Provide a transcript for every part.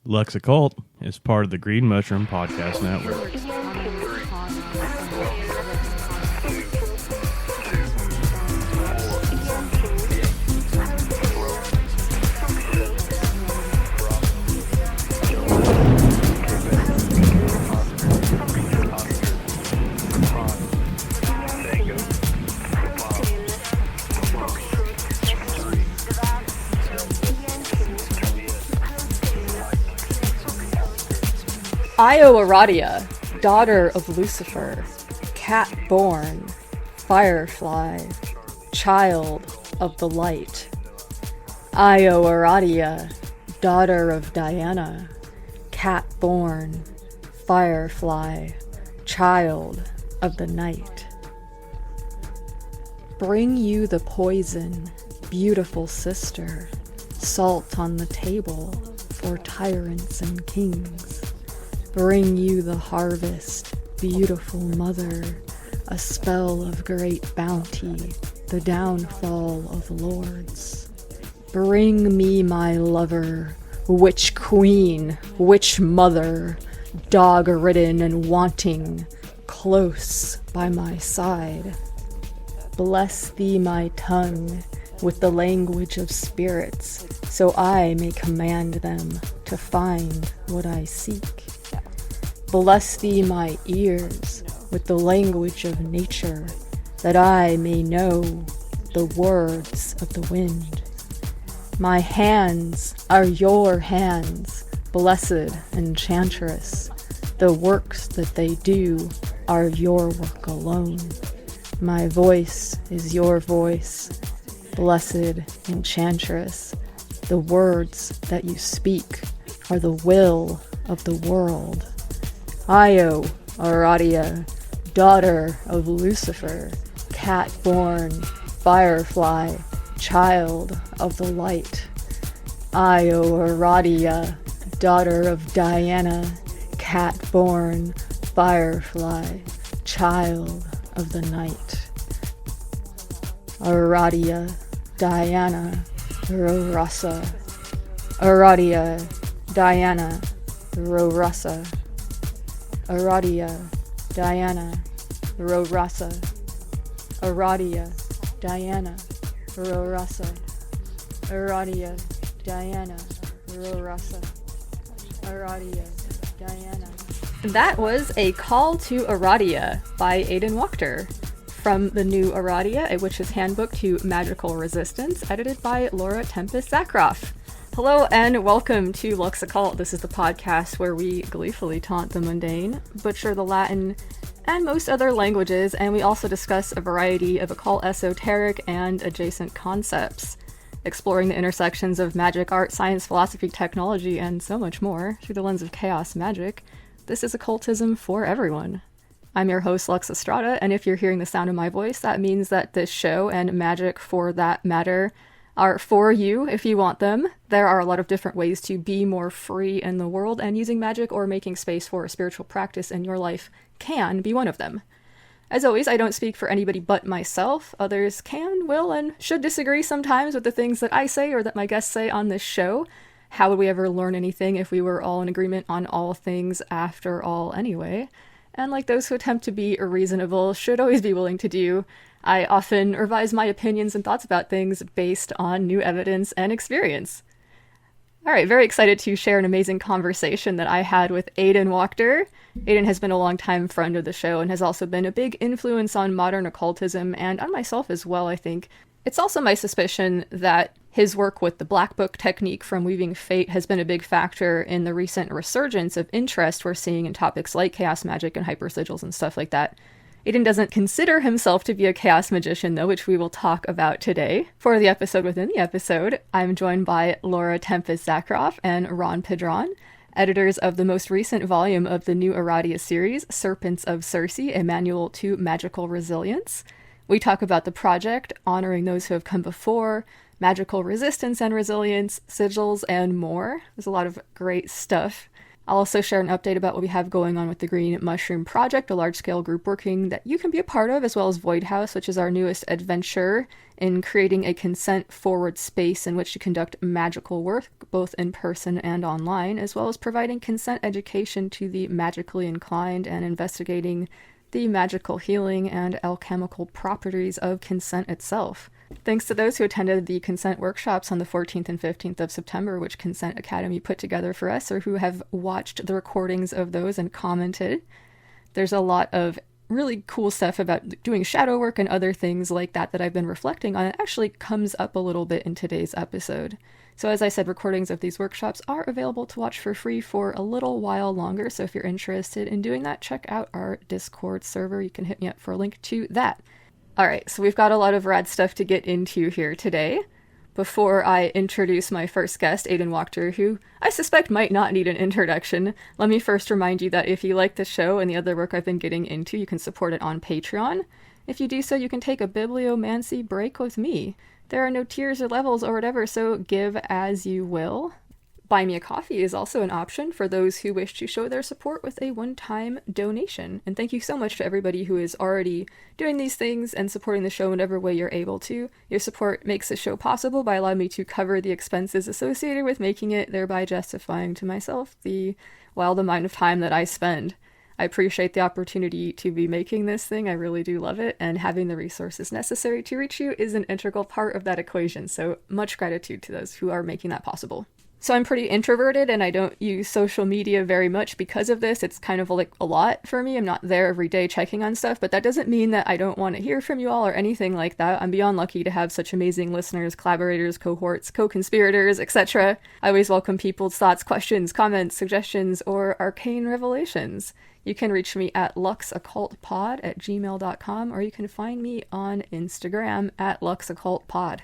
Lux Occult is part of the Green Mushroom Podcast Network. Aradia, daughter of Lucifer, cat-born, firefly, child of the light. Aradia, daughter of Diana, cat-born, firefly, child of the night. Bring you the poison, beautiful sister, salt on the table for tyrants and kings. Bring you the harvest, beautiful mother, a spell of great bounty, the downfall of lords. Bring me my lover, witch queen, witch mother, dog-ridden and wanting, close by my side. Bless thee my tongue with the language of spirits, so I may command them to find what I seek. Bless thee my ears with the language of nature, that I may know the words of the wind. My hands are your hands, blessed enchantress. The works that they do are your work alone. My voice is your voice, blessed enchantress. The words that you speak are the will of the world. Aradia, daughter of Lucifer, cat-born, firefly, child of the light. Aradia, daughter of Diana, cat-born, firefly, child of the night. Aradia, Diana, Rorasa. Aradia, Diana, Rorasa. Aradia, Diana, Rorasa. Aradia, Diana, Rorasa. Aradia, Diana, Rorasa. Aradia, Diana. That was A Call to Aradia by Aidan Wachter from the new Aradia, A Witch's Handbook to Magical Resistance, edited by Laura Tempest Zakroff. Hello and welcome to Lux Occult. This is the podcast where we gleefully taunt the mundane, butcher the Latin and most other languages, and we also discuss a variety of occult, esoteric, and adjacent concepts, exploring the intersections of magic, art, science, philosophy, technology, and so much more through the lens of chaos magic. This is occultism for everyone. I'm your host, Lux Estrada, and if you're hearing the sound of my voice, that means that this show, and magic for that matter, are for you if you want them. There are a lot of different ways to be more free in the world, and using magic or making space for a spiritual practice in your life can be one of them. As always, I don't speak for anybody but myself. Others can, will, and should disagree sometimes with the things that I say or that my guests say on this show. How would we ever learn anything if we were all in agreement on all things after all anyway? And like those who attempt to be reasonable should always be willing to do, I often revise my opinions and thoughts about things based on new evidence and experience. Alright, very excited to share an amazing conversation that I had with Aidan Wachter. Aidan has been a long-time friend of the show and has also been a big influence on modern occultism and on myself as well, I think. It's also my suspicion that his work with the Black Book technique from Weaving Fate has been a big factor in the recent resurgence of interest we're seeing in topics like chaos magic and hypersigils and stuff like that. Aidan doesn't consider himself to be a chaos magician, though, which we will talk about today. For the episode within the episode, I'm joined by Laura Tempest Zakroff and Ron Padron, editors of the most recent volume of the new Aradia series, Serpents of Circee, a manual to magical resilience. We talk about the project, honoring those who have come before, magical resistance and resilience, sigils, and more. There's a lot of great stuff. I'll also share an update about what we have going on with the Green Mushroom Project, a large-scale group working that you can be a part of, as well as Void House, which is our newest adventure in creating a consent-forward space in which to conduct magical work, both in person and online, as well as providing consent education to the magically inclined and investigating the magical healing and alchemical properties of consent itself. Thanks to those who attended the consent workshops on the 14th and 15th of September, which Consent Academy put together for us, or who have watched the recordings of those and commented. There's a lot of really cool stuff about doing shadow work and other things like that that I've been reflecting on. It actually comes up a little bit in today's episode. So as I said, recordings of these workshops are available to watch for free for a little while longer. So if you're interested in doing that, check out our Discord server. You can hit me up for a link to that. All right, so we've got a lot of rad stuff to get into here today. Before I introduce my first guest, Aidan Wachter, who I suspect might not need an introduction, let me first remind you that if you like the show and the other work I've been getting into, you can support it on Patreon. If you do so, you can take a bibliomancy break with me. There are no tiers or levels or whatever, so give as you will. Buy Me a Coffee is also an option for those who wish to show their support with a one-time donation. And thank you so much to everybody who is already doing these things and supporting the show in whatever way you're able to. Your support makes the show possible by allowing me to cover the expenses associated with making it, thereby justifying to myself the amount of time that I spend. I appreciate the opportunity to be making this thing. I really do love it, and having the resources necessary to reach you is an integral part of that equation. So much gratitude to those who are making that possible. So I'm pretty introverted and I don't use social media very much because of this. It's kind of like a lot for me. I'm not there every day checking on stuff, but that doesn't mean that I don't want to hear from you all or anything like that. I'm beyond lucky to have such amazing listeners, collaborators, cohorts, co-conspirators, etc. I always welcome people's thoughts, questions, comments, suggestions, or arcane revelations. You can reach me at luxoccultpod@gmail.com, or you can find me on Instagram at luxoccultpod.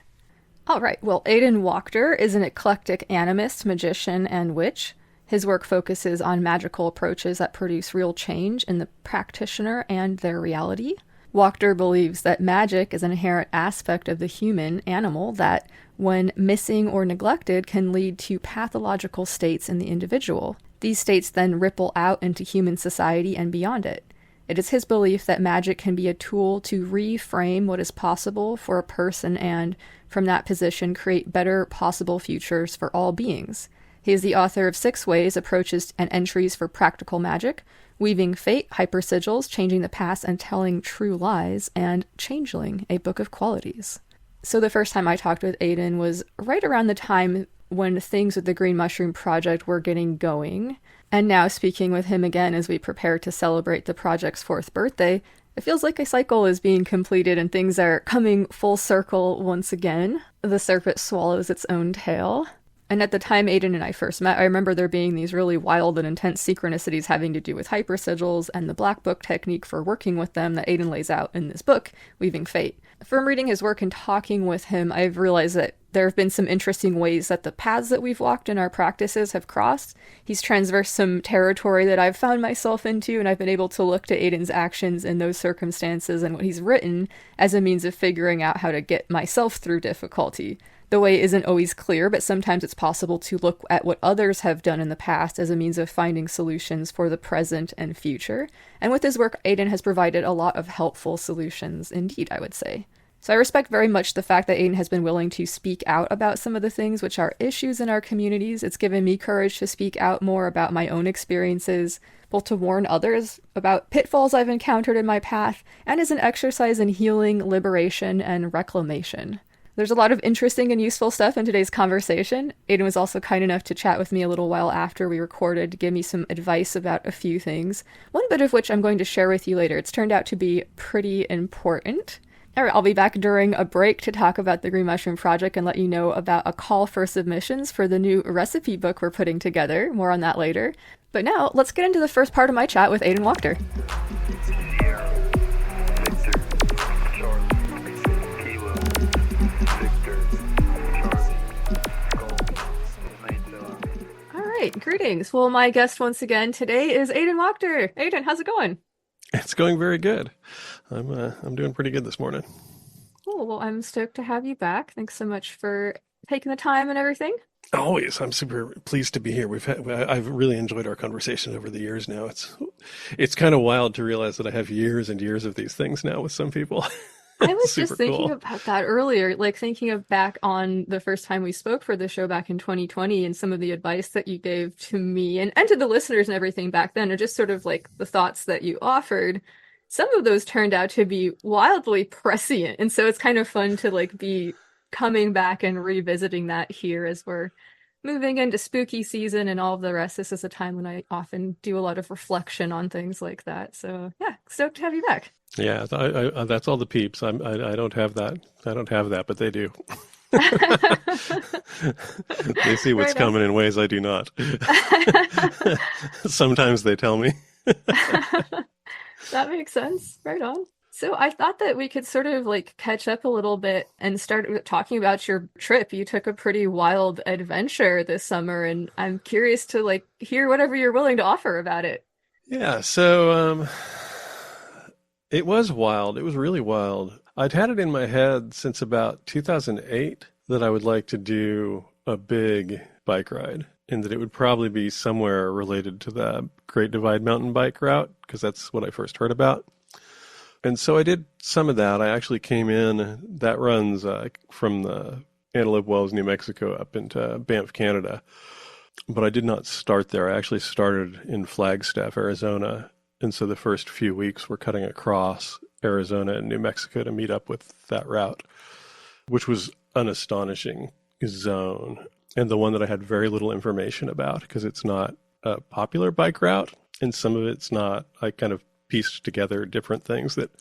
All right, well, Aidan Wachter is an eclectic animist, magician, and witch. His work focuses on magical approaches that produce real change in the practitioner and their reality. Wachter believes that magic is an inherent aspect of the human animal that, when missing or neglected, can lead to pathological states in the individual. These states then ripple out into human society and beyond it. It is his belief that magic can be a tool to reframe what is possible for a person and, from that position, create better possible futures for all beings. He is the author of 6 Ways, Approaches, and Entries for Practical Magic, Weaving Fate, Hypersigils, Changing the Past and Telling True Lies, and Changeling, a Book of Qualities. So the first time I talked with Aidan was right around the time when things with the Green Mushroom Project were getting going. And now speaking with him again as we prepare to celebrate the project's 4th birthday, it feels like a cycle is being completed and things are coming full circle once again. The serpent swallows its own tail. And at the time Aidan and I first met, I remember there being these really wild and intense synchronicities having to do with hypersigils and the black book technique for working with them that Aidan lays out in this book, Weaving Fate. From reading his work and talking with him, I've realized that there have been some interesting ways that the paths that we've walked in our practices have crossed. He's traversed some territory that I've found myself into, and I've been able to look to Aidan's actions in those circumstances and what he's written as a means of figuring out how to get myself through difficulty. The way isn't always clear, but sometimes it's possible to look at what others have done in the past as a means of finding solutions for the present and future. And with his work, Aidan has provided a lot of helpful solutions indeed, I would say. So I respect very much the fact that Aidan has been willing to speak out about some of the things which are issues in our communities. It's given me courage to speak out more about my own experiences, both to warn others about pitfalls I've encountered in my path, and as an exercise in healing, liberation, and reclamation. There's a lot of interesting and useful stuff in today's conversation. Aidan was also kind enough to chat with me a little while after we recorded to give me some advice about a few things, one bit of which I'm going to share with you later. It's turned out to be pretty important. All right, I'll be back during a break to talk about the Green Mushroom Project and let you know about a call for submissions for the new recipe book we're putting together. More on that later. But now, let's get into the first part of my chat with Aidan Wachter. All right, greetings. Well, my guest once again today is Aidan Wachter. Aidan, how's it going? It's going very good. I'm doing pretty good this morning. Cool. Well, I'm stoked to have you back. Thanks so much for taking the time and everything. Always. I'm super pleased to be here. I've really enjoyed our conversation over the years now. It's kind of wild to realize that I have years and years of these things now with some people. I was Super just thinking cool. about that earlier, like thinking of back on the first time we spoke for the show back in 2020 and some of the advice that you gave to me and to the listeners and everything back then, or just sort of like the thoughts that you offered. Some of those turned out to be wildly prescient. And so it's kind of fun to like be coming back and revisiting that here as we're moving into spooky season and all of the rest. This is a time when I often do a lot of reflection on things like that. So yeah, stoked to have you back. Yeah, that's all the peeps. I don't have that. I don't have that, but they do. They see what's Right on. coming in ways I do not. Sometimes they tell me. That makes sense. Right on. So I thought that we could sort of like catch up a little bit and start talking about your trip. You took a pretty wild adventure this summer, and I'm curious to like hear whatever you're willing to offer about it. Yeah, so it was wild. It was really wild. I'd had it in my head since about 2008 that I would like to do a big bike ride, and that it would probably be somewhere related to the Great Divide mountain bike route, because that's what I first heard about. And so I did some of that. I actually came in, that runs from the Antelope Wells, New Mexico up into Banff, Canada. But I did not start there. I actually started in Flagstaff, Arizona. And so the first few weeks were cutting across Arizona and New Mexico to meet up with that route, which was an astonishing zone. And the one that I had very little information about, because it's not a popular bike route. And some of it's not. I kind of pieced together different things that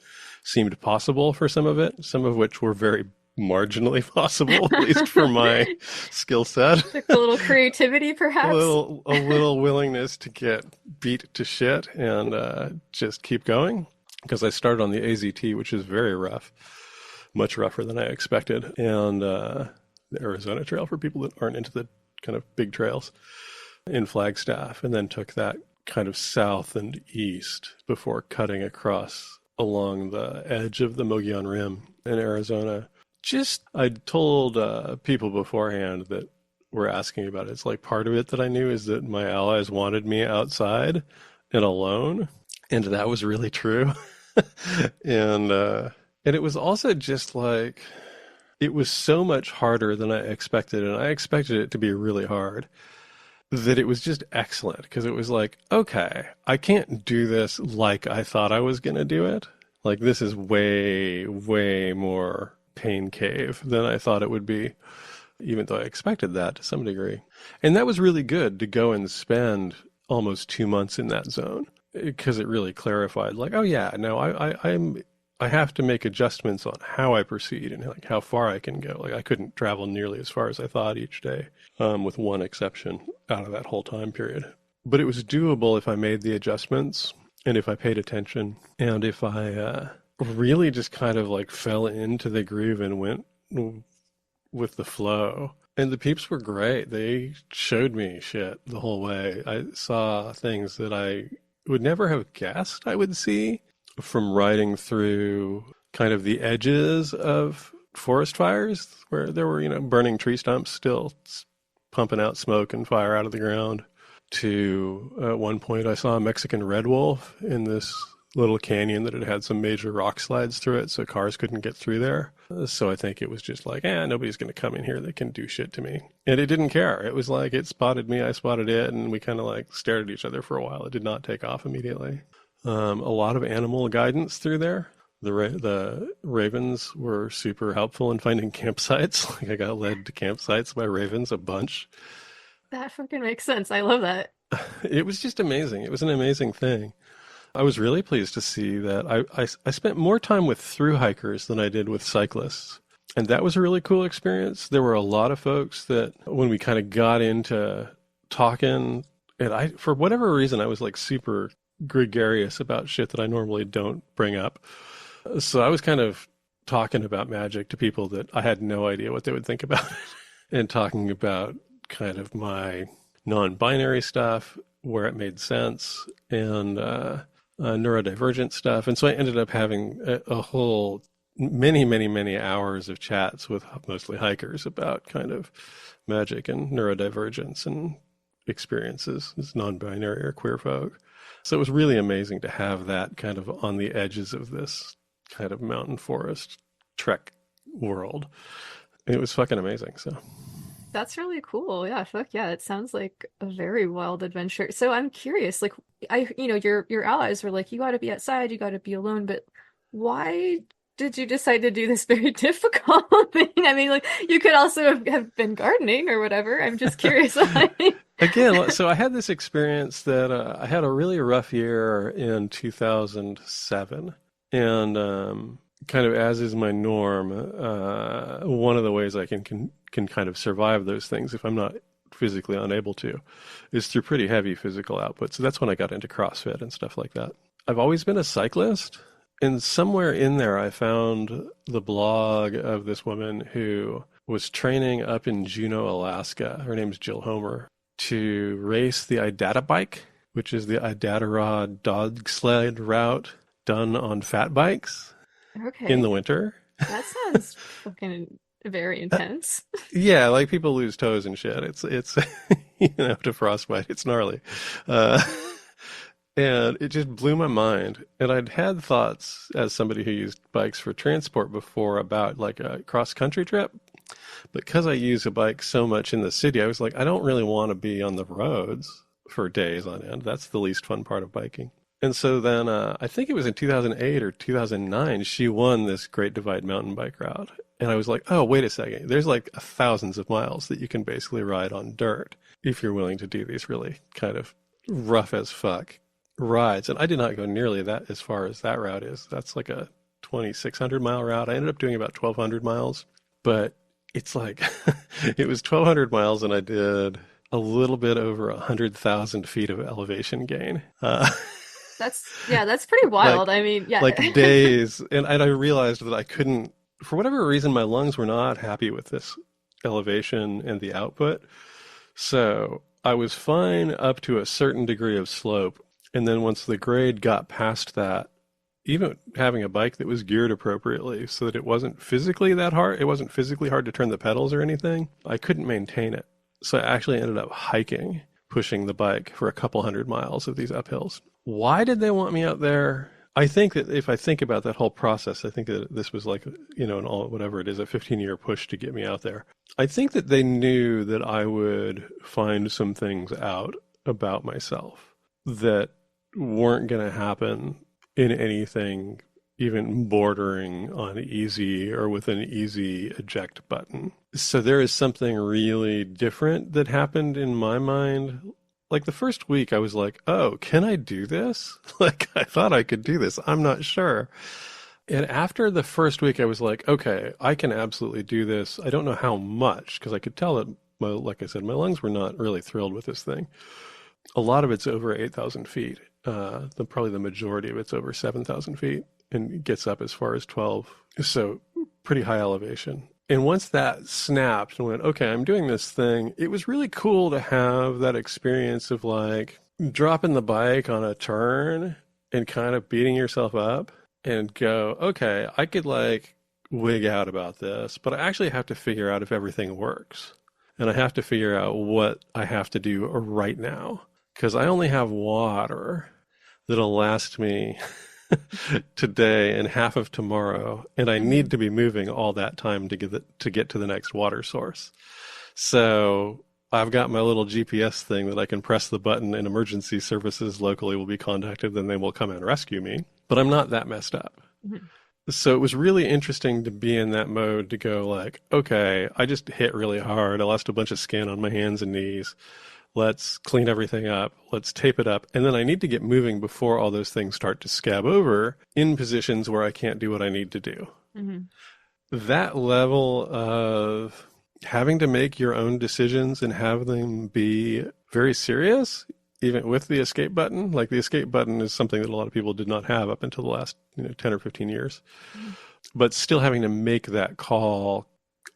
seemed possible for some of it, some of which were very marginally possible, at least for my skill set. Like a little creativity, perhaps. A little willingness to get beat to shit and just keep going. Because I started on the AZT, which is very rough, much rougher than I expected, and the Arizona Trail for people that aren't into the kind of big trails in Flagstaff, and then took that kind of south and east before cutting across along the edge of the Mogollon Rim in Arizona. I'd told people beforehand that were asking about it. It's like part of it that I knew is that my allies wanted me outside and alone, and that was really true. And it was also just like, it was so much harder than I expected, and I expected it to be really hard, that it was just excellent, because it was like, okay, I can't do this like I thought I was going to do it. Like, this is way, way more pain cave than I thought it would be, even though I expected that to some degree. And that was really good to go and spend almost 2 months in that zone, because it really clarified, like, oh yeah, no, I have to make adjustments on how I proceed and like how far I can go. Like, I couldn't travel nearly as far as I thought each day, with one exception out of that whole time period. But it was doable if I made the adjustments and if I paid attention and if I really just kind of like fell into the groove and went with the flow. And the peeps were great. They showed me shit the whole way. I saw things that I would never have guessed I would see from riding through kind of the edges of forest fires where there were, burning tree stumps still pumping out smoke and fire out of the ground, to at one point I saw a Mexican red wolf in this little canyon that had some major rock slides through it, so cars couldn't get through there. So I think it was just like, nobody's going to come in here that can do shit to me. And it didn't care. It was like, it spotted me, I spotted it, and we kind of like stared at each other for a while. It did not take off immediately. A lot of animal guidance through there. The ravens were super helpful in finding campsites. Like, I got led to campsites by ravens a bunch. That fucking makes sense. I love that. It was just amazing. It was an amazing thing. I was really pleased to see that I spent more time with thru hikers than I did with cyclists. And that was a really cool experience. There were a lot of folks that when we kind of got into talking, and for whatever reason, I was like super gregarious about shit that I normally don't bring up. So I was kind of talking about magic to people that I had no idea what they would think about it, and talking about kind of my non-binary stuff where it made sense, and neurodivergent stuff. And so I ended up having a whole many, many, many hours of chats with mostly hikers about kind of magic and neurodivergence and experiences as non-binary or queer folk. So it was really amazing to have that kind of on the edges of this kind of mountain forest trek world. It was fucking amazing. So That's really cool. Yeah, fuck yeah. It sounds like a very wild adventure. So I'm curious, like your allies were like, you gotta be outside, you gotta be alone, but why did you decide to do this very difficult thing? I mean, like you could also have been gardening or whatever. I'm just curious why. again, so I had this experience that I had a really rough year in 2007. And kind of as is my norm, one of the ways I can kind of survive those things if I'm not physically unable to is through pretty heavy physical output. So that's when I got into CrossFit and stuff like that. I've always been a cyclist. And somewhere in there, I found the blog of this woman who was training up in Juneau, Alaska. Her name's Jill Homer, to race the Idata bike, which is the Iditarod dog sled route done on fat bikes in the winter. That sounds fucking very intense. Yeah, like people lose toes and shit. It's to frostbite. It's gnarly. And it just blew my mind. And I'd had thoughts as somebody who used bikes for transport before about like a cross-country trip. But because I use a bike so much in the city, I was like, I don't really want to be on the roads for days on end. That's the least fun part of biking. And so then I think it was in 2008 or 2009, she won this Great Divide mountain bike route. And I was like, oh, wait a second. There's like thousands of miles that you can basically ride on dirt if you're willing to do these really kind of rough as fuck rides. And I did not go nearly that as far as that route is. That's like a 2,600 mile route. I ended up doing about 1,200 miles. But it's like, it was 1,200 miles and I did a little bit over 100,000 feet of elevation gain. That's pretty wild. Like, I mean, yeah. Like days. And I realized that I couldn't, for whatever reason, my lungs were not happy with this elevation and the output. So I was fine up to a certain degree of slope. And then once the grade got past that, even having a bike that was geared appropriately so that it wasn't physically that hard, it wasn't physically hard to turn the pedals or anything, I couldn't maintain it. So I actually ended up hiking, pushing the bike for a couple hundred miles of these uphills. Why did they want me out there? I think that if I think about that whole process, I think that this was like, whatever it is, a 15-year push to get me out there. I think that they knew that I would find some things out about myself that weren't going to happen in anything even bordering on easy or with an easy eject button. So there is something really different that happened in my mind. Like the first week I was like, oh, can I do this? Like I thought I could do this. I'm not sure. And after the first week I was like, okay, I can absolutely do this. I don't know how much because I could tell that, like I said, my lungs were not really thrilled with this thing. A lot of it's over 8,000 feet. Probably the majority of it's over 7,000 feet and gets up as far as 12. So pretty high elevation. And once that snapped and went, okay, I'm doing this thing, it was really cool to have that experience of like dropping the bike on a turn and kind of beating yourself up and go, okay, I could like wig out about this, but I actually have to figure out if everything works. And I have to figure out what I have to do right now. Because I only have water that'll last me today and half of tomorrow, and I need to be moving all that time to get to the next water source. So I've got my little GPS thing that I can press the button and emergency services locally will be contacted, then they will come and rescue me. But I'm not that messed up. Mm-hmm. So it was really interesting to be in that mode to go like, okay, I just hit really hard. I lost a bunch of skin on my hands and knees. Let's clean everything up. Let's tape it up. And then I need to get moving before all those things start to scab over in positions where I can't do what I need to do. Mm-hmm. That level of having to make your own decisions and have them be very serious, even with the escape button. Like the escape button is something that a lot of people did not have up until the last 10 or 15 years. Mm-hmm. But still having to make that call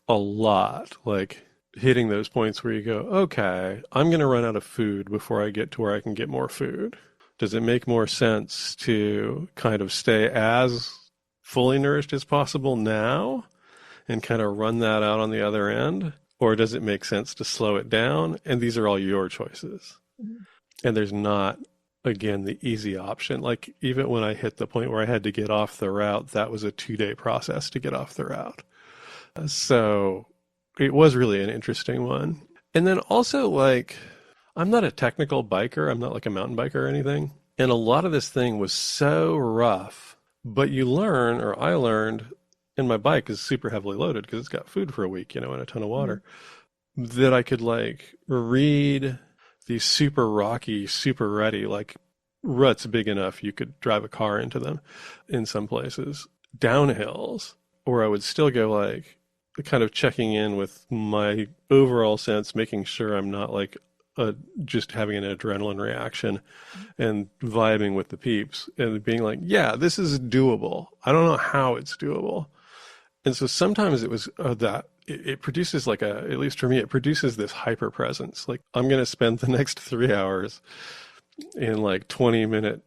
a lot, like hitting those points where you go, okay, I'm going to run out of food before I get to where I can get more food. Does it make more sense to kind of stay as fully nourished as possible now and kind of run that out on the other end? Or does it make sense to slow it down? And these are all your choices. Mm-hmm. And there's not, again, the easy option. Like even when I hit the point where I had to get off the route, that was a 2-day process to get off the route. So it was really an interesting one. And then also, like, I'm not a technical biker. I'm not like a mountain biker or anything. And a lot of this thing was so rough, but you learn, or I learned, and my bike is super heavily loaded because it's got food for a week, and a ton of water, that I could like read these super rocky, super rutty, like ruts big enough you could drive a car into them in some places, downhills, or I would still go like kind of checking in with my overall sense, making sure I'm not like just having an adrenaline reaction and vibing with the peeps and being like, yeah, this is doable. I don't know how it's doable. And so sometimes it was that it produces like at least for me, it produces this hyper presence. Like I'm going to spend the next 3 hours in like 20-minute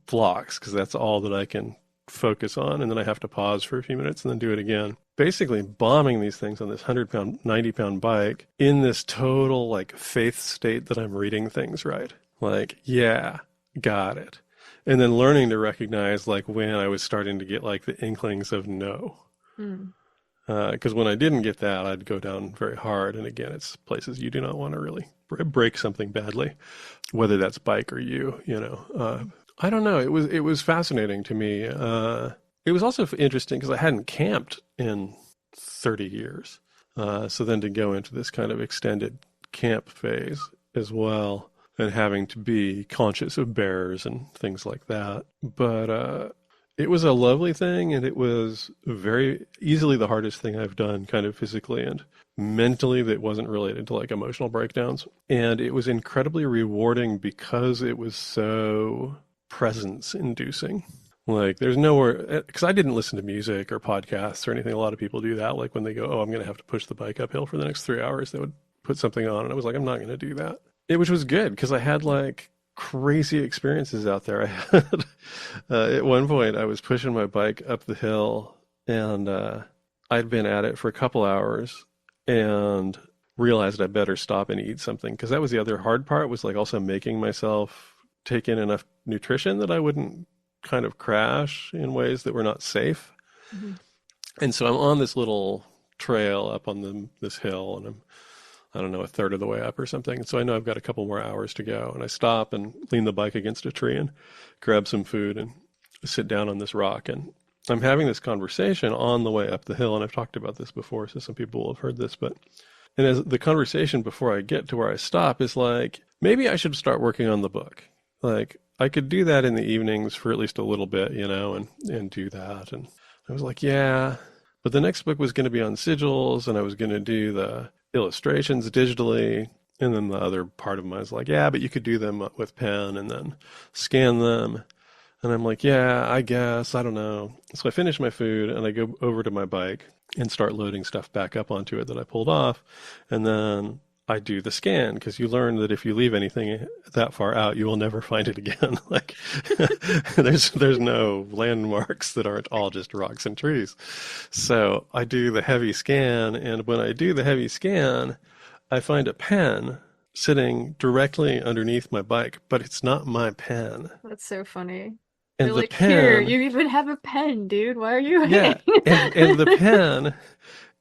blocks because that's all that I can focus on. And then I have to pause for a few minutes and then do it again. Basically bombing these things on this 100-pound, 90-pound bike in this total like faith state that I'm reading things right. Like, yeah, got it. And then learning to recognize like when I was starting to get like the inklings of no. Because when I didn't get that, I'd go down very hard. And again, it's places you do not want to really break something badly, whether that's bike or you know. I don't know. It was fascinating to me. It was also interesting because I hadn't camped in 30 years. So then to go into this kind of extended camp phase as well and having to be conscious of bears and things like that. But it was a lovely thing, and it was very easily the hardest thing I've done kind of physically and mentally that wasn't related to like emotional breakdowns. And it was incredibly rewarding because it was so presence inducing. Like there's nowhere, because I didn't listen to music or podcasts or anything. A lot of people do that. Like when they go, oh, I'm going to have to push the bike uphill for the next 3 hours, they would put something on. And I was like, I'm not going to do that. Which was good because I had like crazy experiences out there. I had at one point I was pushing my bike up the hill and I'd been at it for a couple hours and realized I better stop and eat something because that was the other hard part, was like also making myself take in enough nutrition that I wouldn't kind of crash in ways that were not safe. Mm-hmm. And so I'm on this little trail up on this hill, and I'm, I don't know, a third of the way up or something. And so I know I've got a couple more hours to go. And I stop and lean the bike against a tree and grab some food and sit down on this rock. And I'm having this conversation on the way up the hill. And I've talked about this before, so some people will have heard this. And as the conversation before I get to where I stop is like, maybe I should start working on the book. Like, I could do that in the evenings for at least a little bit, and do that. And I was like, yeah. But the next book was going to be on sigils, and I was going to do the illustrations digitally. And then the other part of mine was like, yeah, but you could do them with pen and then scan them. And I'm like, yeah, I guess, I don't know. So I finish my food and I go over to my bike and start loading stuff back up onto it that I pulled off. And then I do the scan, because you learn that if you leave anything that far out, you will never find it again. Like there's no landmarks that aren't all just rocks and trees. So I do the heavy scan, and when I do the heavy scan, I find a pen sitting directly underneath my bike, but it's not my pen. That's so funny. And you're the like, pen, here, you even have a pen, dude. Why are you yeah, and the pen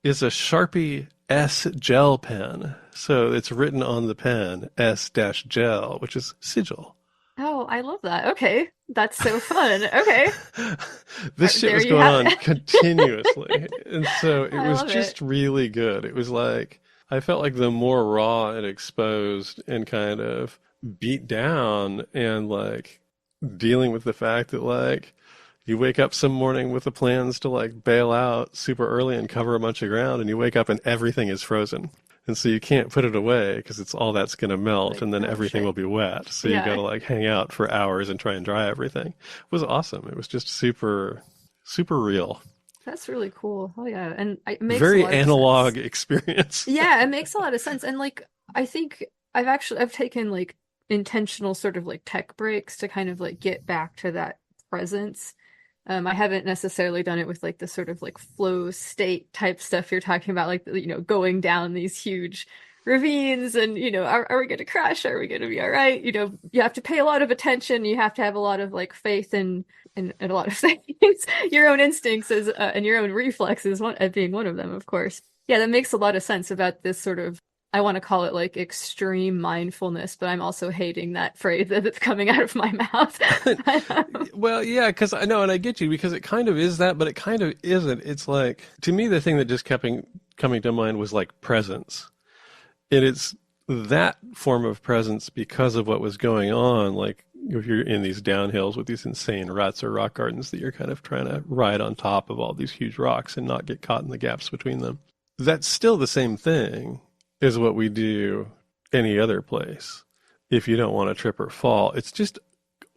is a Sharpie S gel pen. So it's written on the pen, S-gel, which is sigil. Oh, I love that. Okay. That's so fun. Okay. This shit was going on continuously. And so it was just really good. It was like, I felt like the more raw and exposed and kind of beat down and like dealing with the fact that like you wake up some morning with the plans to like bail out super early and cover a bunch of ground, and you wake up and everything is frozen. And so you can't put it away because it's all that's going to melt, like, and then everything will be wet. So you got to like hang out for hours and try and dry everything. It was awesome. It was just super, super real. That's really cool. Oh yeah. And it makes very a lot analog of sense. Experience. Yeah, it makes a lot of sense. And like, I think I've taken like intentional sort of like tech breaks to kind of like get back to that presence. I haven't necessarily done it with like the sort of like flow state type stuff you're talking about, like, you know, going down these huge ravines and, you know, are we going to crash? Are we going to be all right? You know, you have to pay a lot of attention. You have to have a lot of like faith in a lot of things. Your own instincts is, and your own reflexes, being one of them, of course. Yeah, that makes a lot of sense about this sort of, I want to call it like extreme mindfulness, but I'm also hating that phrase that's coming out of my mouth. Well, yeah, because I know, and I get you, because it kind of is that, but it kind of isn't. It's like, to me, the thing that just kept coming to mind was like presence. And it's that form of presence because of what was going on. Like if you're in these downhills with these insane ruts or rock gardens that you're kind of trying to ride on top of all these huge rocks and not get caught in the gaps between them. That's still the same thing as what we do any other place. If you don't want to trip or fall, it's just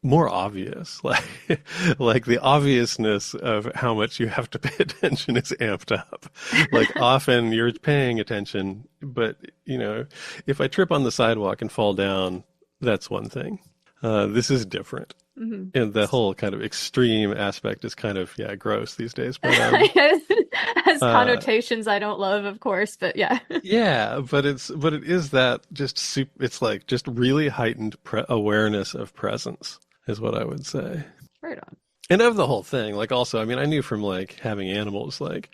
more obvious. Like the obviousness of how much you have to pay attention is amped up. Like often you're paying attention, but you know, if I trip on the sidewalk and fall down, that's one thing. This is different. Mm-hmm. And the whole kind of extreme aspect is kind of, gross these days. But, has connotations I don't love, of course, but yeah. Yeah, but it is that just, it's like just really heightened awareness of presence is what I would say. Right on. And of the whole thing, like also, I mean, I knew from like having animals, like,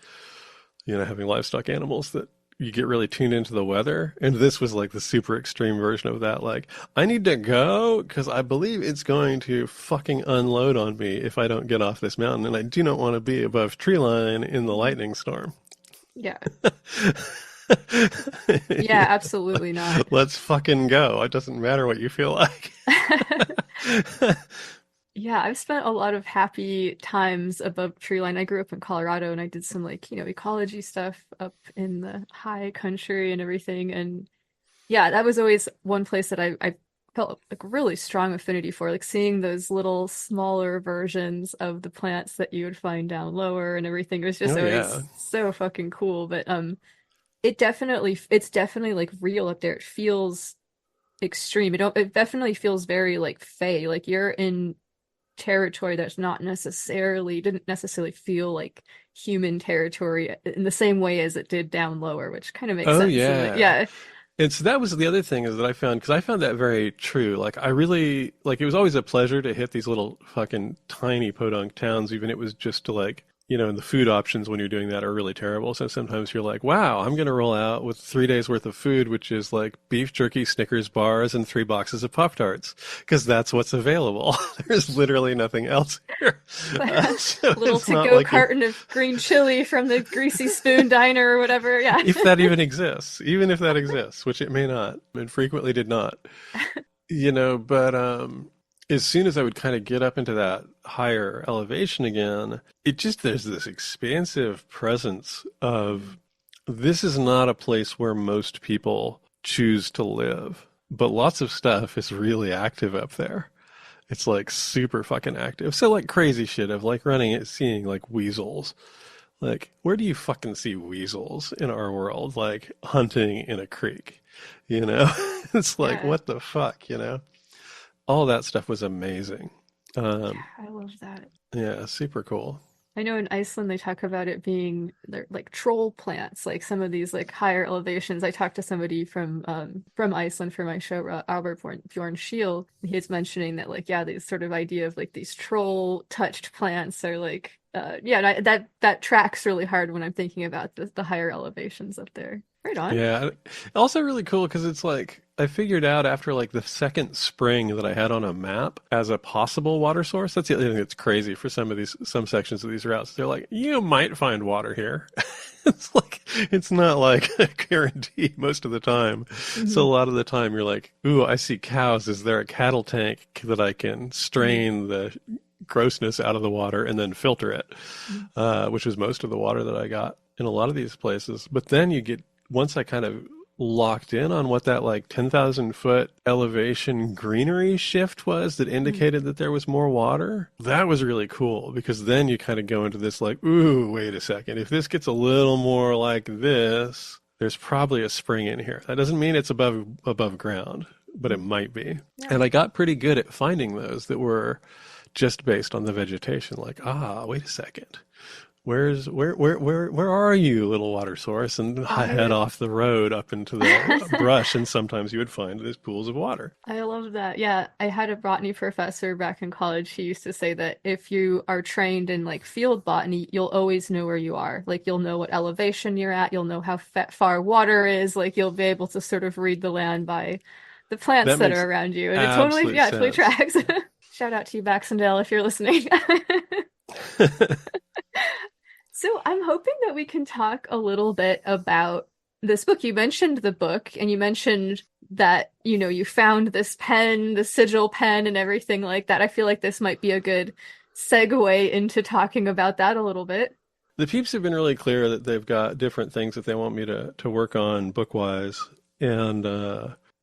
you know, having livestock animals that you get really tuned into the weather. And this was like the super extreme version of that. Like, I need to go because I believe it's going to fucking unload on me if I don't get off this mountain. And I do not want to be above tree line in the lightning storm. Yeah. Yeah, absolutely not. Let's fucking go. It doesn't matter what you feel like. Yeah, I've spent a lot of happy times above tree line. I grew up in Colorado and I did some like, you know, ecology stuff up in the high country and everything. And yeah, that was always one place that I felt like really strong affinity for, like seeing those little smaller versions of the plants that you would find down lower and everything. It was just always so fucking cool. But it's definitely like real up there. It feels extreme. It definitely feels very like fey. Like you're in territory that's didn't necessarily feel like human territory in the same way as it did down lower, which kind of makes sense. Yeah. And so that was the other thing is that I found, because I found that very true. Like I really, like it was always a pleasure to hit these little fucking tiny podunk towns, even it was just to like, you know, and the food options when you're doing that are really terrible. So sometimes you're like, wow, I'm going to roll out with 3 days worth of food, which is like beef jerky, Snickers bars, and 3 boxes of Pop-Tarts, because that's what's available. There's literally nothing else here. So a little to-go like carton of green chili from the Greasy Spoon Diner or whatever. Yeah. If that even exists, which it may not, and frequently did not, you know, but, as soon as I would kind of get up into that higher elevation again, there's this expansive presence of this is not a place where most people choose to live, but lots of stuff is really active up there. It's like super fucking active. So like crazy shit of like seeing like weasels. Like, where do you fucking see weasels in our world? Like hunting in a creek, you know? It's like, what the fuck, you know? All that stuff was amazing. I love that. Yeah, super cool. I know in Iceland they talk about it being like troll plants, like some of these like higher elevations. I talked to somebody from Iceland for my show, Albert Bjorn Schiel. He was mentioning that like this sort of idea of like these troll touched plants are like that tracks really hard when I'm thinking about the higher elevations up there. Right on. Yeah, also really cool because it's like I figured out after like the second spring that I had on a map as a possible water source. That's the other thing that's crazy for some sections of these routes. They're like, you might find water here. It's not like a guarantee most of the time. Mm-hmm. So a lot of the time you're like, ooh, I see cows. Is there a cattle tank that I can strain the grossness out of the water and then filter it, which was most of the water that I got in a lot of these places. But then once I kind of locked in on what that like 10,000 foot elevation greenery shift was that indicated that there was more water, that was really cool because then you kind of go into this like, ooh, wait a second. If this gets a little more like this, there's probably a spring in here. That doesn't mean it's above ground, but it might be. Yeah. And I got pretty good at finding those that were just based on the vegetation. Like, wait a second. Where are you, little water source? And I head off the road up into the brush, and sometimes you would find these pools of water. I love that. Yeah, I had a botany professor back in college. He used to say that if you are trained in like field botany, you'll always know where you are. Like you'll know what elevation you're at. You'll know how far water is. Like you'll be able to sort of read the land by the plants that are around you. And it totally, yeah, it totally tracks. Shout out to you, Baxendale, if you're listening. So I'm hoping that we can talk a little bit about this book. You mentioned the book, and you mentioned that, you know, you found this pen, the sigil pen and everything like that. I feel like this might be a good segue into talking about that a little bit. The peeps have been really clear that they've got different things that they want me to work on book-wise. And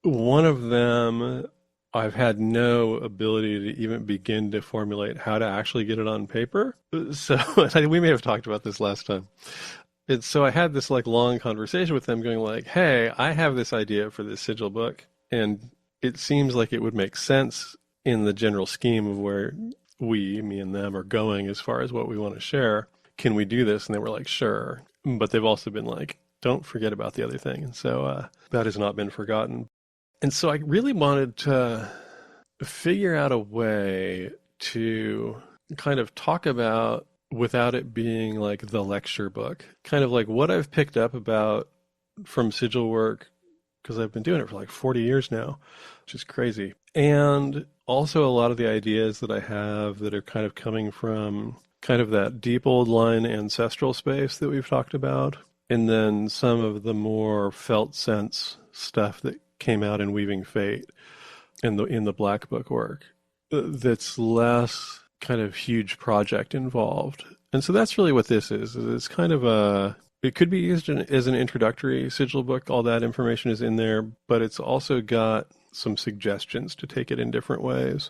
one of them, I've had no ability to even begin to formulate how to actually get it on paper. So we may have talked about this last time. And so I had this like long conversation with them going like, hey, I have this idea for this sigil book, and it seems like it would make sense in the general scheme of where me and them are going as far as what we want to share. Can we do this? And they were like, sure. But they've also been like, don't forget about the other thing. And so that has not been forgotten. And so I really wanted to figure out a way to kind of talk about, without it being like the lecture book, kind of like what I've picked up about from sigil work, because I've been doing it for like 40 years now, which is crazy. And also a lot of the ideas that I have that are kind of coming from kind of that deep old line ancestral space that we've talked about. And then some of the more felt sense stuff that came out in Weaving Fate in the Black Book work that's less kind of huge project involved. And so that's really what this is. It's kind of it could be used as an introductory sigil book. All that information is in there, but it's also got some suggestions to take it in different ways.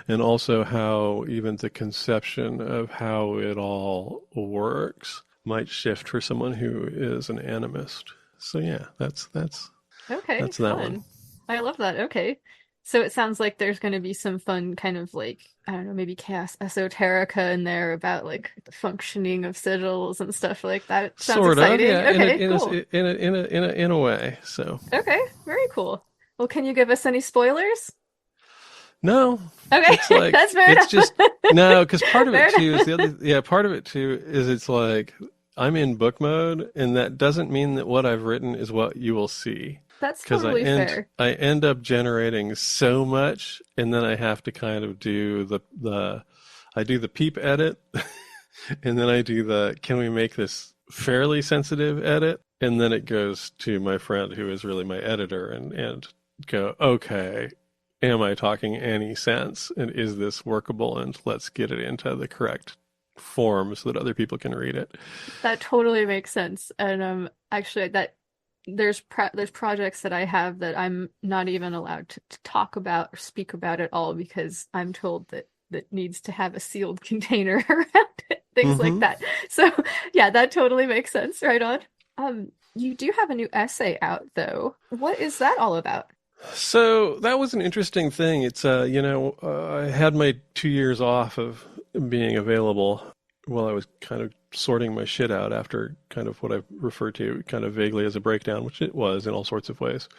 And also how even the conception of how it all works might shift for someone who is an animist. So yeah, that's Okay, that's that fun. one. I love that. Okay. So it sounds like there's going to be some fun kind of like, I don't know, maybe chaos esoterica in there about like the functioning of sigils and stuff like that. It sounds Sort exciting. of, yeah, Okay, cool. in a way. So Okay, very cool. Well, can you give us any spoilers? no, Okay, it's like that's fair enough. just no, because part of Fair it too is the other. Yeah, part of it too is it's like I'm in book mode, and that doesn't mean that what I've written is what you will see. That's totally fair. I end up generating so much, and then I have to kind of do I do the peep edit, and then I do the can we make this fairly sensitive edit, and then it goes to my friend who is really my editor, and go, okay, am I talking any sense, and is this workable, and let's get it into the correct form so that other people can read it. That totally makes sense. And actually that there's projects that I have that I'm not even allowed to talk about or speak about at all because I'm told that needs to have a sealed container around it, things like that. So yeah, that totally makes sense. Right on. You do have a new essay out though. What is that all about? So that was an interesting thing. It's I had my 2 years off of being available while I was kind of sorting my shit out after kind of what I refer to kind of vaguely as a breakdown, which it was in all sorts of ways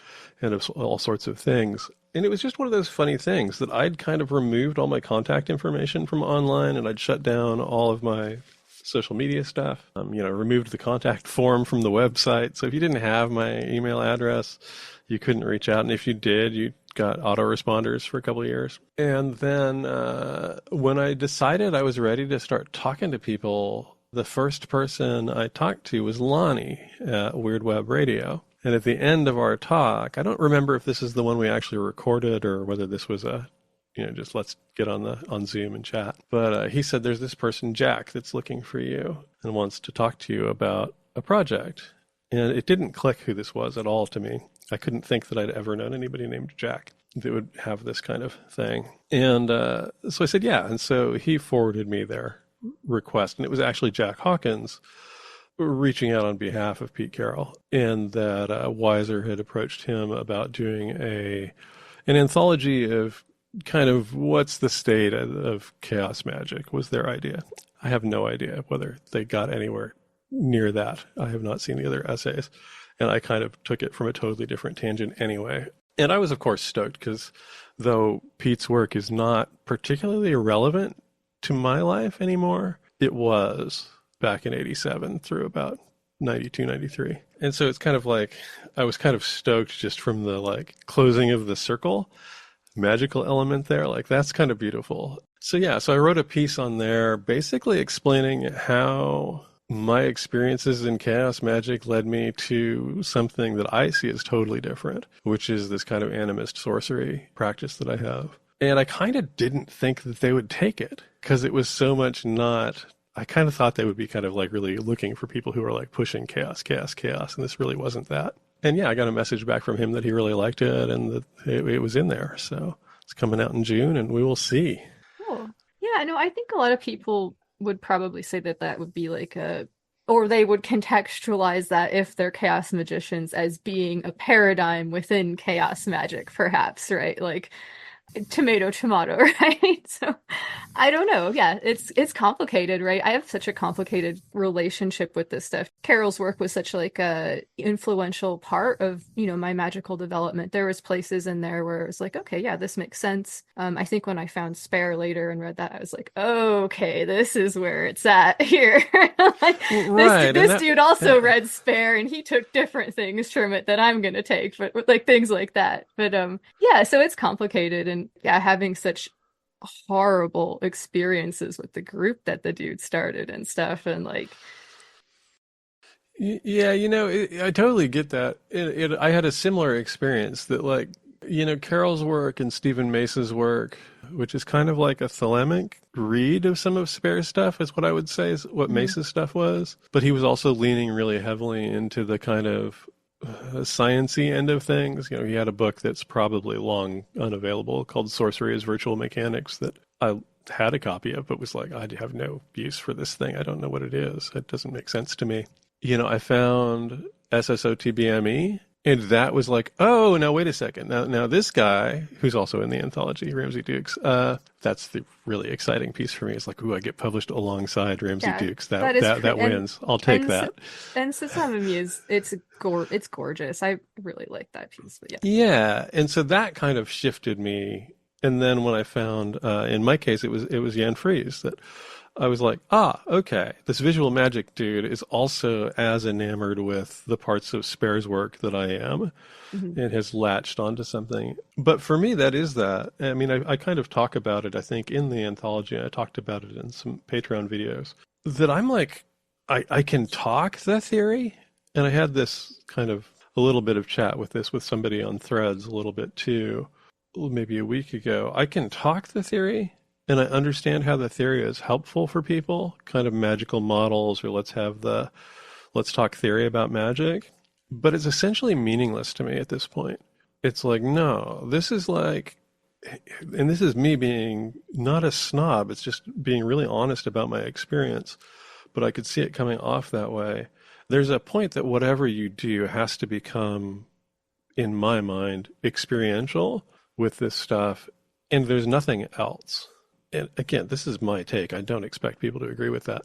and of all sorts of things. And it was just one of those funny things that I'd kind of removed all my contact information from online, and I'd shut down all of my social media stuff, removed the contact form from the website. So if you didn't have my email address, you couldn't reach out. And if you did, you got autoresponders for a couple of years. And then when I decided I was ready to start talking to people, the first person I talked to was Lonnie at Weird Web Radio. And at the end of our talk, I don't remember if this is the one we actually recorded or whether this was just let's get on Zoom and chat. But he said, there's this person, Jack, that's looking for you and wants to talk to you about a project. And it didn't click who this was at all to me. I couldn't think that I'd ever known anybody named Jack that would have this kind of thing. And so I said, yeah. And so he forwarded me their request. And it was actually Jack Hawkins reaching out on behalf of Pete Carroll. And that Weiser had approached him about doing an anthology of kind of what's the state of chaos magic was their idea. I have no idea whether they got anywhere near that. I have not seen the other essays. And I kind of took it from a totally different tangent anyway. And I was, of course, stoked because though Pete's work is not particularly relevant to my life anymore, it was back in 87 through about 92, 93. And so it's kind of like, I was kind of stoked just from the like closing of the circle, magical element there. Like that's kind of beautiful. So yeah, so I wrote a piece on there basically explaining how my experiences in chaos magic led me to something that I see as totally different, which is this kind of animist sorcery practice that I have. And I kind of didn't think that they would take it because it was so much not, I kind of thought they would be kind of like really looking for people who are like pushing chaos, chaos, chaos. And this really wasn't that. And yeah, I got a message back from him that he really liked it and that it was in there. So it's coming out in June and we will see. Cool. Yeah, no, I think a lot of people would probably say that that would be like or they would contextualize that if they're chaos magicians as being a paradigm within chaos magic, perhaps, right? Like tomato, right? So I don't know. Yeah, it's complicated, right? I have such a complicated relationship with this stuff. Carol's work was such like a influential part of, my magical development. There was places in there where it was like, okay, yeah, this makes sense. I think when I found Spare later and read that, I was like, oh, okay, this is where it's at here. Like, right. This dude also read Spare and he took different things from it that I'm going to take, but like things like that. But yeah, so it's complicated. And yeah, having such horrible experiences with the group that the dude started and stuff, and like, yeah, I totally get that. I had a similar experience that, like, Carol's work and Stephen Mace's work, which is kind of like a thelemic read of some of Spare's stuff, is what I would say is what Mace's stuff was. But he was also leaning really heavily into the kind of science-y end of things. He had a book that's probably long unavailable called Sorcery as Virtual Mechanics that I had a copy of, but was like, I have no use for this thing. I don't know what it is. It doesn't make sense to me. I found SSOTBME, and that was like, oh, now wait a second. Now this guy, who's also in the anthology, Ramsey Dukes, that's the really exciting piece for me. It's like, ooh, I get published alongside Ramsey Dukes. That wins. I'll take that. And Sasami it's gorgeous. I really like that piece. But yeah. Yeah, and so that kind of shifted me. And then when I found, in my case, it was Jan Fries that I was like, okay, this visual magic dude is also as enamored with the parts of Spare's work that I am, and has latched onto something. But for me, that is that. I mean, I kind of talk about it, I think, in the anthology. I talked about it in some Patreon videos, that I'm like, I can talk the theory. And I had this kind of a little bit of chat with somebody on Threads a little bit too, maybe a week ago. I can talk the theory. And I understand how the theory is helpful for people, kind of magical models, or let's talk theory about magic. But it's essentially meaningless to me at this point. It's like, no, this is like, and this is me being not a snob, it's just being really honest about my experience. But I could see it coming off that way. There's a point that whatever you do has to become, in my mind, experiential with this stuff, and there's nothing else. And again, this is my take. I don't expect people to agree with that.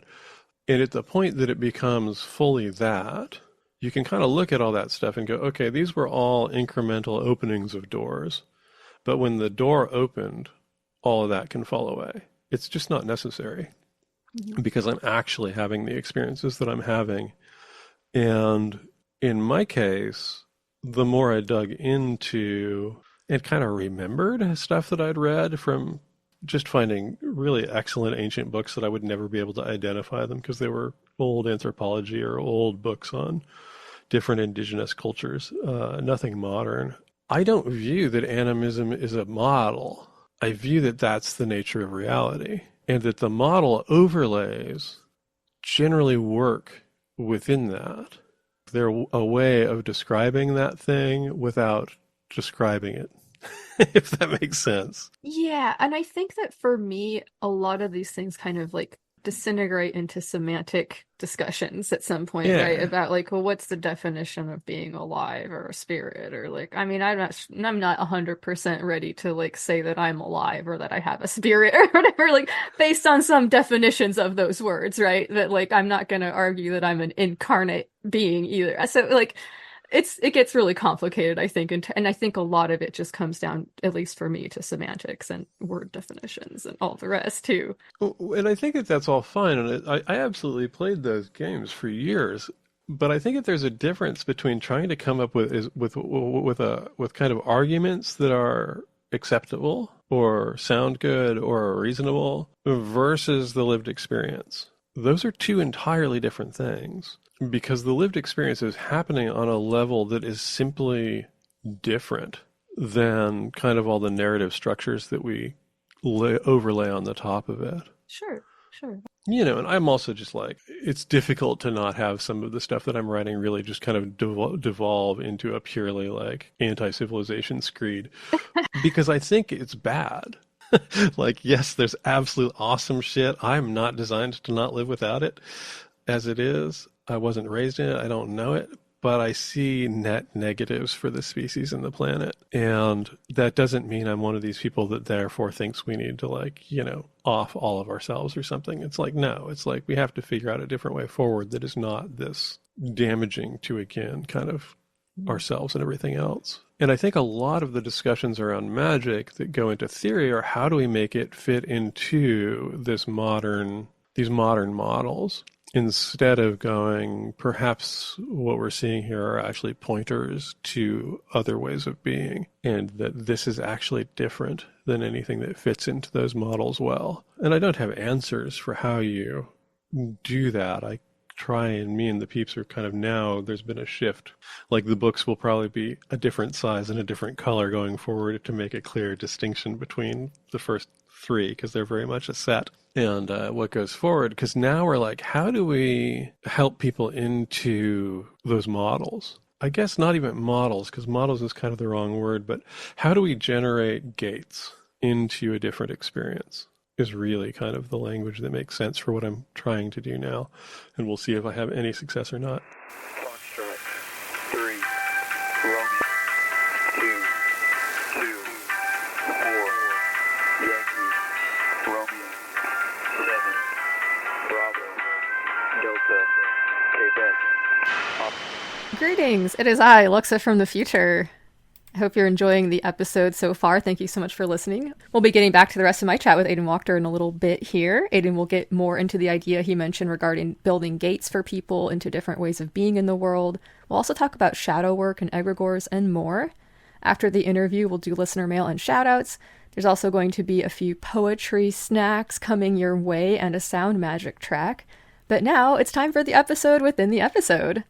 And at the point that it becomes fully that, you can kind of look at all that stuff and go, okay, these were all incremental openings of doors. But when the door opened, all of that can fall away. It's just not necessary because I'm actually having the experiences that I'm having. And in my case, the more I dug into and kind of remembered stuff that I'd read from just finding really excellent ancient books that I would never be able to identify them because they were old anthropology or old books on different indigenous cultures, nothing modern. I don't view that animism is a model. I view that that's the nature of reality, and that the model overlays generally work within that. They're a way of describing that thing without describing it. If that makes sense. Yeah, and I think that for me, a lot of these things kind of like disintegrate into semantic discussions at some point, right? About like, well, what's the definition of being alive or a spirit, or like, I mean, I'm not 100% ready to like say that I'm alive or that I have a spirit or whatever, like based on some definitions of those words, right? That like, I'm not going to argue that I'm an incarnate being either. So like, it gets really complicated, I think, and I think a lot of it just comes down, at least for me, to semantics and word definitions and all the rest too. And I think that's all fine, and I absolutely played those games for years. But I think that there's a difference between trying to come up with kind of arguments that are acceptable or sound good or reasonable versus the lived experience. Those are two entirely different things. Because the lived experience is happening on a level that is simply different than kind of all the narrative structures that we overlay on the top of it. Sure. You know, and I'm also just like, it's difficult to not have some of the stuff that I'm writing really just kind of devolve into a purely like anti-civilization screed. Because I think it's bad. Like, yes, there's absolute awesome shit. I'm not designed to not live without it as it is. I wasn't raised in it. I don't know it, but I see net negatives for the species and the planet. And that doesn't mean I'm one of these people that therefore thinks we need to like, you know, off all of ourselves or something. It's like, no, it's like we have to figure out a different way forward that is not this damaging to, again, kind of ourselves and everything else. And I think a lot of the discussions around magic that go into theory are how do we make it fit into these modern models, instead of going, perhaps what we're seeing here are actually pointers to other ways of being, and that this is actually different than anything that fits into those models well. And I don't have answers for how you do that. I try, and me and the peeps are kind of, now there's been a shift. Like the books will probably be a different size and a different color going forward to make a clear distinction between the first three, because they're very much a set. And what goes forward, because now we're like, how do we help people into those models? I guess not even models, because models is kind of the wrong word, but how do we generate gates into a different experience is really kind of the language that makes sense for what I'm trying to do now. And we'll see if I have any success or not. Construct 3, Roman 2, 4, Yankee, Romeo 7, Bravo, Delta, Quebec. Greetings, it is I, Luxa from the future. I hope you're enjoying the episode so far. Thank you so much for listening. We'll be getting back to the rest of my chat with Aidan Wachter in a little bit here. Aidan will get more into the idea he mentioned regarding building gates for people into different ways of being in the world. We'll also talk about shadow work and egregores and more. After the interview, we'll do listener mail and shoutouts. There's also going to be a few poetry snacks coming your way and a sound magic track. But now it's time for the episode within the episode.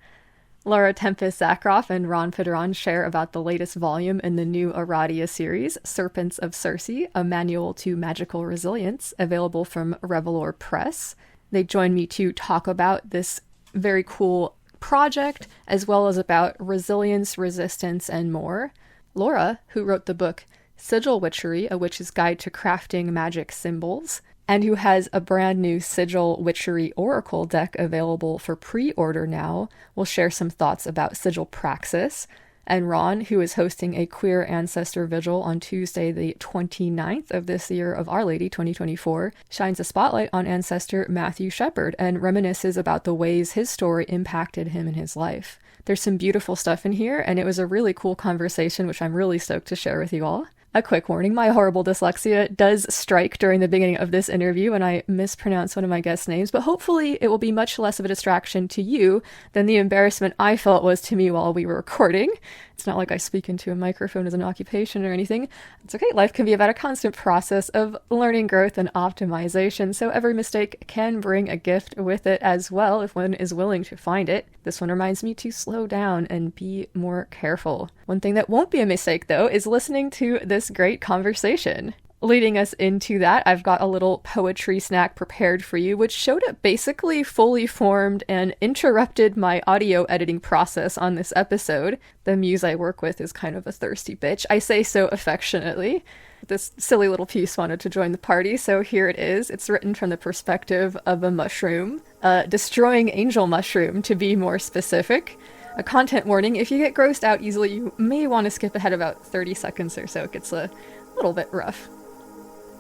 Laura Tempest Zakroff and Ron Padron share about the latest volume in the new Aradia series, Serpents of Circee, a manual to magical resilience, available from Revalore Press. They join me to talk about this very cool project, as well as about resilience, resistance, and more. Laura, who wrote the book Sigil Witchery, A Witch's Guide to Crafting Magick Symbols, and who has a brand new Sigil Witchery Oracle deck available for pre-order now, will share some thoughts about Sigil Praxis. And Ron, who is hosting a queer ancestor vigil on Tuesday the 29th of this year of Our Lady 2024, shines a spotlight on ancestor Mathew Shepard and reminisces about the ways his story impacted him in his life. There's some beautiful stuff in here, and it was a really cool conversation, which I'm really stoked to share with you all. A quick warning, my horrible dyslexia does strike during the beginning of this interview and I mispronounce one of my guest names, but hopefully it will be much less of a distraction to you than the embarrassment I felt was to me while we were recording. It's not like I speak into a microphone as an occupation or anything. It's okay, life can be about a constant process of learning, growth, and optimization, so every mistake can bring a gift with it as well if one is willing to find it. This one reminds me to slow down and be more careful. One thing that won't be a mistake, though, is listening to this great conversation. Leading us into that, I've got a little poetry snack prepared for you, which showed up basically fully formed and interrupted my audio editing process on this episode. The muse I work with is kind of a thirsty bitch. I say so affectionately. This silly little piece wanted to join the party, so here it is. It's written from the perspective of a mushroom, destroying angel mushroom to be more specific. A content warning, if you get grossed out easily, you may want to skip ahead about 30 seconds or so. It gets a little bit rough.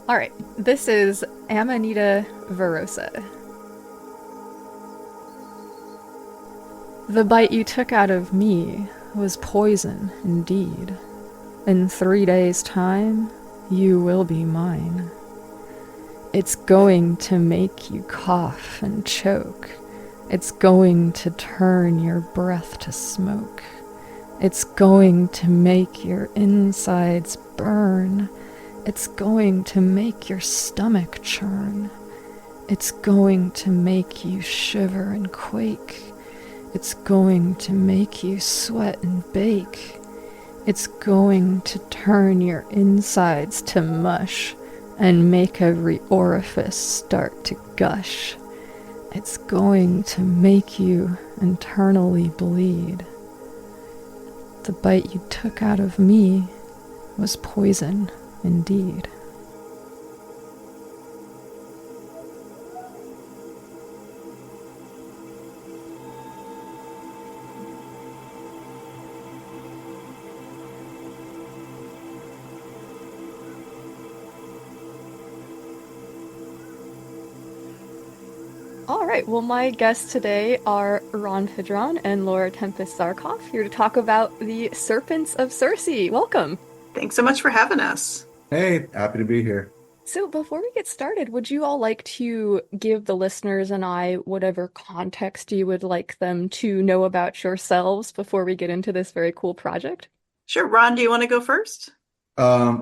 Alright, this is Amanita verosa. The bite you took out of me was poison, indeed. In 3 days' time, you will be mine. It's going to make you cough and choke. It's going to turn your breath to smoke. It's going to make your insides burn. It's going to make your stomach churn. It's going to make you shiver and quake. It's going to make you sweat and bake. It's going to turn your insides to mush and make every orifice start to gush. It's going to make you internally bleed. The bite you took out of me was poison, indeed. Alright, well my guests today are Ron Padron and Laura Tempest Zakroff, here to talk about the Serpents of Circee. Welcome! Thanks so much for having us. Hey, happy to be here. So before we get started, would you all like to give the listeners and I whatever context you would like them to know about yourselves before we get into this very cool project? Sure. Ron, do you want to go first?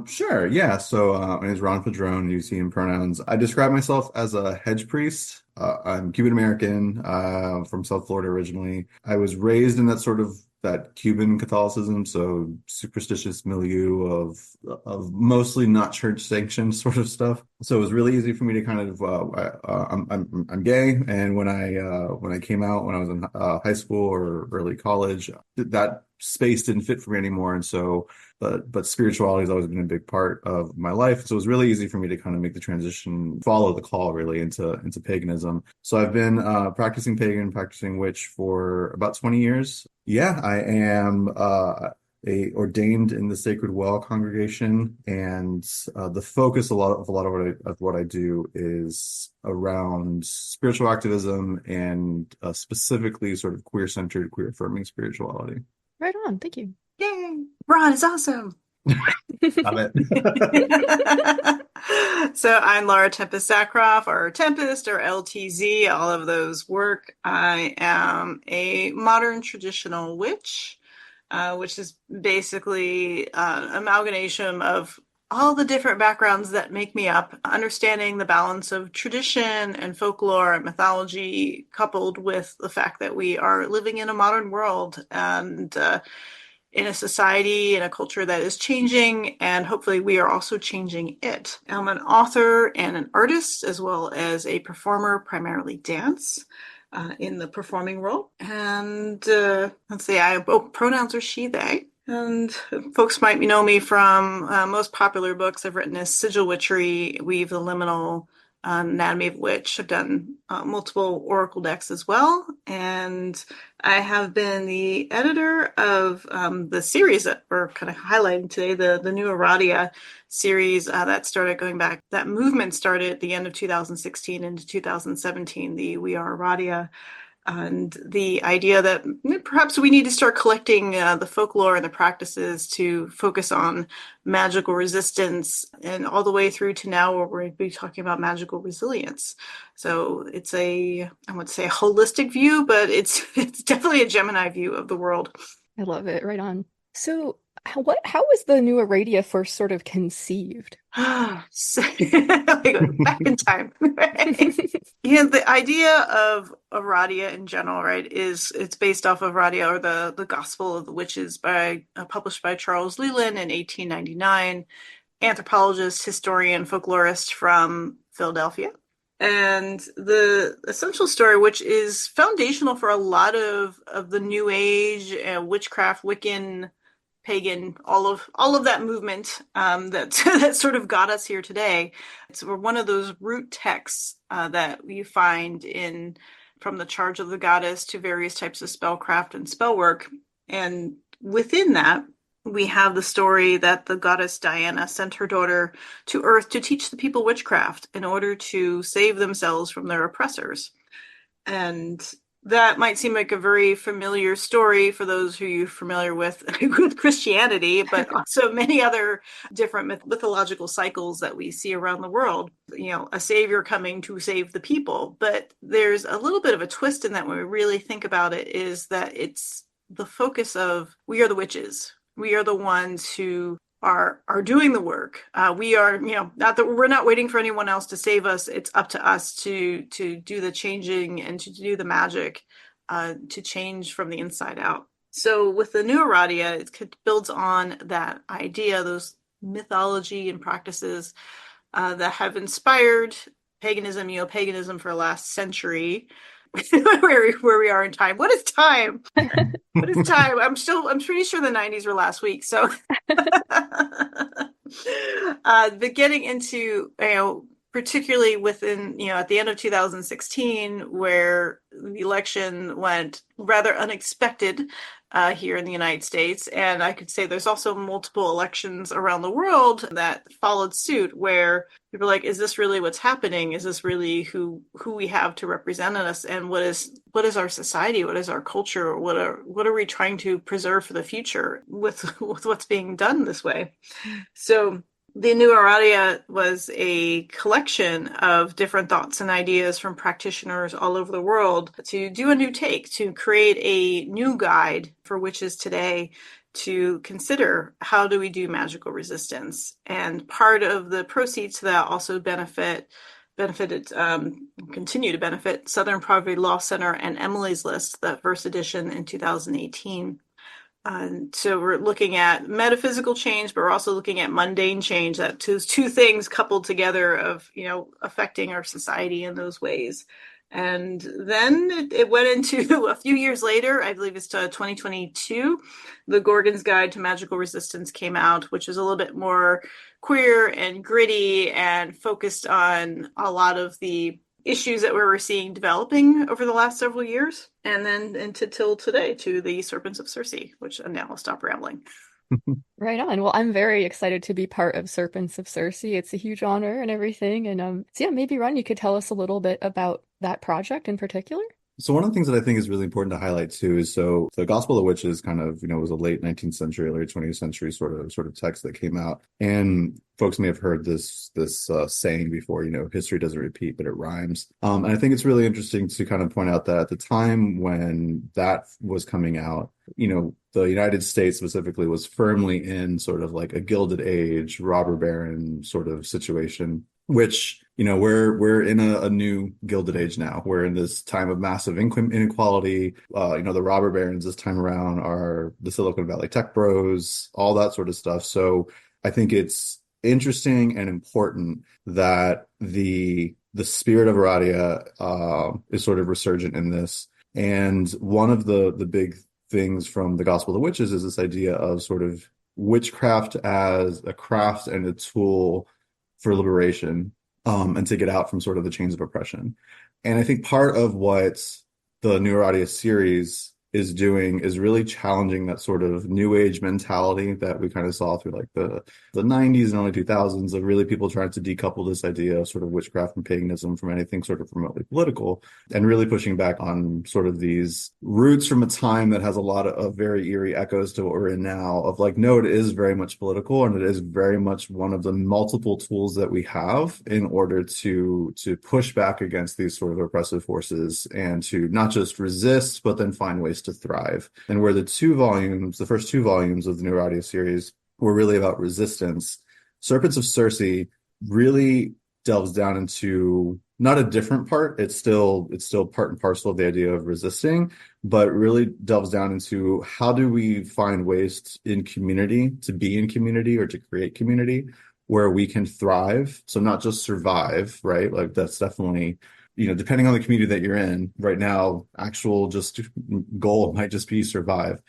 Sure, yeah. So my name is Ron Padrón, use he, him pronouns. I describe myself as a hedge priest. I'm Cuban American, from South Florida originally. I was raised in that Cuban Catholicism, so superstitious milieu of mostly not church sanctioned sort of stuff. So it was really easy for me to kind of I'm gay, and when I came out when I was in high school or early college, that space didn't fit for me anymore, and so but spirituality has always been a big part of my life. So it was really easy for me to kind of make the transition, follow the call really into paganism. So I've been practicing pagan, practicing witch for about 20 years. Yeah, I am ordained in the Sacred Well congregation, and the focus a lot of what I do is around spiritual activism and specifically sort of queer-centered, queer-affirming spirituality. Right on, thank you. Yay! Ron is awesome. Love it. So I'm Laura Tempest Zakroff, or Tempest, or LTZ. All of those work. I am a modern traditional witch, which is basically an amalgamation of all the different backgrounds that make me up, understanding the balance of tradition and folklore and mythology, coupled with the fact that we are living in a modern world and in a society and a culture that is changing, and hopefully we are also changing it. I'm an author and an artist, as well as a performer, primarily dance, in the performing role. And let's see, pronouns are she, they. And folks might know me from most popular books I've written is Sigil Witchery, Weave the Liminal, Anatomy of Witch. I've done multiple oracle decks as well, and I have been the editor of the series that we're kind of highlighting today, the new Aradia series that started going back. That movement started at the end of 2016 into 2017, the We Are Aradia. And the idea that perhaps we need to start collecting the folklore and the practices to focus on magical resistance, and all the way through to now where we're be talking about magical resilience. So it's I would say a holistic view, but it's definitely a Gemini view of the world. I love it, right on. So how was the new Aradia first sort of conceived? So, back in time. Right? Yeah, the idea of Aradia in general, right, it's based off of Aradia, or the Gospel of the Witches, published by Charles Leland in 1899, anthropologist, historian, folklorist from Philadelphia. And the essential story, which is foundational for a lot of the New Age, witchcraft, Wiccan pagan, all of that movement that that sort of got us here today. It's one of those root texts that you find in from the charge of the goddess to various types of spellcraft and spell work. And within that, we have the story that the goddess Diana sent her daughter to Earth to teach the people witchcraft in order to save themselves from their oppressors. And that might seem like a very familiar story for those who are familiar with Christianity, but also many other different mythological cycles that we see around the world. You know, a savior coming to save the people. But there's a little bit of a twist in that when we really think about it, is that it's the focus of we are the witches. We are the ones who are doing the work. We are, you know, not that we're not waiting for anyone else to save us. It's up to us to do the changing and to do the magic, to change from the inside out. So with the new Aradia, it builds on that idea, those mythology and practices that have inspired paganism, neo-paganism for the last century. where we are in time. What is time? What is time? I'm pretty sure the 90s were last week. So, but getting into, you know, particularly within, you know, at the end of 2016, where the election went rather unexpected here in the United States. And I could say there's also multiple elections around the world that followed suit where people are like, is this really what's happening? Is this really who we have to represent us? And what is our society? What is our culture? What are we trying to preserve for the future with what's being done this way? So the new Aradia was a collection of different thoughts and ideas from practitioners all over the world to do a new take, to create a new guide for witches today to consider how do we do magical resistance. And part of the proceeds to that also continue to benefit Southern Poverty Law Center and Emily's List, that first edition in 2018. So we're looking at metaphysical change, but we're also looking at mundane change, that two things coupled together of, you know, affecting our society in those ways. And then it went into a few years later, I believe it's 2022, the Gorgon's Guide to Magical Resistance came out, which is a little bit more queer and gritty and focused on a lot of the issues that we were seeing developing over the last several years, and then till today to the Serpents of Circee, which now I'll stop rambling. Right on. Well, I'm very excited to be part of Serpents of Circee. It's a huge honor and everything. And so yeah, maybe Ron, you could tell us a little bit about that project in particular. So one of the things that I think is really important to highlight too is, so the Gospel of Witches kind of, you know, was a late 19th century, early 20th century sort of text that came out. And folks may have heard this saying before, you know, history doesn't repeat, but it rhymes. And I think it's really interesting to kind of point out that at the time when that was coming out, you know, the United States specifically was firmly in sort of like a Gilded Age, robber baron sort of situation, which, you know, we're in a new Gilded Age now. We're in this time of massive inequality. You know, the robber barons this time around are the Silicon Valley tech bros, all that sort of stuff. So I think it's interesting and important that the spirit of Aradia is sort of resurgent in this. And one of the big things from the Gospel of the Witches is this idea of sort of witchcraft as a craft and a tool for liberation, and to get out from sort of the chains of oppression. And I think part of what the New Aradia series is doing is really challenging that sort of new age mentality that we kind of saw through like the 90s and early 2000s of really people trying to decouple this idea of sort of witchcraft and paganism from anything sort of remotely political, and really pushing back on sort of these roots from a time that has a lot of very eerie echoes to what we're in now of like, no, it is very much political, and it is very much one of the multiple tools that we have in order to push back against these sort of oppressive forces and to not just resist, but then find ways to thrive. And where the first two volumes of the New Aradia series were really about resistance, Serpents of Circee really delves down into not a different part. It's still part and parcel of the idea of resisting, but really delves down into how do we find ways in community to be in community or to create community where we can thrive. So not just survive, right? Like that's definitely, you know, depending on the community that you're in right now, actual just goal might just be survive.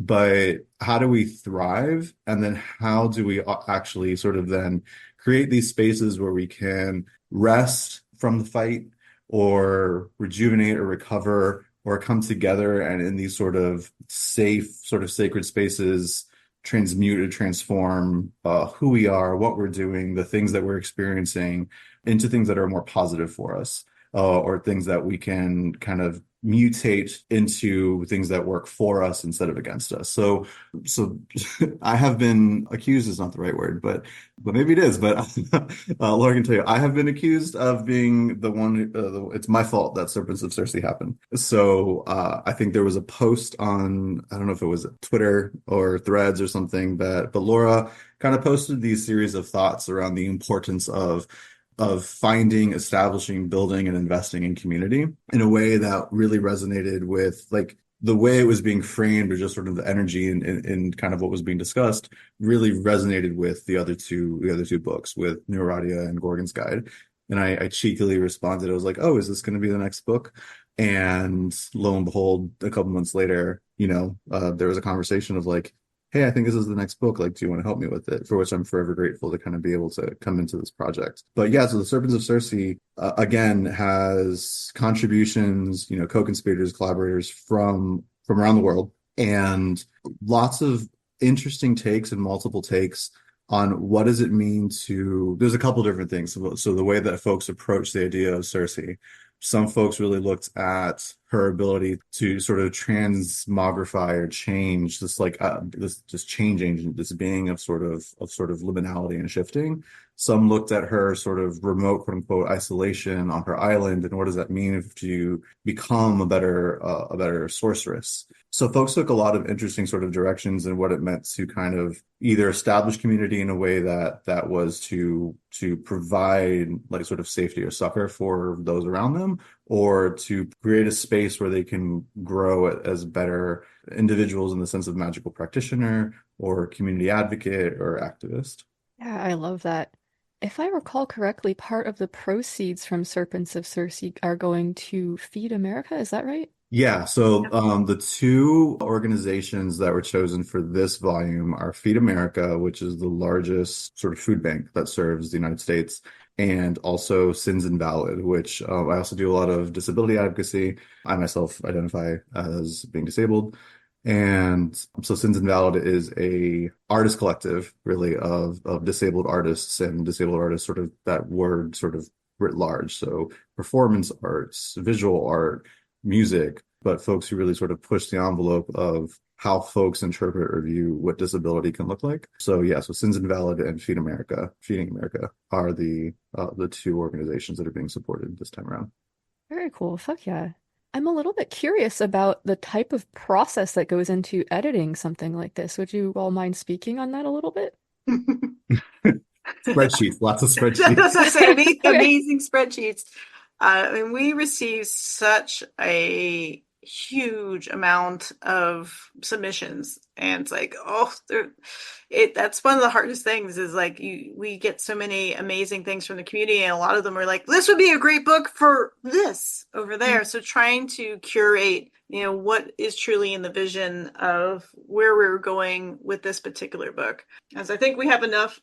but how do we thrive? And then how do we actually sort of then create these spaces where we can rest from the fight or rejuvenate or recover or come together and in these sort of safe, sort of sacred spaces, transmute or transform who we are, what we're doing, the things that we're experiencing into things that are more positive for us, or things that we can kind of mutate into things that work for us instead of against us. So I have been accused is not the right word, but maybe it is. But Laura can tell you, I have been accused of being the one. It's my fault that Serpents of Circee happened. So I think there was a post on, I don't know if it was Twitter or Threads or something, but Laura kind of posted these series of thoughts around the importance of finding, establishing, building, and investing in community in a way that really resonated with like the way it was being framed, or just sort of the energy in kind of what was being discussed really resonated with the other two books, with New Aradia and Gorgon's Guide. And I cheekily responded. I was like, oh, is this going to be the next book? And lo and behold, a couple months later, there was a conversation of like, hey, I think this is the next book. Like, do you want to help me with it? For which I'm forever grateful to kind of be able to come into this project. But yeah, so the Serpents of Circee, again, has contributions, co-conspirators, collaborators from around the world, and lots of interesting takes and multiple takes on what does it mean to, there's a couple different things. So the way that folks approach the idea of Circe, some folks really looked at her ability to sort of transmogrify or change this, like this change agent, this being of sort of liminality and shifting. Some looked at her sort of remote, quote unquote, isolation on her island, and what does that mean if you become a better sorceress. So folks took a lot of interesting sort of directions in what it meant to kind of either establish community in a way that was to provide like sort of safety or succor for those around them, or to create a space where they can grow as better individuals in the sense of magical practitioner or community advocate or activist. Yeah, I love that. If I recall correctly, part of the proceeds from Serpents of Circee are going to Feed America. Is that right? Yeah, so the two organizations that were chosen for this volume are Feed America, which is the largest sort of food bank that serves the United States, and also Sins Invalid, which I also do a lot of disability advocacy. I myself identify as being disabled. And so Sins Invalid is a artist collective, really, of disabled artists, and disabled artists, sort of that word sort of writ large. So performance arts, visual art, music, but folks who really sort of push the envelope of how folks interpret or view what disability can look like. So yeah, so Sins Invalid and Feeding America are the two organizations that are being supported this time around. Very cool. Fuck yeah. I'm a little bit curious about the type of process that goes into editing something like this. Would you all mind speaking on that a little bit? Spreadsheets, lots of spreadsheets. That's what I say, amazing spreadsheets. And we receive such a huge amount of submissions, and it's like, that's one of the hardest things is like we get so many amazing things from the community, and a lot of them are like, this would be a great book for this over there. So trying to curate, what is truly in the vision of where we're going with this particular book, as I think we had enough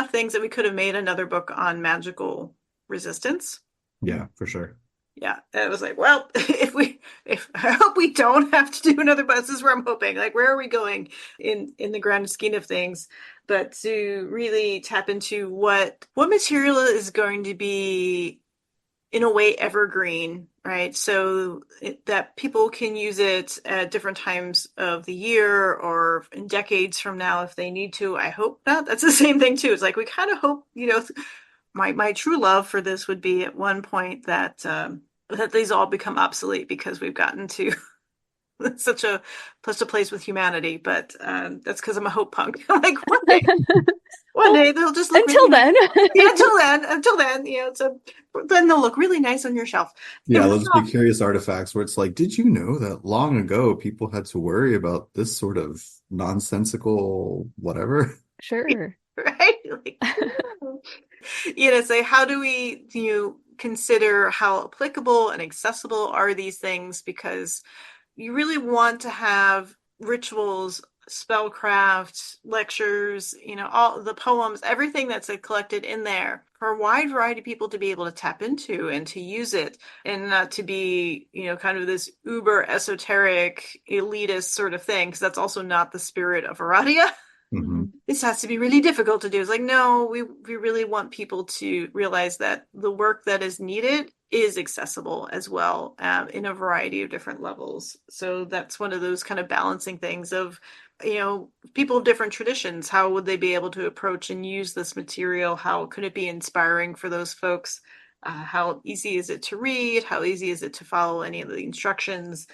things that we could have made another book on magical resistance. Yeah, for sure. Yeah, and it was like, well, if I hope we don't have to do another, but this is where I'm hoping. Like, where are we going in the grand scheme of things? But to really tap into what material is going to be, in a way, evergreen, right? So that people can use it at different times of the year or in decades from now if they need to. I hope not. That's the same thing too. It's like we kind of hope, my true love for this would be at one point that these all become obsolete because we've gotten to such a place with humanity. But that's because I'm a hope punk. Like one day they'll just look until then. Yeah, until then, then they'll look really nice on your shelf. Yeah, they'll just be curious artifacts where it's like, did you know that long ago people had to worry about this sort of nonsensical whatever? Sure. Right? Say, how do we consider how applicable and accessible are these things? Because you really want to have rituals, spellcraft, lectures, all the poems, everything that's collected in there for a wide variety of people to be able to tap into and to use it, and not to be, kind of this uber esoteric elitist sort of thing, because that's also not the spirit of Aradia. Hmm. This has to be really difficult to do. It's like, no, we really want people to realize that the work that is needed is accessible as well, in a variety of different levels. So that's one of those kind of balancing things of, people of different traditions. How would they be able to approach and use this material? How could it be inspiring for those folks? How easy is it to read? How easy is it to follow any of the instructions?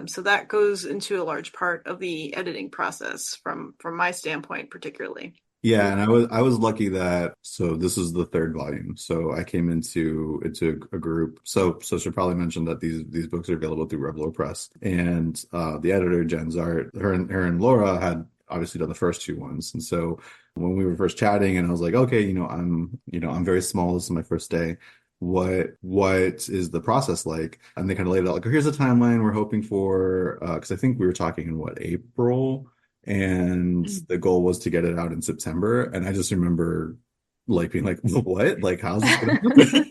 So that goes into a large part of the editing process from my standpoint, particularly. Yeah, and I was lucky that, so this is the third volume. So I came into a group. So should probably mention that these books are available through Revalore Press, and the editor Jen Zart, her and Laura had obviously done the first two ones. And so when we were first chatting, and I was like, okay, I'm very small. This is my first day. What is the process like? And they kind of laid it out like, oh, here's a timeline we're hoping for, because I think we were talking in April. And the goal was to get it out in September. And I just remember like being like, what? Like, how's this gonna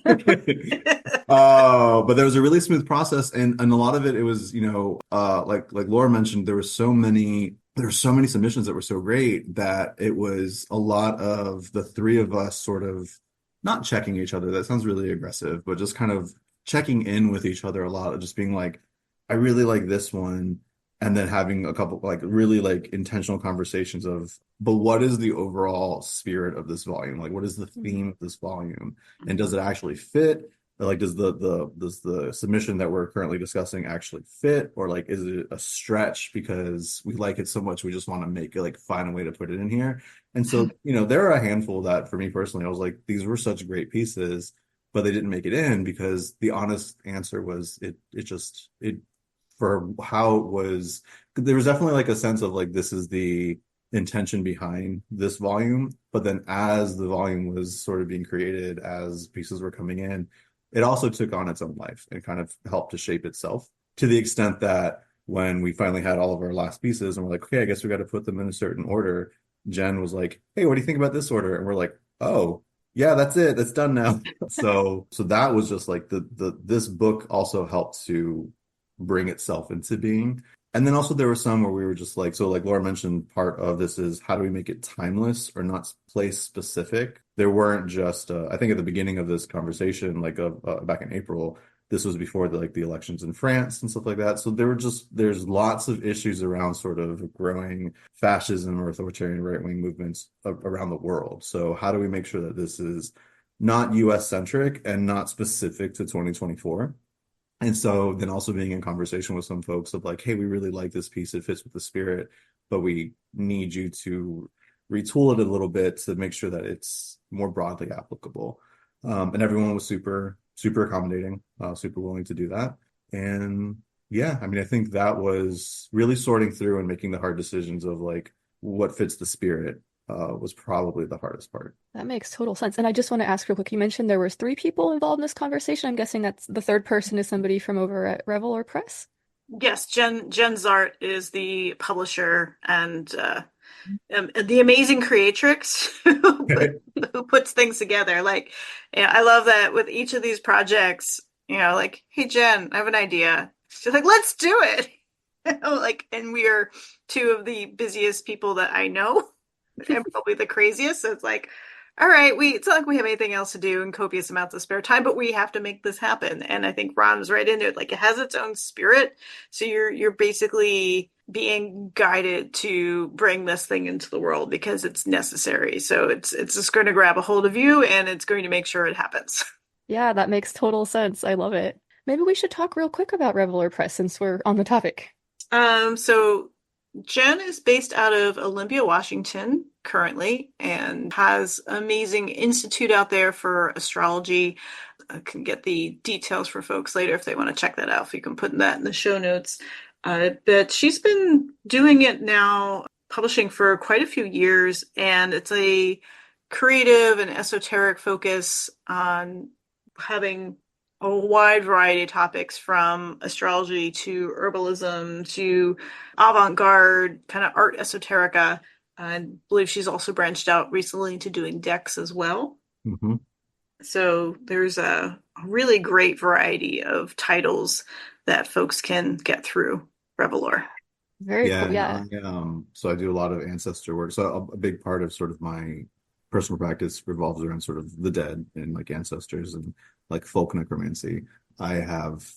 happen? But there was a really smooth process, and a lot of it was, like Laura mentioned, there were so many submissions that were so great that it was a lot of the three of us sort of not checking each other. That sounds really aggressive, but just kind of checking in with each other a lot, of just being like, I really like this one. And then having a couple like really like intentional conversations of, but what is the overall spirit of this volume? Like, what is the theme of this volume? And does it actually fit? Or like, does the submission that we're currently discussing actually fit? Or like, is it a stretch because we like it so much we just want to make it, like, find a way to put it in here? And so, there are a handful that for me personally, I was like, these were such great pieces, but they didn't make it in because the honest answer was it for how it was, there was definitely like a sense of like, this is the intention behind this volume. But then as the volume was sort of being created, as pieces were coming in, it also took on its own life and kind of helped to shape itself, to the extent that when we finally had all of our last pieces and we're like, okay, I guess we got to put them in a certain order, Jen was like, hey, what do you think about this order? And we're like, oh, yeah, that's it. That's done now. So that was just like this book also helped to bring itself into being. And then also there were some where we were just like, so like Laura mentioned, part of this is how do we make it timeless or not place specific? There weren't just, I think at the beginning of this conversation, like back in April, this was before the elections in France and stuff like that. So there's lots of issues around sort of growing fascism or authoritarian right-wing movements around the world. So how do we make sure that this is not US centric and not specific to 2024? And so then also being in conversation with some folks of like, hey, we really like this piece. It fits with the spirit, but we need you to retool it a little bit to make sure that it's more broadly applicable. And everyone was super, super accommodating, super willing to do that. And yeah, I mean, I think that was really sorting through and making the hard decisions of like what fits the spirit was probably the hardest part. That makes total sense. And I just want to ask real quick, you mentioned there was 3 people involved in this conversation. I'm guessing that's the third person is somebody from over at Revalore Press? Yes, Jen Zart is the publisher and the amazing creatrix who puts things together. Like, I love that with each of these projects, like, hey, Jen, I have an idea. She's like, let's do it. And we are 2 of the busiest people that I know. And probably the craziest. So it's like, all right, it's not like we have anything else to do and copious amounts of spare time, but we have to make this happen. And I think Ron was right into it. Like, it has its own spirit. So you're basically being guided to bring this thing into the world because it's necessary. So it's just going to grab a hold of you and it's going to make sure it happens. Yeah, that makes total sense. I love it. Maybe we should talk real quick about Revalore Press since we're on the topic. So Jen is based out of Olympia, Washington currently, and has an amazing institute out there for astrology. I can get the details for folks later if they want to check that out. If you can put that in the show notes. But she's been doing it now, publishing for quite a few years, and it's a creative and esoteric focus on having a wide variety of topics, from astrology to herbalism to avant-garde kind of art esoterica. I believe she's also branched out recently into doing decks as well. Mm-hmm. So there's a really great variety of titles that folks can get through Revalore. Very Yeah, cool. Yeah. so I do a lot of ancestor work. So a big part of sort of my personal practice revolves around sort of the dead and like ancestors and like folk necromancy. I have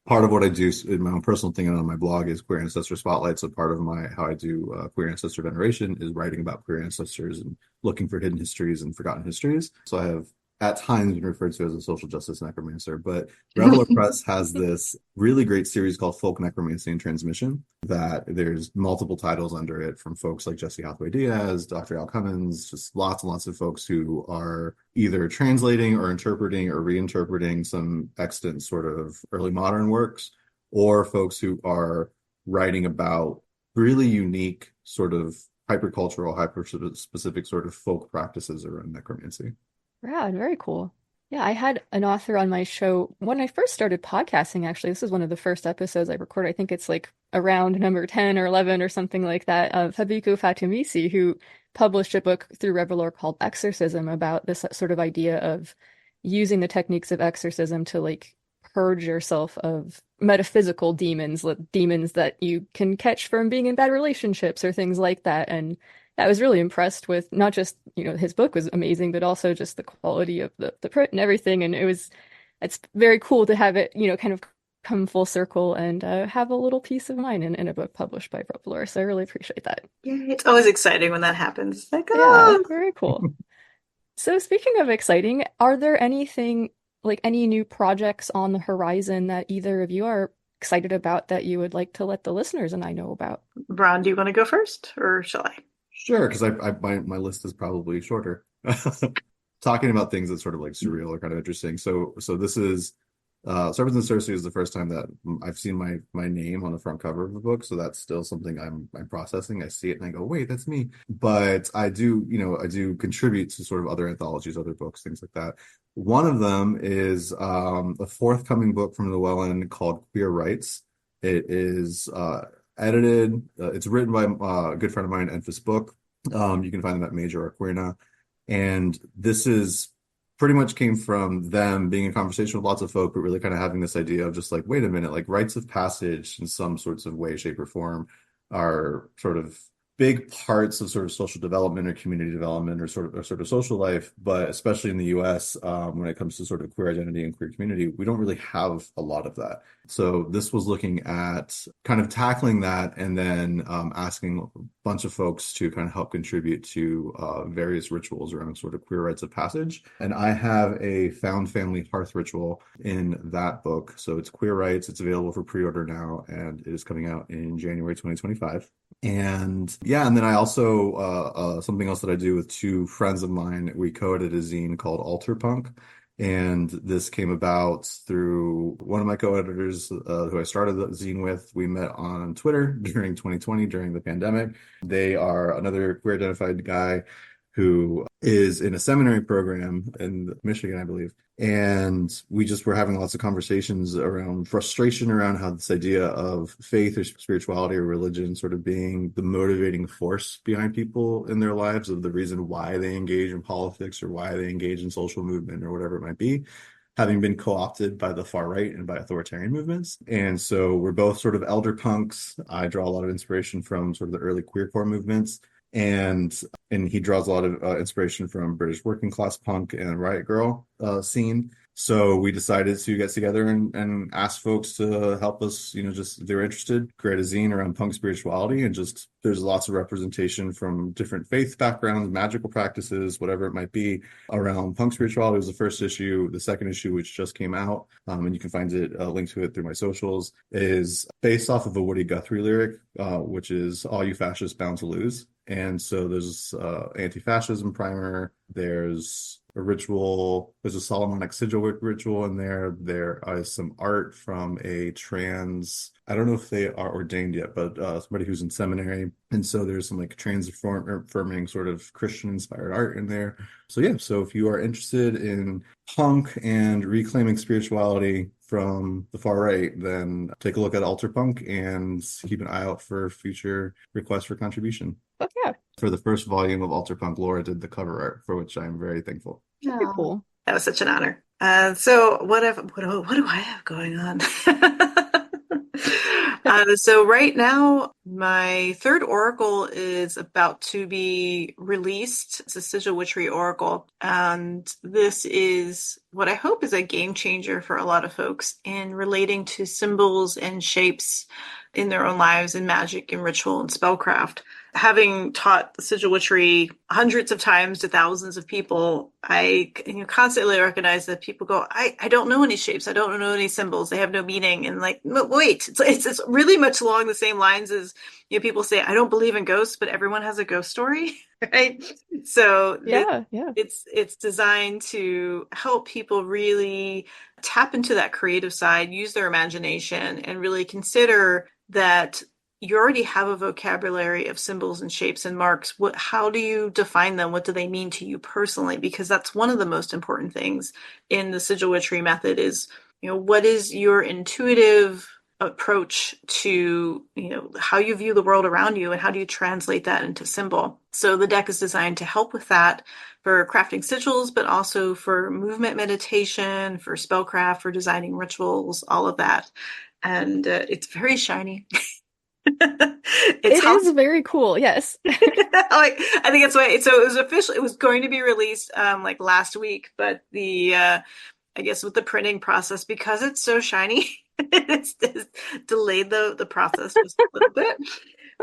part of what I do in my own personal thing and on my blog is queer ancestor spotlight. So part of how I do queer ancestor veneration is writing about queer ancestors and looking for hidden histories and forgotten histories. So I have at times been referred to as a social justice necromancer, but Revalore Press has this really great series called Folk Necromancy and Transmission that there's multiple titles under it from folks like Jesse Hathaway Diaz, Dr. Al Cummins, just lots and lots of folks who are either translating or interpreting or reinterpreting some extant sort of early modern works, or folks who are writing about really unique sort of hypercultural, hyper-specific sort of folk practices around necromancy. Rad, very cool. Yeah, I had an author on my show when I first started podcasting, actually. This is one of the first episodes I recorded. I think it's like around number 10 or 11 or something like that, of Habiku Fatumisi, who published a book through Revalore called Exorcism, about this sort of idea of using the techniques of exorcism to like purge yourself of metaphysical demons, demons that you can catch from being in bad relationships or things like that. And I was really impressed with not just, his book was amazing, but also just the quality of the print and everything. And it's very cool to have it, kind of come full circle and have a little piece of mine in a book published by Revalore. So I really appreciate that. Yeah, it's always exciting when that happens. Like, Yeah, very cool. So speaking of exciting, are there anything, like any new projects on the horizon that either of you are excited about that you would like to let the listeners and I know about? Ron, do you want to go first, or shall I? Sure, because my list is probably shorter. Talking about things that sort of like surreal or kind of interesting. So this is Serpents of Circee is the first time that I've seen my name on the front cover of the book. So that's still something I'm processing. I see it and I go, wait, that's me. But I do contribute to sort of other anthologies, other books, things like that. One of them is a forthcoming book from Llewellyn called Queer Rights. It is edited. It's written by a good friend of mine, Enfys Book. You can find them at Major Arquina. And this is pretty much came from them being in conversation with lots of folk, but really kind of having this idea of just like, wait a minute, like rites of passage in some sorts of way, shape, or form are sort of big parts of sort of social development or community development or sort of social life, but especially in the US, when it comes to sort of queer identity and queer community, we don't really have a lot of that. So this was looking at kind of tackling that and then asking a bunch of folks to kind of help contribute to various rituals around sort of queer rites of passage. And I have a found family hearth ritual in that book. So it's Queer Rites. It's available for pre-order now, and it is coming out in January 2025. And yeah, and then I also, something else that I do with two friends of mine, we co-edited a zine called Altar Punk. And this came about through one of my co-editors who I started the zine with. We met on Twitter during 2020, during the pandemic. They are another queer identified guy who is in a seminary program in Michigan, I believe. And we just were having lots of conversations around frustration around how this idea of faith or spirituality or religion sort of being the motivating force behind people in their lives, of the reason why they engage in politics or why they engage in social movement or whatever it might be, having been co-opted by the far right and by authoritarian movements. And so we're both sort of elder punks. I draw a lot of inspiration from sort of the early queercore movements. And he draws a lot of inspiration from British working class punk and Riot Girl scene. So we decided to get together and ask folks to help us, just if they were interested, create a zine around punk spirituality. And just there's lots of representation from different faith backgrounds, magical practices, whatever it might be, around punk spirituality. Was the first issue. The second issue, which just came out, and you can find it, link to it through my socials, is based off of a Woody Guthrie lyric, which is "All you fascists bound to lose." And so there's anti-fascism primer, there's a ritual. There's a Solomonic sigil ritual in there. There is some art from a trans, I don't know if they are ordained yet, but somebody who's in seminary. And so there's some like affirming sort of Christian inspired art in there. So yeah, so if you are interested in punk and reclaiming spirituality from the far right, then take a look at Altar Punk and keep an eye out for future requests for contribution. But yeah, For the first volume of Altar Punk, Laura did the cover art, for which I'm very thankful. very cool. That was such an honor. So what do I have going on? So right now, my third oracle is about to be released. It's a Sigil Witchery oracle, and this is what I hope is a game changer for a lot of folks in relating to symbols and shapes in their own lives in magic and ritual and spellcraft. Having taught Sigil Witchery hundreds of times to thousands of people, I constantly recognize that people go, I don't know any shapes. I don't know any symbols. They have no meaning. And like, wait, it's really much along the same lines as, people say, I don't believe in ghosts, but everyone has a ghost story, right? So Yeah. it's designed to help people really tap into that creative side, use their imagination, and really consider that you already have a vocabulary of symbols and shapes and marks. How do you define them? What do they mean to you personally? Because that's one of the most important things in the Sigil Witchery method is, what is your intuitive approach to, how you view the world around you, and how do you translate that into symbol? So the deck is designed to help with that for crafting sigils, but also for movement meditation, for spellcraft, for designing rituals, all of that. And it's very shiny. It is very cool. Yes. I think it's why. So it was going to be released like last week, but I guess with the printing process, because it's so shiny, it's delayed the process just a little bit.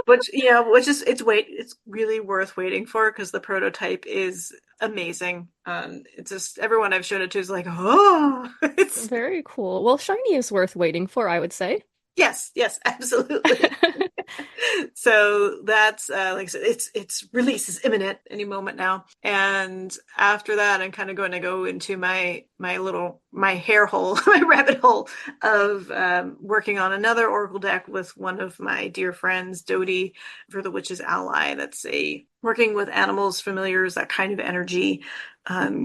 But it's really worth waiting for, because the prototype is amazing. It's just, everyone I've shown it to is like, oh, it's very cool. Well, shiny is worth waiting for, I would say. Yes, absolutely. So that's like I said, its release is imminent any moment now. And after that, I'm kind of going to go into my hair hole, my rabbit hole of working on another oracle deck with one of my dear friends, Dodie, for the Witch's Ally. That's working with animals, familiars, that kind of energy.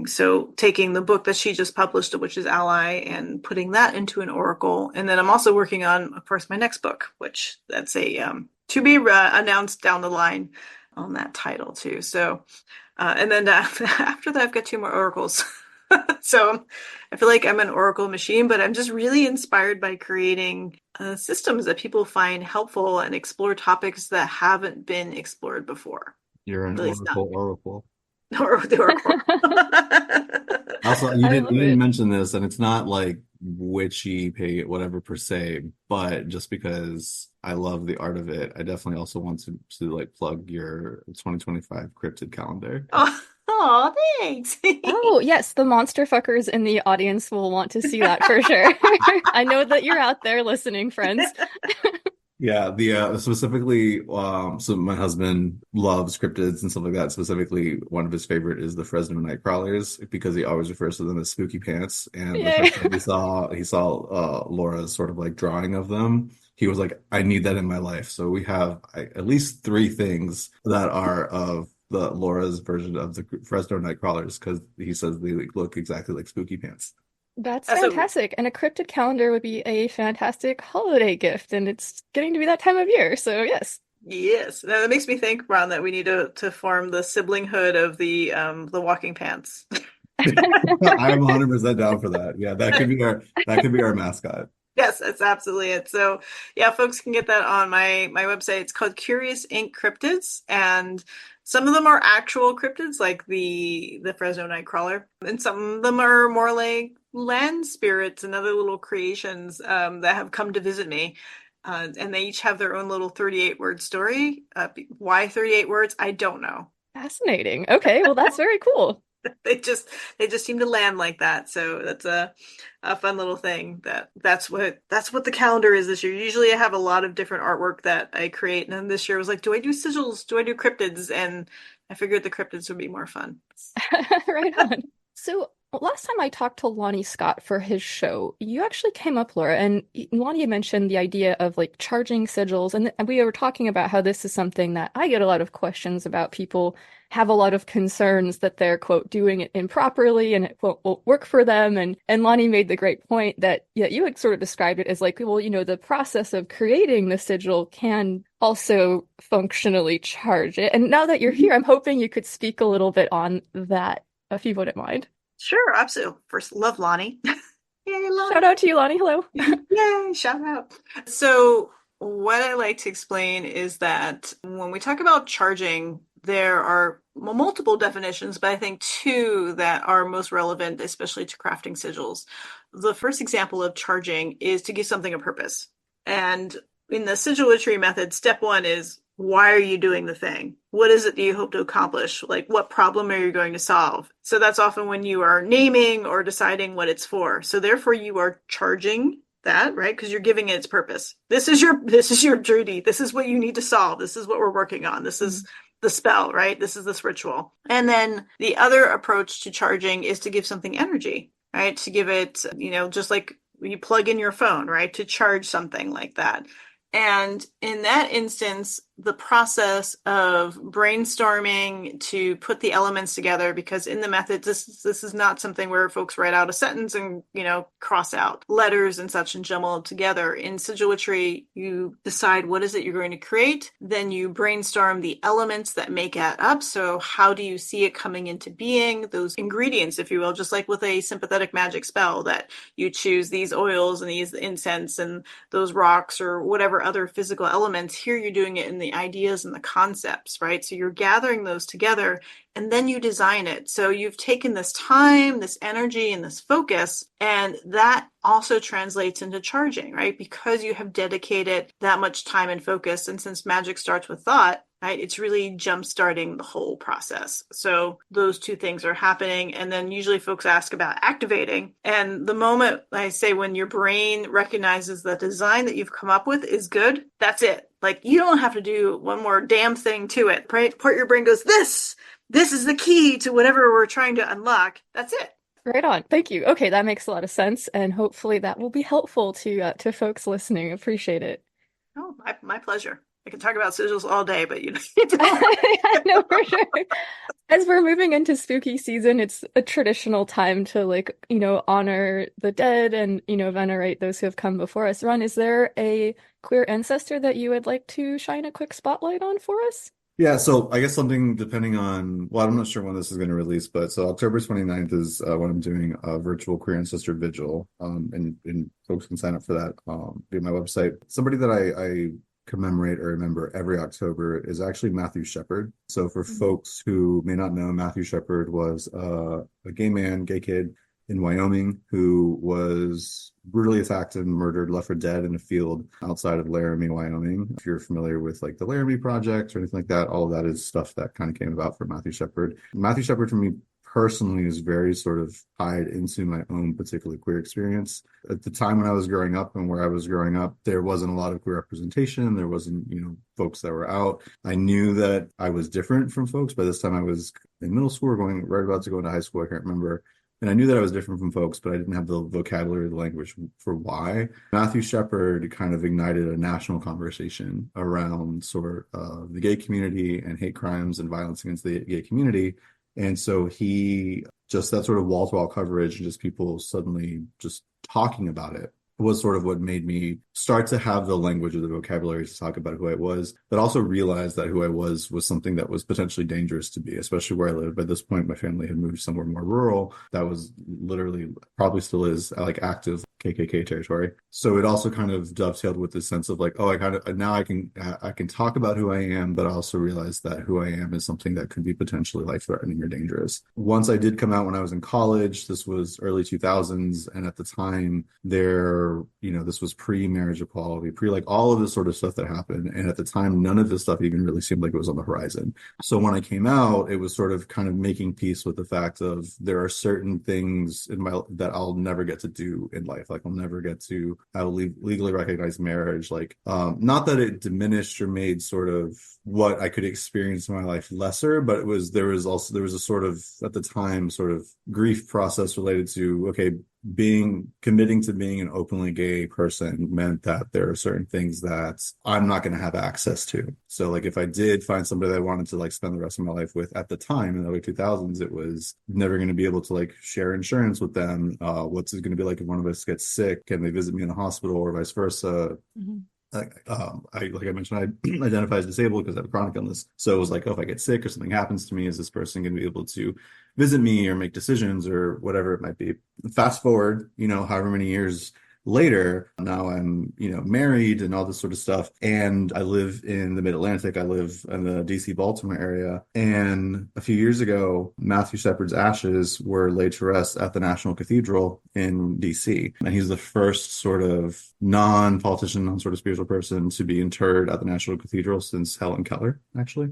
So taking the book that she just published, The Witch's Ally, and putting that into an oracle. And then I'm also working on, of course, my next book, which that's to be announced down the line on that title too. So, and then after that, I've got 2 more oracles. So I feel like I'm an oracle machine, but I'm just really inspired by creating systems that people find helpful and explore topics that haven't been explored before. You're an oracle. Or the oracle. Also, you didn't mention this, and it's not like witchy, whatever per se, but just because I love the art of it, I definitely also want to like plug your 2025 cryptid calendar. Oh, thanks. Oh, yes, the monster fuckers in the audience will want to see that for sure. I know that you're out there listening, friends. Yeah, specifically, so my husband loves cryptids and stuff like that. Specifically, one of his favorite is the Fresno night crawlers, because he always refers to them as spooky pants. And the first time he saw Laura's sort of like drawing of them, he was like, I need that in my life. So we have at least 3 things that are of the Laura's version of the Fresno night crawlers, because he says they look exactly like spooky pants. That's fantastic. And a cryptid calendar would be a fantastic holiday gift, and it's getting to be that time of year, so yes. Yes. Now that makes me think, Ron, that we need to form the siblinghood of the walking pants. I'm 100% down for that. Yeah, that could be our mascot. Yes, that's absolutely it. So yeah, folks can get that on my website. It's called Curious Ink Cryptids, and some of them are actual cryptids like the Fresno Nightcrawler, and some of them are more like land spirits and other little creations that have come to visit me. And they each have their own little 38-word story. Why 38 words? I don't know. Fascinating. Okay, well, that's very cool. They just seem to land like that. So that's a fun little thing. That's what the calendar is this year. Usually I have a lot of different artwork that I create, and then this year I was like, do I do sigils? Do I do cryptids? And I figured the cryptids would be more fun. Right on. So last time I talked to Lonnie Scott for his show, you actually came up, Laura, and Lonnie mentioned the idea of like charging sigils, and we were talking about how this is something that I get a lot of questions about. People have a lot of concerns that they're, quote, doing it improperly and it won't work for them. And Lonnie made the great point that you had sort of described it as like, well, the process of creating the sigil can also functionally charge it. And now that you're here, I'm hoping you could speak a little bit on that, if you wouldn't mind. Sure, absolutely. First, love Lonnie. Yay, Lonnie. Shout out to you, Lonnie. Hello. Yay, shout out. So what I like to explain is that when we talk about charging, there are multiple definitions, but I think two that are most relevant, especially to crafting sigils. The first example of charging is to give something a purpose. And in the Sigil Witchery method, step one is, why are you doing the thing? What is it that you hope to accomplish? Like, what problem are you going to solve? So that's often when you are naming or deciding what it's for. So therefore you are charging that, right? Because you're giving it its purpose. This is your duty. This is what you need to solve. This is what we're working on. This is the spell, right? This is this ritual. And then the other approach to charging is to give something energy, right? To give it, just like you plug in your phone, right? To charge something like that. And in that instance, the process of brainstorming to put the elements together, because in the method, this is not something where folks write out a sentence and, cross out letters and such and jumble it together. In Sigil Witchery, you decide what is it you're going to create. Then you brainstorm the elements that make it up. So how do you see it coming into being? Those ingredients, if you will, just like with a sympathetic magic spell, that you choose these oils and these incense and those rocks or whatever other physical elements. Here you're doing it in the ideas and the concepts, right? So you're gathering those together and then you design it. So you've taken this time, this energy, and this focus, and that also translates into charging, right? Because you have dedicated that much time and focus. And since magic starts with thought, right, it's really jump-starting the whole process. So those two things are happening. And then usually folks ask about activating. And the moment I say when your brain recognizes the design that you've come up with is good, that's it. Like, you don't have to do one more damn thing to it, right? Part of your brain goes, this is the key to whatever we're trying to unlock. That's it. Right on. Thank you. Okay, that makes a lot of sense. And hopefully that will be helpful to folks listening. Appreciate it. Oh, my pleasure. I can talk about sigils all day, but I know for sure. As we're moving into spooky season, it's a traditional time to honor the dead and, venerate those who have come before us. Ron, is there a queer ancestor that you would like to shine a quick spotlight on for us? Yeah, so I guess something depending on, well, I'm not sure when this is going to release, but so October 29th is when I'm doing a virtual Queer Ancestor Vigil, and folks can sign up for that via my website. Somebody that I commemorate or remember every October is actually Mathew Shepard. So for folks who may not know, Mathew Shepard was a gay kid in Wyoming who was brutally attacked and murdered, left for dead in a field outside of Laramie, Wyoming. If you're familiar with like the Laramie Project or anything like that, all of that is stuff that kind of came about for Mathew Shepard. Mathew Shepard for me personally is very sort of tied into my own particular queer experience. At the time when I was growing up and where I was growing up, there wasn't a lot of queer representation. There wasn't, folks that were out. I knew that I was different from folks. By this time I was in middle school or right about to go into high school. I can't remember. And I knew that I was different from folks, but I didn't have the vocabulary, the language for why. Mathew Shepard kind of ignited a national conversation around sort of the gay community and hate crimes and violence against the gay community. And so he just that sort of wall-to-wall coverage and just people suddenly just talking about it was sort of what made me start to have the language or the vocabulary to talk about who I was, but also realize that who I was something that was potentially dangerous to be, especially where I lived. By this point, my family had moved somewhere more rural. That was literally, probably still is, like active KKK territory. So it also kind of dovetailed with this sense of like, oh, I can talk about who I am, but I also realize that who I am is something that could be potentially life-threatening or dangerous. Once I did come out when I was in college, this was early 2000s, and at the time this was pre-marriage equality, like all of this sort of stuff that happened. And at the time, none of this stuff even really seemed like it was on the horizon. So when I came out, it was sort of kind of making peace with the fact of there are certain things that I'll never get to do in life. like I'll never get to have a legally recognized marriage. Like, not that it diminished or made sort of what I could experience in my life lesser, but there was a sort of, at the time, sort of grief process related to, okay, committing to being an openly gay person meant that there are certain things that I'm not going to have access to. So like if I did find somebody that I wanted to like spend the rest of my life with at the time in the early 2000s, it was never going to be able to like share insurance with them. What's it going to be like if one of us gets sick? Can they visit me in the hospital or vice versa? Mm-hmm. Like I mentioned, I identify as disabled because I have a chronic illness. So it was like, oh, if I get sick or something happens to me, is this person going to be able to visit me or make decisions or whatever it might be? Fast forward, however many years later, now I'm, married and all this sort of stuff. And I live in the mid-Atlantic. I live in the DC Baltimore area. And a few years ago, Mathew Shepard's ashes were laid to rest at the National Cathedral in DC. And he's the first sort of non-politician, non-sort of spiritual person to be interred at the National Cathedral since Helen Keller, actually.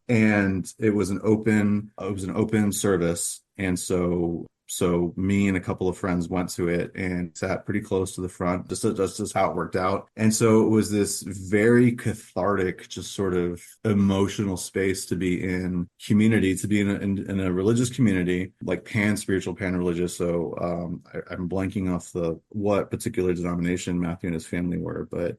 And it was an open service. And so me and a couple of friends went to it and sat pretty close to the front, just how it worked out. And so it was this very cathartic, just sort of emotional space to be in community, to be in a religious community, like pan-spiritual, pan-religious. So I'm blanking off what particular denomination Mathew and his family were, but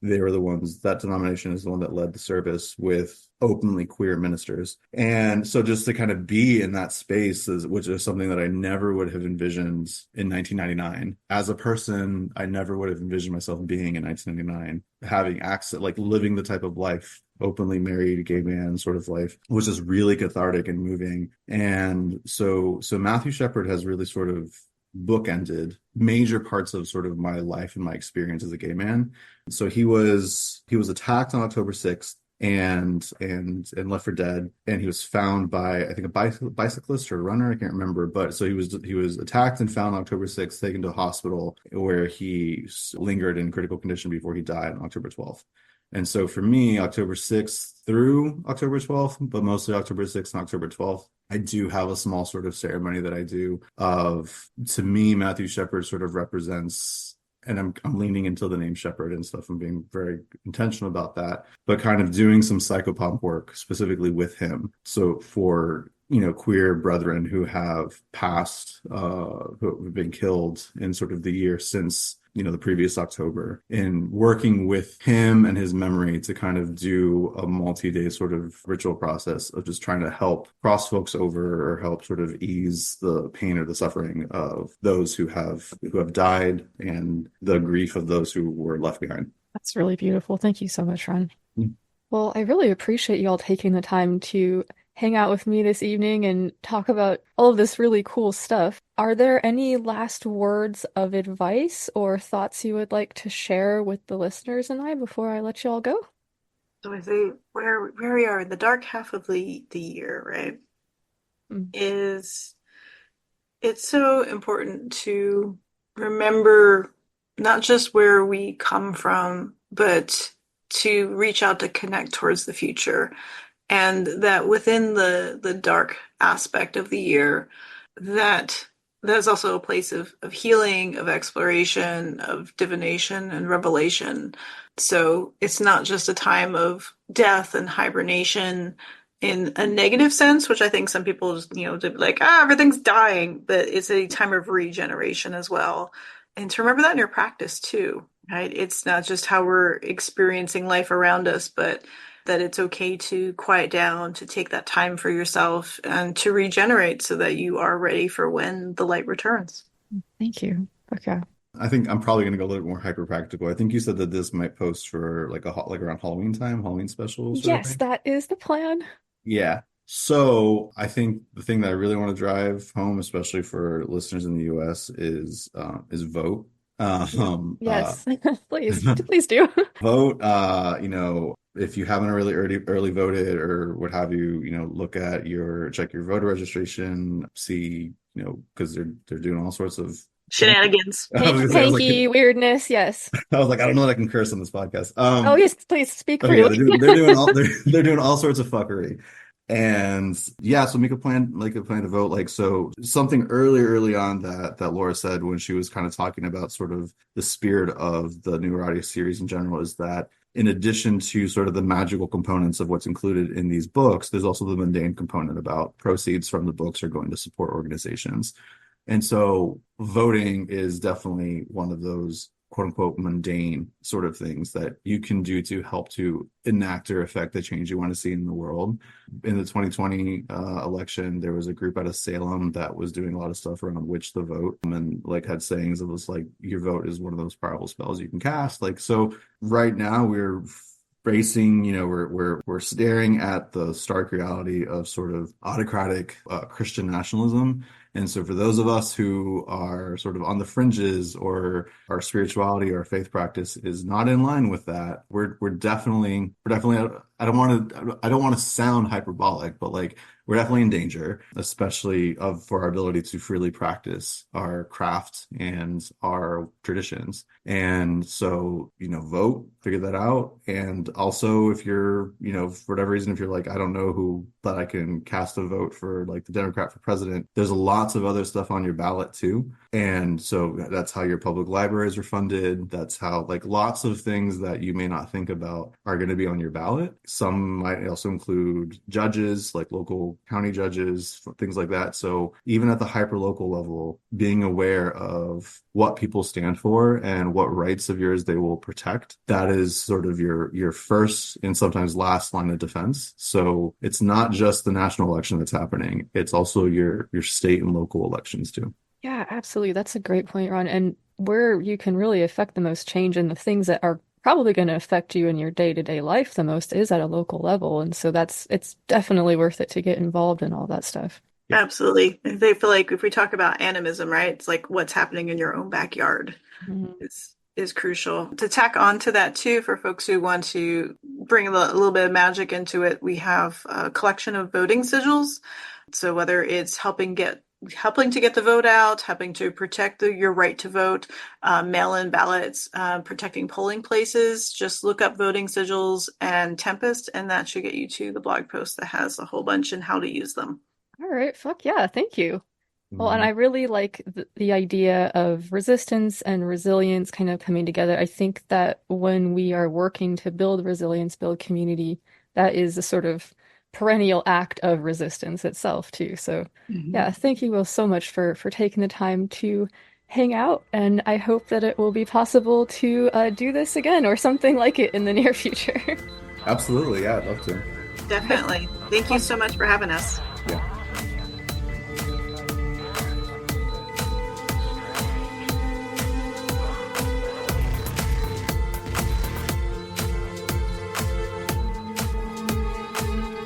they were the ones, that denomination is the one that led the service with openly queer ministers. And so just to kind of be in that space, which is something that I never would have envisioned in 1999. As a person, I never would have envisioned myself being in 1999, having access, like living the type of life, openly married gay man sort of life, which is really cathartic and moving. And so Mathew Shepard has really sort of bookended major parts of sort of my life and my experience as a gay man. So he was attacked on October 6th and left for dead. And he was found by, I think, a bicyclist or a runner, I can't remember. But so he was attacked and found on October 6th, taken to a hospital where he lingered in critical condition before he died on October 12th. And so for me, October 6th through October 12th, but mostly October 6th and October 12th, I do have a small sort of ceremony that I do to me, Mathew Shepard sort of represents, and I'm leaning into the name Shepard and stuff. I'm being very intentional about that, but kind of doing some psychopomp work specifically with him. So for, queer brethren who have passed, who have been killed in sort of the year since, the previous October, in working with him and his memory to kind of do a multi-day sort of ritual process of just trying to help cross folks over or help sort of ease the pain or the suffering of those who have died and the grief of those who were left behind. That's really beautiful. Thank you so much, Ron. Mm. Well, I really appreciate you all taking the time to hang out with me this evening and talk about all of this really cool stuff. Are there any last words of advice or thoughts you would like to share with the listeners and I before I let you all go? So I say where we are in the dark half of the year, right? It's so important to remember not just where we come from, but to reach out to connect towards the future. And that within the dark aspect of the year, that's also a place of healing, of exploration, of divination and revelation. So it's not just a time of death and hibernation in a negative sense, which I think some people just, like, everything's dying, but it's a time of regeneration as well. And to remember that in your practice too, right? It's not just how we're experiencing life around us, but that it's okay to quiet down, to take that time for yourself and to regenerate so that you are ready for when the light returns. Thank you. Okay. I think I'm probably going to go a little bit more hyper practical. I think you said that this might post for like around Halloween time, Halloween specials. Yes, that is the plan. Yeah. So I think the thing that I really want to drive home, especially for listeners in the US, is vote. Yes, please do. Vote. If you haven't really early voted or what have you, check your voter registration, see, because they're doing all sorts of shenanigans, hanky weirdness. Yes. I was like, I don't know that I can curse on this podcast. Oh yes, please speak freely. Yeah, they're doing all sorts of fuckery. And yeah, so make a plan to vote. Like, so something early on that Laura said when she was kind of talking about sort of the spirit of the new Aradia series in general is that in addition to sort of the magical components of what's included in these books, there's also the mundane component about proceeds from the books are going to support organizations. And so voting is definitely one of those quote unquote mundane sort of things that you can do to help to enact or affect the change you want to see in the world. In the 2020 election, there was a group out of Salem that was doing a lot of stuff around witch the vote and like had sayings that was like, your vote is one of those powerful spells you can cast. Like, so right now we're facing, we're staring at the stark reality of sort of autocratic Christian nationalism. And so for those of us who are sort of on the fringes or our spirituality or faith practice is not in line with that, we're definitely I don't want to sound hyperbolic, but like we're definitely in danger, especially for our ability to freely practice our craft and our traditions. And so, vote, figure that out. And also if you're, for whatever reason, if you're like, I don't know who, but I can cast a vote for like the Democrat for president, there's lots of other stuff on your ballot too. And so that's how your public libraries are funded. That's how like lots of things that you may not think about are going to be on your ballot. Some might also include judges, like local county judges, things like that. So even at the hyper-local level, being aware of what people stand for and what rights of yours they will protect, that is sort of your first and sometimes last line of defense. So it's not just the national election that's happening. It's also your state and local elections too. Yeah, absolutely. That's a great point, Ron. And where you can really affect the most change and the things that are probably going to affect you in your day-to-day life the most is at a local level. And so it's definitely worth it to get involved in all that stuff. Absolutely. They feel like if we talk about animism, right, it's like what's happening in your own backyard is crucial. To tack on to that too, for folks who want to bring a little bit of magic into it, we have a collection of voting sigils. So whether it's helping to get the vote out, helping to protect your right to vote, mail-in ballots, protecting polling places, just look up voting sigils and Tempest, and that should get you to the blog post that has a whole bunch and how to use them. All right. Fuck yeah. Thank you. Well, and I really like the idea of resistance and resilience kind of coming together. I think that when we are working to build resilience, build community, that is a sort of perennial act of resistance itself too. So yeah, thank you all so much for taking the time to hang out, and I hope that it will be possible to do this again or something like it in the near future. Absolutely, yeah, I'd love to. Definitely. Thank you so much for having us. Yeah.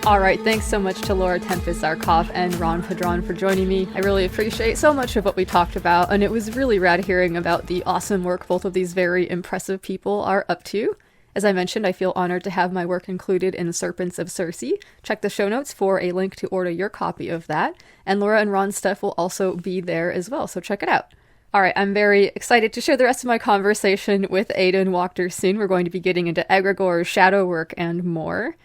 All right, thanks so much to Laura Tempest Zakroff and Ron Padrón for joining me. I really appreciate so much of what we talked about, and it was really rad hearing about the awesome work both of these very impressive people are up to. As I mentioned, I feel honored to have my work included in Serpents of Circee. Check the show notes for a link to order your copy of that, and Laura and Ron's stuff will also be there as well, so check it out. All right, I'm very excited to share the rest of my conversation with Aidan Wachter soon. We're going to be getting into egregores, shadow work, and more.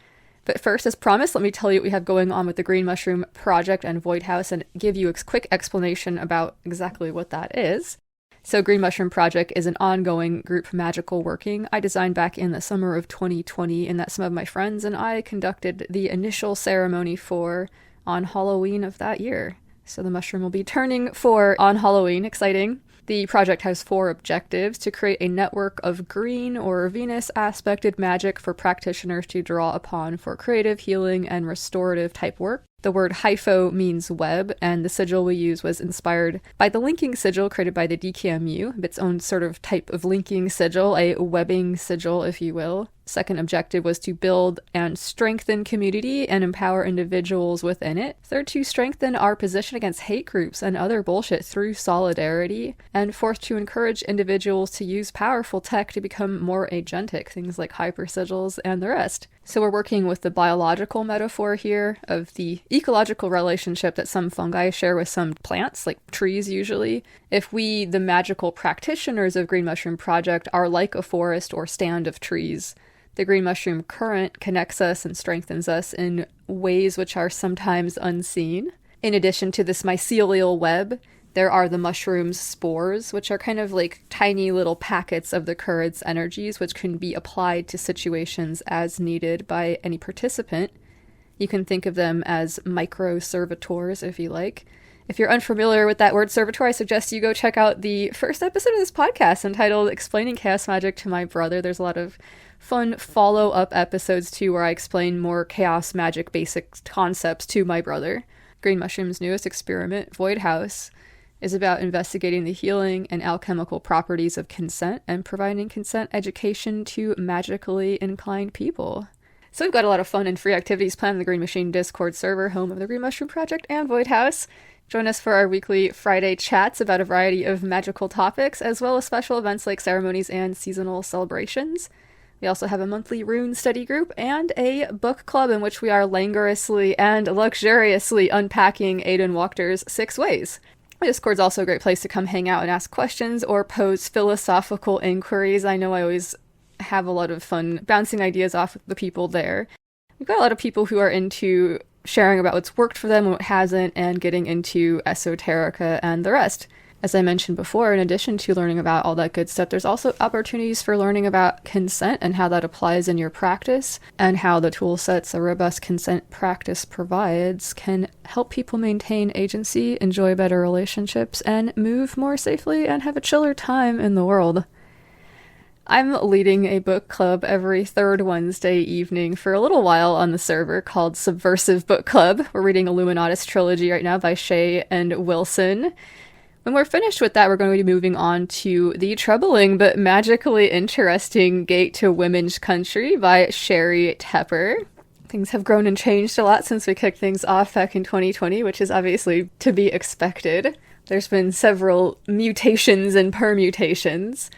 But first, as promised, let me tell you what we have going on with the Green Mushroom Project and Void House and give you a quick explanation about exactly what that is. So Green Mushroom Project is an ongoing group magical working I designed back in the summer of 2020 and that some of my friends and I conducted the initial ceremony for on Halloween of that year. So the mushroom will be turning 4 on Halloween. Exciting. The project has 4 objectives: to create a network of green or Venus aspected magic for practitioners to draw upon for creative, healing, and restorative type work. The word hypho means web, and the sigil we use was inspired by the linking sigil created by the DKMU, its own sort of type of linking sigil, a webbing sigil, if you will. Second objective was to build and strengthen community and empower individuals within it. Third, to strengthen our position against hate groups and other bullshit through solidarity. And fourth, to encourage individuals to use powerful tech to become more agentic, things like hypersigils and the rest. So we're working with the biological metaphor here of the ecological relationship that some fungi share with some plants, like trees usually. If we, the magical practitioners of Green Mushroom Project, are like a forest or stand of trees, The green mushroom current connects us and strengthens us in ways which are sometimes unseen. In addition to this mycelial web, there are the mushroom's spores, which are kind of like tiny little packets of the current's energies, which can be applied to situations as needed by any participant. You can think of them as micro-servitors, if you like. If you're unfamiliar with that word servitor, I suggest you go check out the first episode of this podcast entitled Explaining Chaos Magic to My Brother. There's a lot of fun follow-up episodes, too, where I explain more chaos magic basic concepts to my brother. Green Mushroom's newest experiment, Void House, is about investigating the healing and alchemical properties of consent and providing consent education to magically inclined people. So we've got a lot of fun and free activities planned in the Green Machine Discord server, home of the Green Mushroom Project and Void House. Join us for our weekly Friday chats about a variety of magical topics, as well as special events like ceremonies and seasonal celebrations. We also have a monthly rune study group and a book club in which we are languorously and luxuriously unpacking Aidan Wachter's 6 Ways. Discord's also a great place to come hang out and ask questions or pose philosophical inquiries. I know I always have a lot of fun bouncing ideas off of the people there. We've got a lot of people who are into sharing about what's worked for them and what hasn't, and getting into esoterica and the rest. As I mentioned before, in addition to learning about all that good stuff, there's also opportunities for learning about consent and how that applies in your practice, and how the tool sets a robust consent practice provides can help people maintain agency, enjoy better relationships, and move more safely and have a chiller time in the world. I'm leading a book club every third Wednesday evening for a little while on the server called Subversive Book Club. We're reading Illuminatus Trilogy right now by Shea and Wilson. When we're finished with that, we're going to be moving on to the troubling but magically interesting Gate to Women's Country by Sherry Tepper. Things have grown and changed a lot since we kicked things off back in 2020, which is obviously to be expected. There's been several mutations and permutations.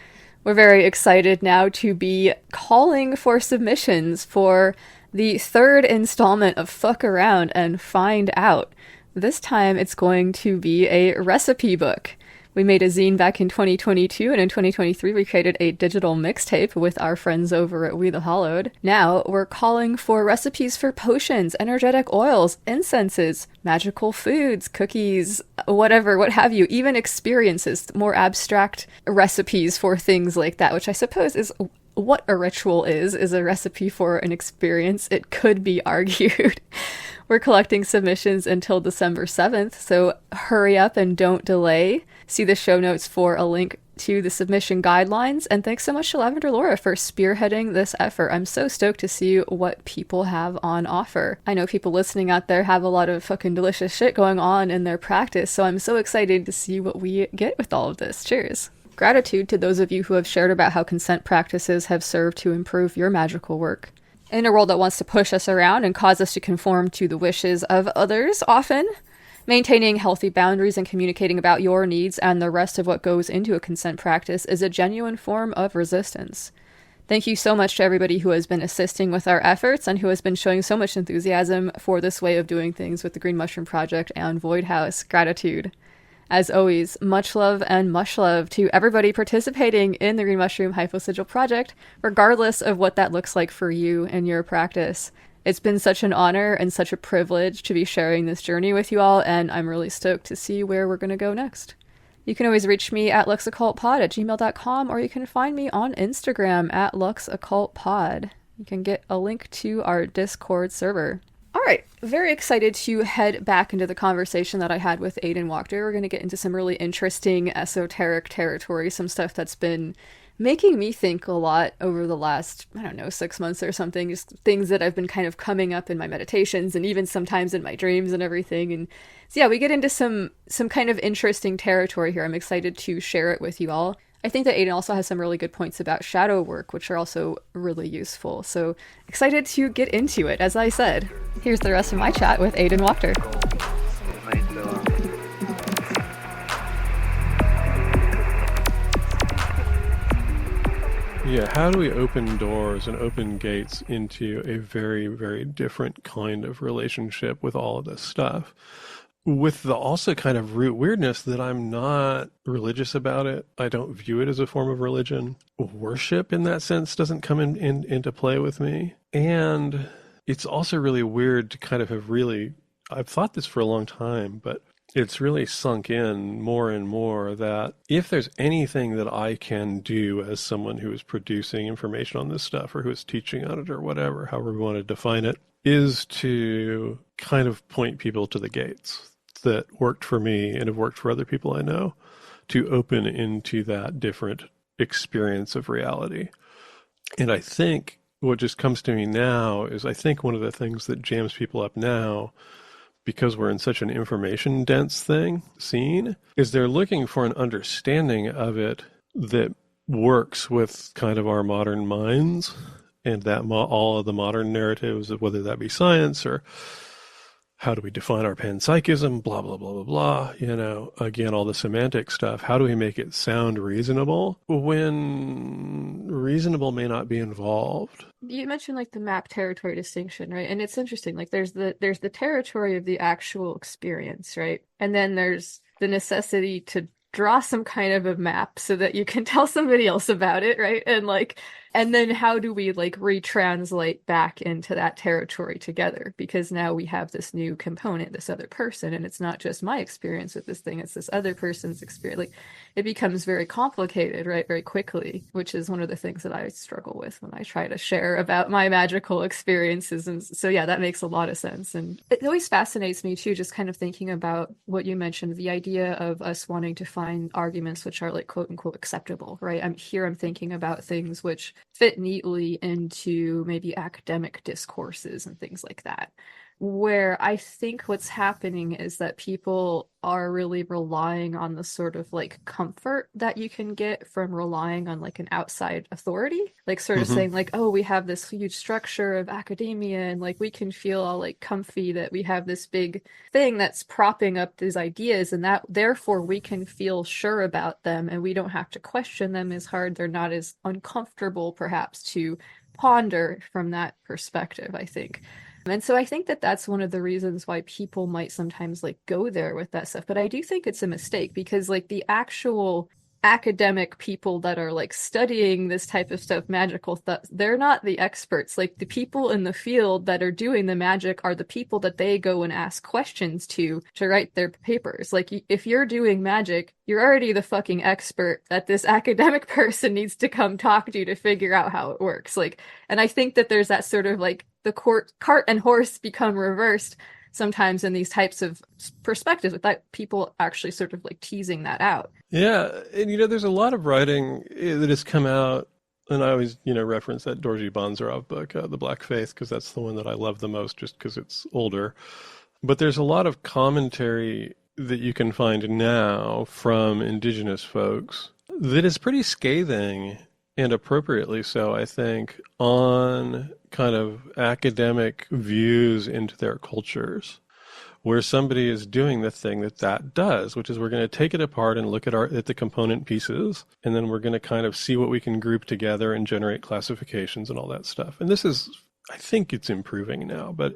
We're very excited now to be calling for submissions for the 3rd installment of Fuck Around and Find Out. This time it's going to be a recipe book. We made a zine back in 2022, and in 2023 we created a digital mixtape with our friends over at We the Hollowed. Now we're calling for recipes for potions, energetic oils, incenses, magical foods, cookies, whatever, what have you, even experiences, more abstract recipes for things like that, which I suppose is what a ritual is a recipe for an experience, it could be argued. We're collecting submissions until December 7th, so hurry up and don't delay. See the show notes for a link to the submission guidelines, and thanks so much to Lavender Laura for spearheading this effort. I'm so stoked to see what people have on offer. I know people listening out there have a lot of fucking delicious shit going on in their practice, so I'm so excited to see what we get with all of this. Cheers. Gratitude to those of you who have shared about how consent practices have served to improve your magical work. In a world that wants to push us around and cause us to conform to the wishes of others often, maintaining healthy boundaries and communicating about your needs and the rest of what goes into a consent practice is a genuine form of resistance. Thank you so much to everybody who has been assisting with our efforts and who has been showing so much enthusiasm for this way of doing things with the Green Mushroom Project and Void House. Gratitude. As always, much love and much love to everybody participating in the Green Mushroom Hyposigil Project, regardless of what that looks like for you and your practice. It's been such an honor and such a privilege to be sharing this journey with you all, and I'm really stoked to see where we're going to go next. You can always reach me at luxoccultpod@gmail.com, or you can find me on Instagram at luxoccultpod. You can get a link to our Discord server. All right, very excited to head back into the conversation that I had with Aidan Wachter. We're going to get into some really interesting esoteric territory, some stuff that's been making me think a lot over the last, 6 months or something, just things that have been kind of coming up in my meditations and even sometimes in my dreams and everything. And so yeah, we get into some kind of interesting territory here. I'm excited to share it with you all. I think that Aidan also has some really good points about shadow work, which are also really useful. So excited to get into it, as I said. Here's the rest of my chat with Aidan Wachter. Yeah, how do we open doors and open gates into a very, very different kind of relationship with all of this stuff? with the also kind of root weirdness that I'm not religious about it. I don't view it as a form of religion. Worship in that sense doesn't come into play with me. And it's also really weird to kind of have really, I've thought this for a long time, but it's really sunk in more and more that if there's anything that I can do as someone who is producing information on this stuff or who is teaching on it or whatever, however we want to define it, is to kind of point people to the gates that worked for me and have worked for other people I know to open into that different experience of reality. And I think what just comes to me now is I think one of the things that jams people up now, because we're in such an information dense scene, is they're looking for an understanding of it that works with kind of our modern minds and that all of the modern narratives of whether that be science or how do we define our panpsychism, blah, blah, blah, blah, blah, again, all the semantic stuff. How do we make it sound reasonable when reasonable may not be involved? You mentioned like the map territory distinction, right? And it's interesting. Like there's the territory of the actual experience, right? And then there's the necessity to draw some kind of a map so that you can tell somebody else about it, right? And then how do we like retranslate back into that territory together? Because now we have this new component, this other person, and it's not just my experience with this thing, it's this other person's experience. Like it becomes very complicated, right? Very quickly, which is one of the things that I struggle with when I try to share about my magical experiences. And so, yeah, that makes a lot of sense. And it always fascinates me too, just kind of thinking about what you mentioned, the idea of us wanting to find arguments which are like quote unquote acceptable, right? I'm thinking about things which fit neatly into maybe academic discourses and things like that, where I think what's happening is that people are really relying on the sort of like comfort that you can get from relying on like an outside authority, like sort of saying like, oh, we have this huge structure of academia and like we can feel all like comfy that we have this big thing that's propping up these ideas, and that therefore we can feel sure about them and we don't have to question them as hard. They're not as uncomfortable perhaps to ponder from that perspective, I think. And so I think that that's one of the reasons why people might sometimes like go there with that stuff. But I do think it's a mistake because like the actual academic people that are like studying this type of stuff, magical stuff, they're not the experts. Like the people in the field that are doing the magic are the people that they go and ask questions to write their papers. Like if you're doing magic, you're already the fucking expert that this academic person needs to come talk to figure out how it works. Like, and I think that there's that sort of like the cart and horse become reversed sometimes in these types of perspectives without people actually sort of like teasing that out. Yeah. And, there's a lot of writing that has come out, and I always, reference that Dorji Bonzarov book, The Black Faith, because that's the one that I love the most just because it's older. But there's a lot of commentary that you can find now from indigenous folks that is pretty scathing, and appropriately so, I think, on kind of academic views into their cultures, where somebody is doing the thing that does, which is we're going to take it apart and look at the component pieces, and then we're going to kind of see what we can group together and generate classifications and all that stuff. And this is, I think it's improving now, but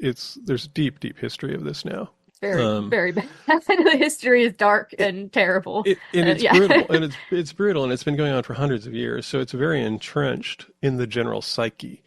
there's deep history of this now. Very bad. The history is dark and terrible. It's brutal, and it's brutal, and it's been going on for hundreds of years. So it's very entrenched in the general psyche.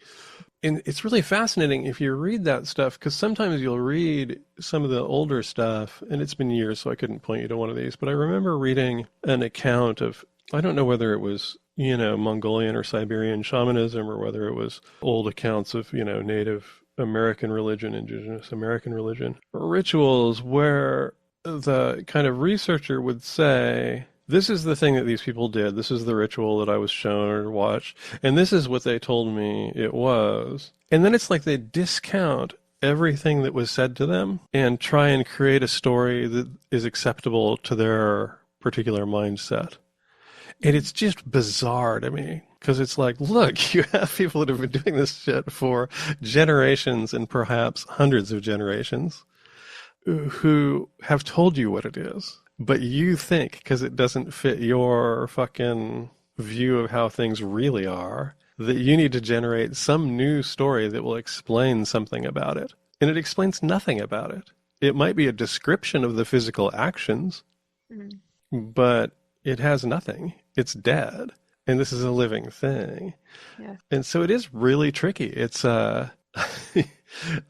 And it's really fascinating if you read that stuff, because sometimes you'll read some of the older stuff, and it's been years, so I couldn't point you to one of these, but I remember reading an account of, I don't know whether it was, Mongolian or Siberian shamanism, or whether it was old accounts of, Native American religion, indigenous American religion, rituals where the kind of researcher would say, this is the thing that these people did, this is the ritual that I was shown or watched, and this is what they told me it was. And then it's like they discount everything that was said to them and try and create a story that is acceptable to their particular mindset. And it's just bizarre to me, because it's like, look, you have people that have been doing this shit for generations and perhaps hundreds of generations who have told you what it is. But you think, because it doesn't fit your fucking view of how things really are, that you need to generate some new story that will explain something about it. And it explains nothing about it. it might be a description of the physical actions, but it has nothing. It's dead. And this is a living thing. Yeah. And so it is really tricky. It's, I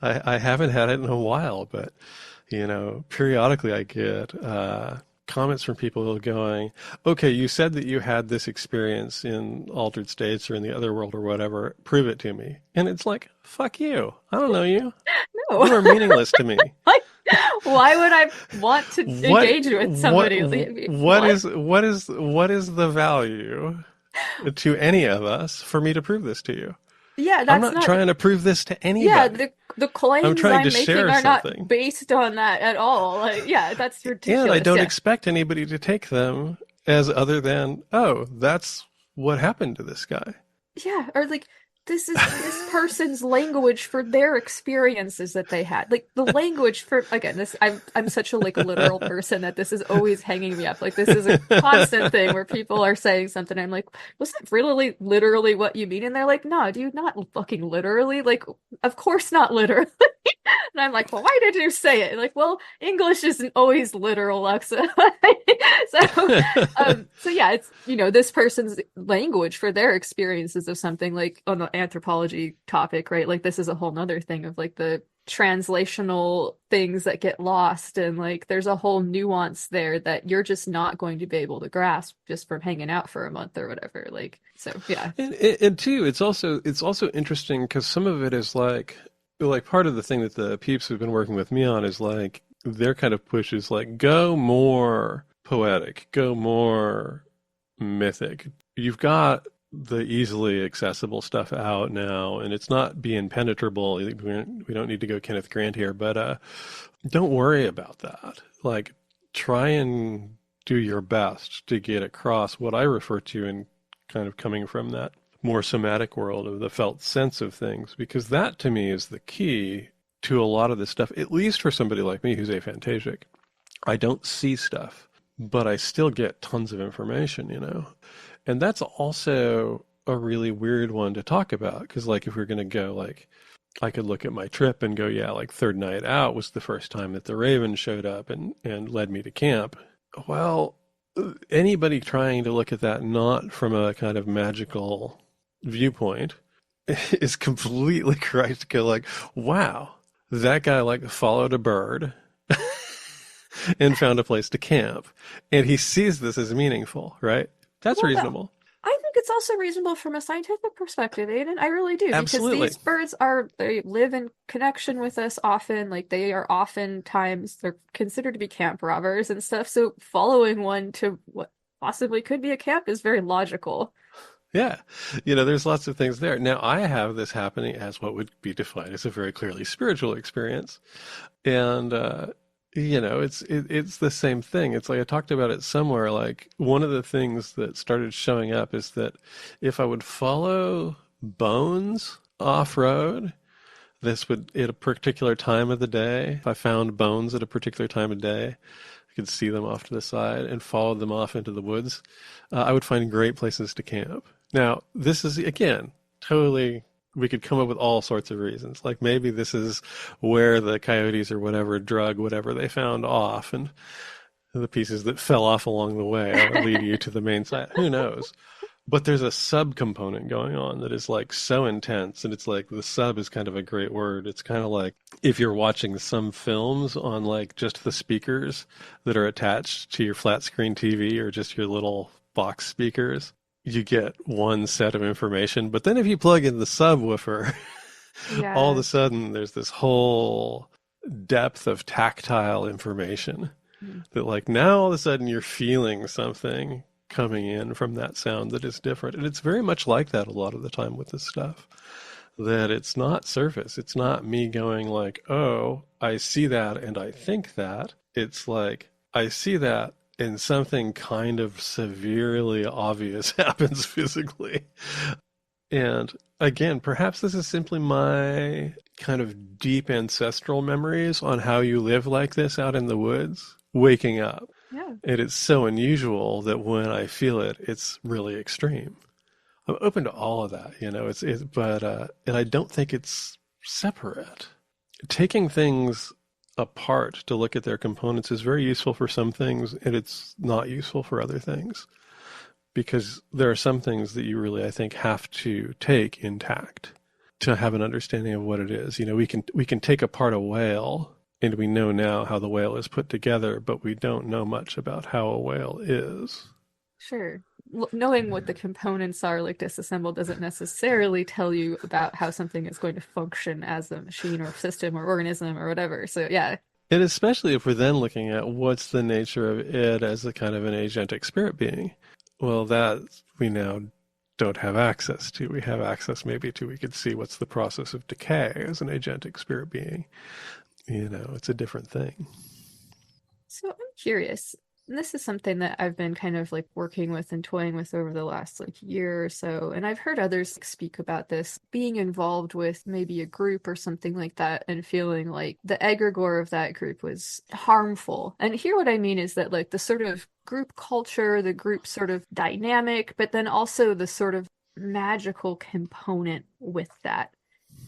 haven't had it in a while, but, periodically I get, comments from people going, okay, you said that you had this experience in altered states or in the other world or whatever. Prove it to me. And it's like, fuck you. I don't know you. No. You are meaningless to me. Why would I want to engage with somebody? What is the value to any of us for me to prove this to you? Yeah, I'm not trying to prove this to anybody. Yeah, the claims I'm making are not based on that at all. That's ridiculous. And I don't expect anybody to take them as other than, oh, that's what happened to this guy. Yeah, or this is this person's language for their experiences that they had. The language for, again, this I'm such a literal person that this is always hanging me up. This is a constant thing where people are saying something. I'm like, was that really literally what you mean? And they're like, no, dude, not fucking literally. Of course not literally. And I'm like, well, why did you say it? Well, English isn't always literal, Lexa. So yeah, it's, this person's language for their experiences of something, on the anthropology topic, right? This is a whole nother thing of the translational things that get lost, and there's a whole nuance there that you're just not going to be able to grasp just from hanging out for a month or whatever. So yeah. And too, it's also interesting because some of it is part of the thing that the peeps have been working with me on is their kind of push is go more poetic, go more mythic. You've got the easily accessible stuff out now, and it's not being penetrable. We don't need to go Kenneth Grant here, but don't worry about that. Try and do your best to get across what I refer to in kind of coming from that more somatic world of the felt sense of things, because that to me is the key to a lot of this stuff, at least for somebody like me who's aphantasic. I don't see stuff, but I still get tons of information, And that's also a really weird one to talk about, because if we're going to go, I could look at my trip and go, yeah, third night out was the first time that the Raven showed up and led me to camp. Well, anybody trying to look at that not from a kind of magical viewpoint is completely correct to go wow, that guy followed a bird and found a place to camp, and he sees this as meaningful, right? That's reasonable. I think it's also reasonable from a scientific perspective, Aidan. I really do. Absolutely. Because these birds they live in connection with us often. They are oftentimes, they're considered to be camp robbers and stuff. So following one to what possibly could be a camp is very logical. Yeah. There's lots of things there. Now, I have this happening as what would be defined as a very clearly spiritual experience. And, it's the same thing. It's I talked about it somewhere. One of the things that started showing up is that if I would follow bones off-road, this would, at a particular time of the day, if I found bones at a particular time of day, I could see them off to the side and follow them off into the woods, I would find great places to camp. Now, this is, again, totally, we could come up with all sorts of reasons. Maybe this is where the coyotes or whatever drug whatever they found off, and the pieces that fell off along the way lead you to the main site. Who knows? But there's a sub-component going on that is so intense, and it's the sub is kind of a great word. It's kind of if you're watching some films on just the speakers that are attached to your flat screen TV or just your little box speakers. You get one set of information, but then if you plug in the subwoofer, all of a sudden there's this whole depth of tactile information that now all of a sudden you're feeling something coming in from that sound that is different. And it's very much like that a lot of the time with this stuff, that it's not surface. It's not me going oh, I see that and I think that. It's I see that and something kind of severely obvious happens physically. And again, perhaps this is simply my kind of deep ancestral memories on how you live like this out in the woods, waking up. Yeah. And it's so unusual that when I feel it, it's really extreme. I'm open to all of that, but and I don't think it's separate. Taking things apart to look at their components is very useful for some things, and it's not useful for other things. Because there are some things that you really, I think, have to take intact to have an understanding of what it is. You know, we can take apart a whale, and we know now how the whale is put together, but we don't know much about how a whale is. Sure. Knowing what the components are, like disassembled, doesn't necessarily tell you about how something is going to function as a machine or system or organism or whatever. So yeah. And especially if we're then looking at what's the nature of it as a kind of an agentic spirit being. Well, that we now don't have access to. We have access maybe to, we could see what's the process of decay as an agentic spirit being. You know, it's a different thing. So I'm curious. And this is something that I've been kind of like working with and toying with over the last like year or so. And I've heard others speak about this, being involved with maybe a group or something like that and feeling like the egregore of that group was harmful. And here what I mean is that like the sort of group culture, the group sort of dynamic, but then also the sort of magical component with that.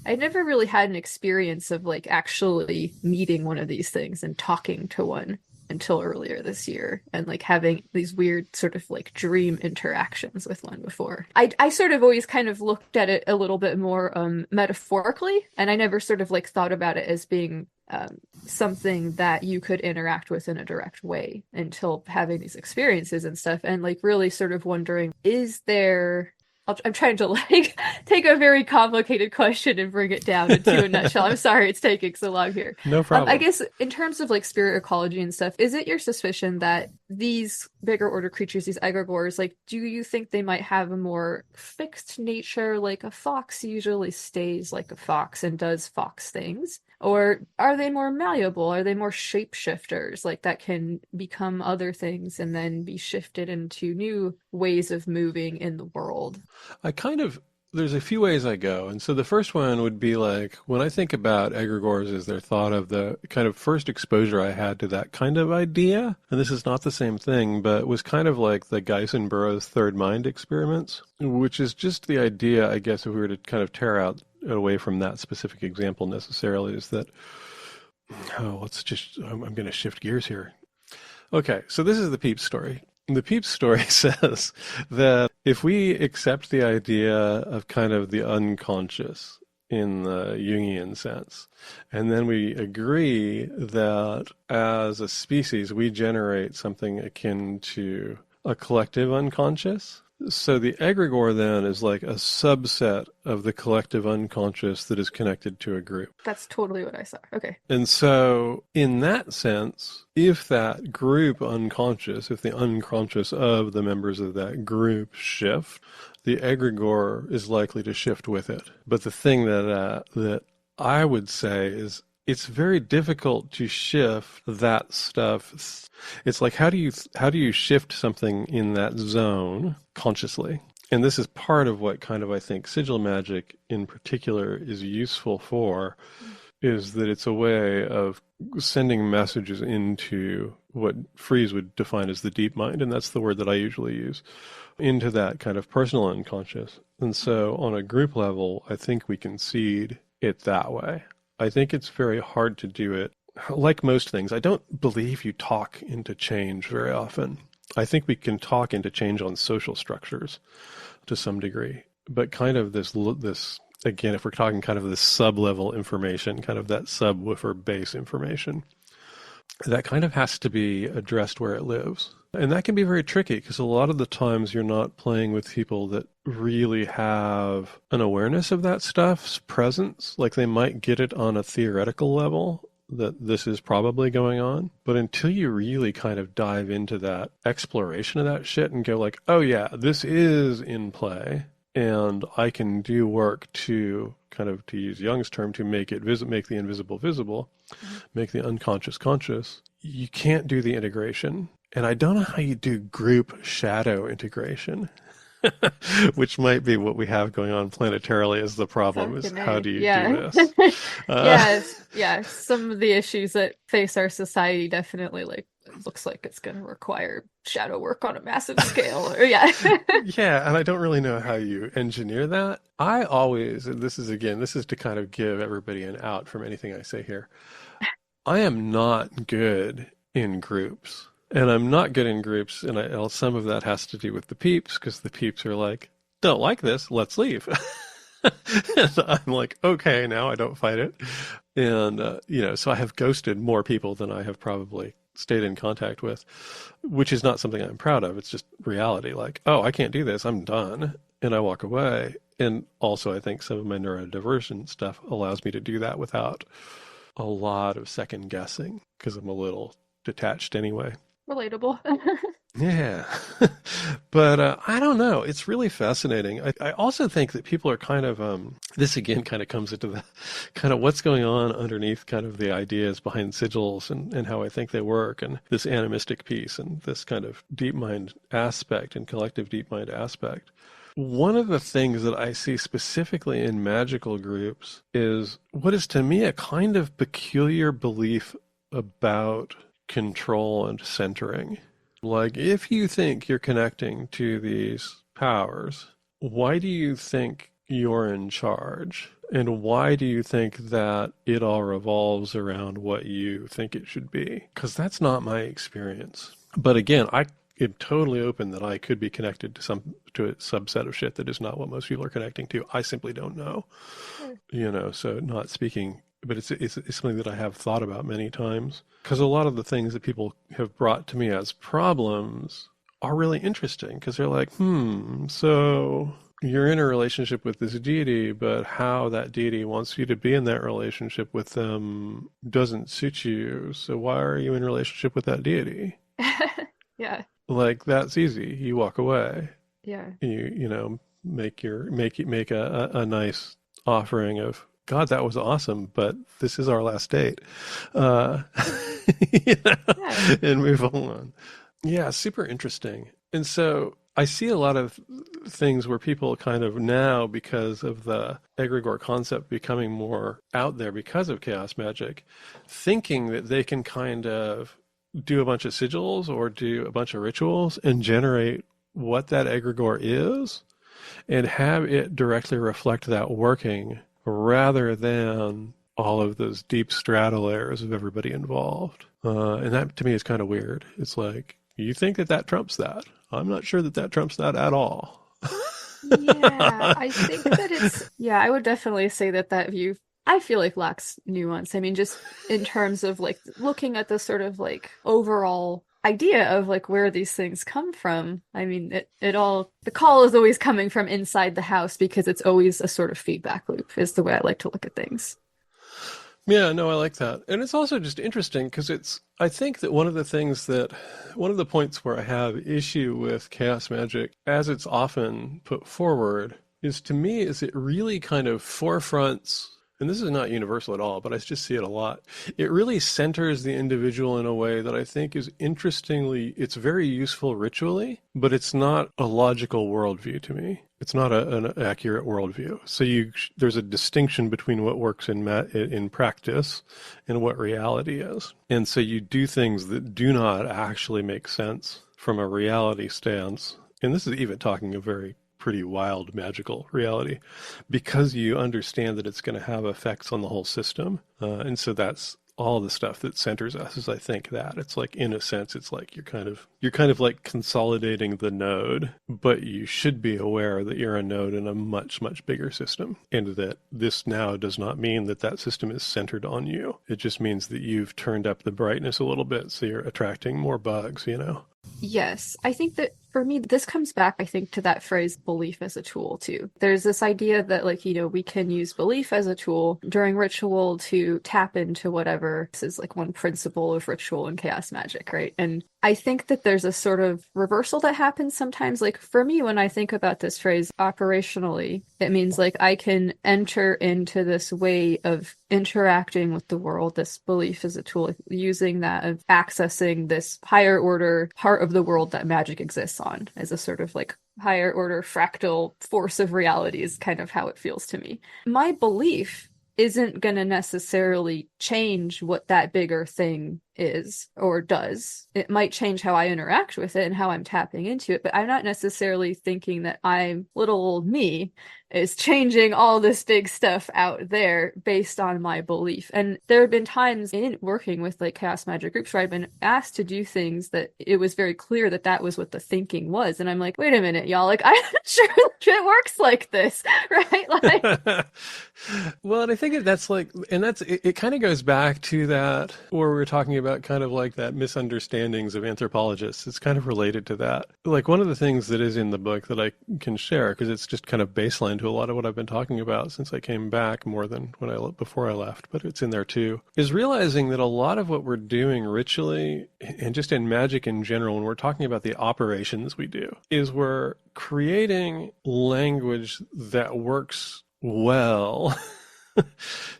I never really had an experience of like actually meeting one of these things and talking to one until earlier this year, and like having these weird sort of like dream interactions with one before. I sort of always kind of looked at it a little bit more metaphorically, and I never sort of like thought about it as being something that you could interact with in a direct way until having these experiences and stuff, and like really sort of wondering, is there... I'm trying to like take a very complicated question and bring it down into a nutshell. I'm sorry it's taking so long here. No problem. I guess in terms of like spirit ecology and stuff, is it your suspicion that these bigger order creatures, these egregores, like, do you think they might have a more fixed nature? Like a fox usually stays like a fox and does fox things. Or are they more malleable? Are they more shapeshifters, like that can become other things and then be shifted into new ways of moving in the world? There's a few ways I go. And so the first one would be like, when I think about egregores as they're thought of, the kind of first exposure I had to that kind of idea, and this is not the same thing, but was kind of like the Geisen Burroughs third mind experiments, which is just the idea, I guess, if we were to kind of tear out away from that specific example necessarily, is that, I'm going to shift gears here. Okay, so this is the Peeps story. The Peeps story says that if we accept the idea of kind of the unconscious in the Jungian sense, and then we agree that as a species we generate something akin to a collective unconscious, so the egregore then is like a subset of the collective unconscious that is connected to a group. That's totally what I saw. Okay. And so in that sense, if that group unconscious, if the unconscious of the members of that group shift, the egregore is likely to shift with it. But the thing that I would say is, it's very difficult to shift that stuff. It's like, how do you shift something in that zone consciously? And this is part of what kind of, I think, sigil magic in particular is useful for, is that it's a way of sending messages into what Fries would define as the deep mind, and that's the word that I usually use, into that kind of personal unconscious. And so on a group level, I think we can seed it that way. I think it's very hard to do it. Like most things, I don't believe you talk into change very often. I think we can talk into change on social structures to some degree. But kind of this again, if we're talking kind of this sub-level information, kind of that subwoofer base information, that kind of has to be addressed where it lives. And that can be very tricky because a lot of the times you're not playing with people that really have an awareness of that stuff's presence. Like they might get it on a theoretical level that this is probably going on. But until you really kind of dive into that exploration of that shit and go like, oh yeah, this is in play. And I can do work to kind of, to use Jung's term, to make it make the invisible visible, make the unconscious conscious. You can't do the integration. And I don't know how you do group shadow integration, which might be what we have going on planetarily as the problem, is how do you do this? Yeah. Some of the issues that face our society definitely looks like it's going to require shadow work on a massive scale. Yeah, and I don't really know how you engineer that. I always, and this is to kind of give everybody an out from anything I say here. I am not good in groups. And I'm not good in groups, and some of that has to do with the peeps, because the peeps are like, don't like this, let's leave. And I'm like, okay, now I don't fight it. And, so I have ghosted more people than I have probably stayed in contact with, which is not something I'm proud of. It's just reality. Like, oh, I can't do this, I'm done. And I walk away. And also, I think some of my neurodivergent stuff allows me to do that without a lot of second guessing, because I'm a little detached anyway. Relatable. Yeah. But I don't know. It's really fascinating. I also think that people are kind of, this again kind of comes into the kind of what's going on underneath kind of the ideas behind sigils and how I think they work, and this animistic piece and this kind of deep mind aspect and collective deep mind aspect. One of the things that I see specifically in magical groups is what is to me a kind of peculiar belief about control and centering. Like, if you think you're connecting to these powers, why do you think you're in charge? And why do you think that it all revolves around what you think it should be? Because that's not my experience. But again, I am totally open that I could be connected to a subset of shit that is not what most people are connecting to. I simply don't know. So not speaking, but it's something that I have thought about many times, because a lot of the things that people have brought to me as problems are really interesting, because they're like, so you're in a relationship with this deity, but how that deity wants you to be in that relationship with them doesn't suit you. So why are you in a relationship with that deity? Yeah. Like, that's easy. You walk away. Yeah. You make a nice offering of, God, that was awesome, but this is our last date. And move on. Yeah, super interesting. And so I see a lot of things where people kind of now, because of the egregore concept becoming more out there because of chaos magic, thinking that they can kind of do a bunch of sigils or do a bunch of rituals and generate what that egregore is and have it directly reflect that working, rather than all of those deep strata layers of everybody involved. And that, to me, is kind of weird. It's like, you think that trumps that? I'm not sure that trumps that at all. Yeah, I think that I would definitely say that view, I feel like, lacks nuance. I mean, just in terms of like looking at the sort of like overall idea of like where these things come from. I mean, the call is always coming from inside the house, because it's always a sort of feedback loop, is the way I like to look at things. Yeah, no, I like that. And it's also just interesting because I think that one of the points where I have issue with chaos magic, as it's often put forward, is it really kind of forefronts, and this is not universal at all, but I just see it a lot. It really centers the individual in a way that I think is it's very useful ritually, but it's not a logical worldview to me. It's not an accurate worldview. So there's a distinction between what works in practice and what reality is. And so you do things that do not actually make sense from a reality stance. And this is even talking a pretty wild magical reality, because you understand that it's going to have effects on the whole system. And so that's all the stuff that centers us, is I think that it's like, in a sense, it's like you're kind of like consolidating the node, but you should be aware that you're a node in a much, much bigger system, and that this now does not mean that system is centered on you. It just means that you've turned up the brightness a little bit, so you're attracting more bugs, Yes, I think that for me, this comes back, I think, to that phrase, belief as a tool, too. There's this idea that, like, we can use belief as a tool during ritual to tap into whatever. This is, like, one principle of ritual and chaos magic, right? And I think that there's a sort of reversal that happens sometimes. Like, for me, when I think about this phrase operationally, it means, like, I can enter into this way of interacting with the world, this belief as a tool, using that, of accessing this higher order part of the world that magic exists on, as a sort of like higher order fractal force of reality, is kind of how it feels to me. My belief isn't going to necessarily change what that bigger thing is or does. It might change how I interact with it and how I'm tapping into it, but I'm not necessarily thinking that I'm little old me is changing all this big stuff out there based on my belief. And there have been times in working with like chaos magic groups where I've been asked to do things that it was very clear that that was what the thinking was. And I'm like, wait a minute, y'all, like, I'm not sure it works like this, right? Like, well, and I think that's like, and that's, it kind of goes back to that where we were talking about kind of like that misunderstandings of anthropologists. It's kind of related to that. Like one of the things that is in the book that I can share, because it's just kind of baseline to a lot of what I've been talking about since I came back more than before I left, but it's in there too, is realizing that a lot of what we're doing ritually and just in magic in general, when we're talking about the operations we do, is we're creating language that works well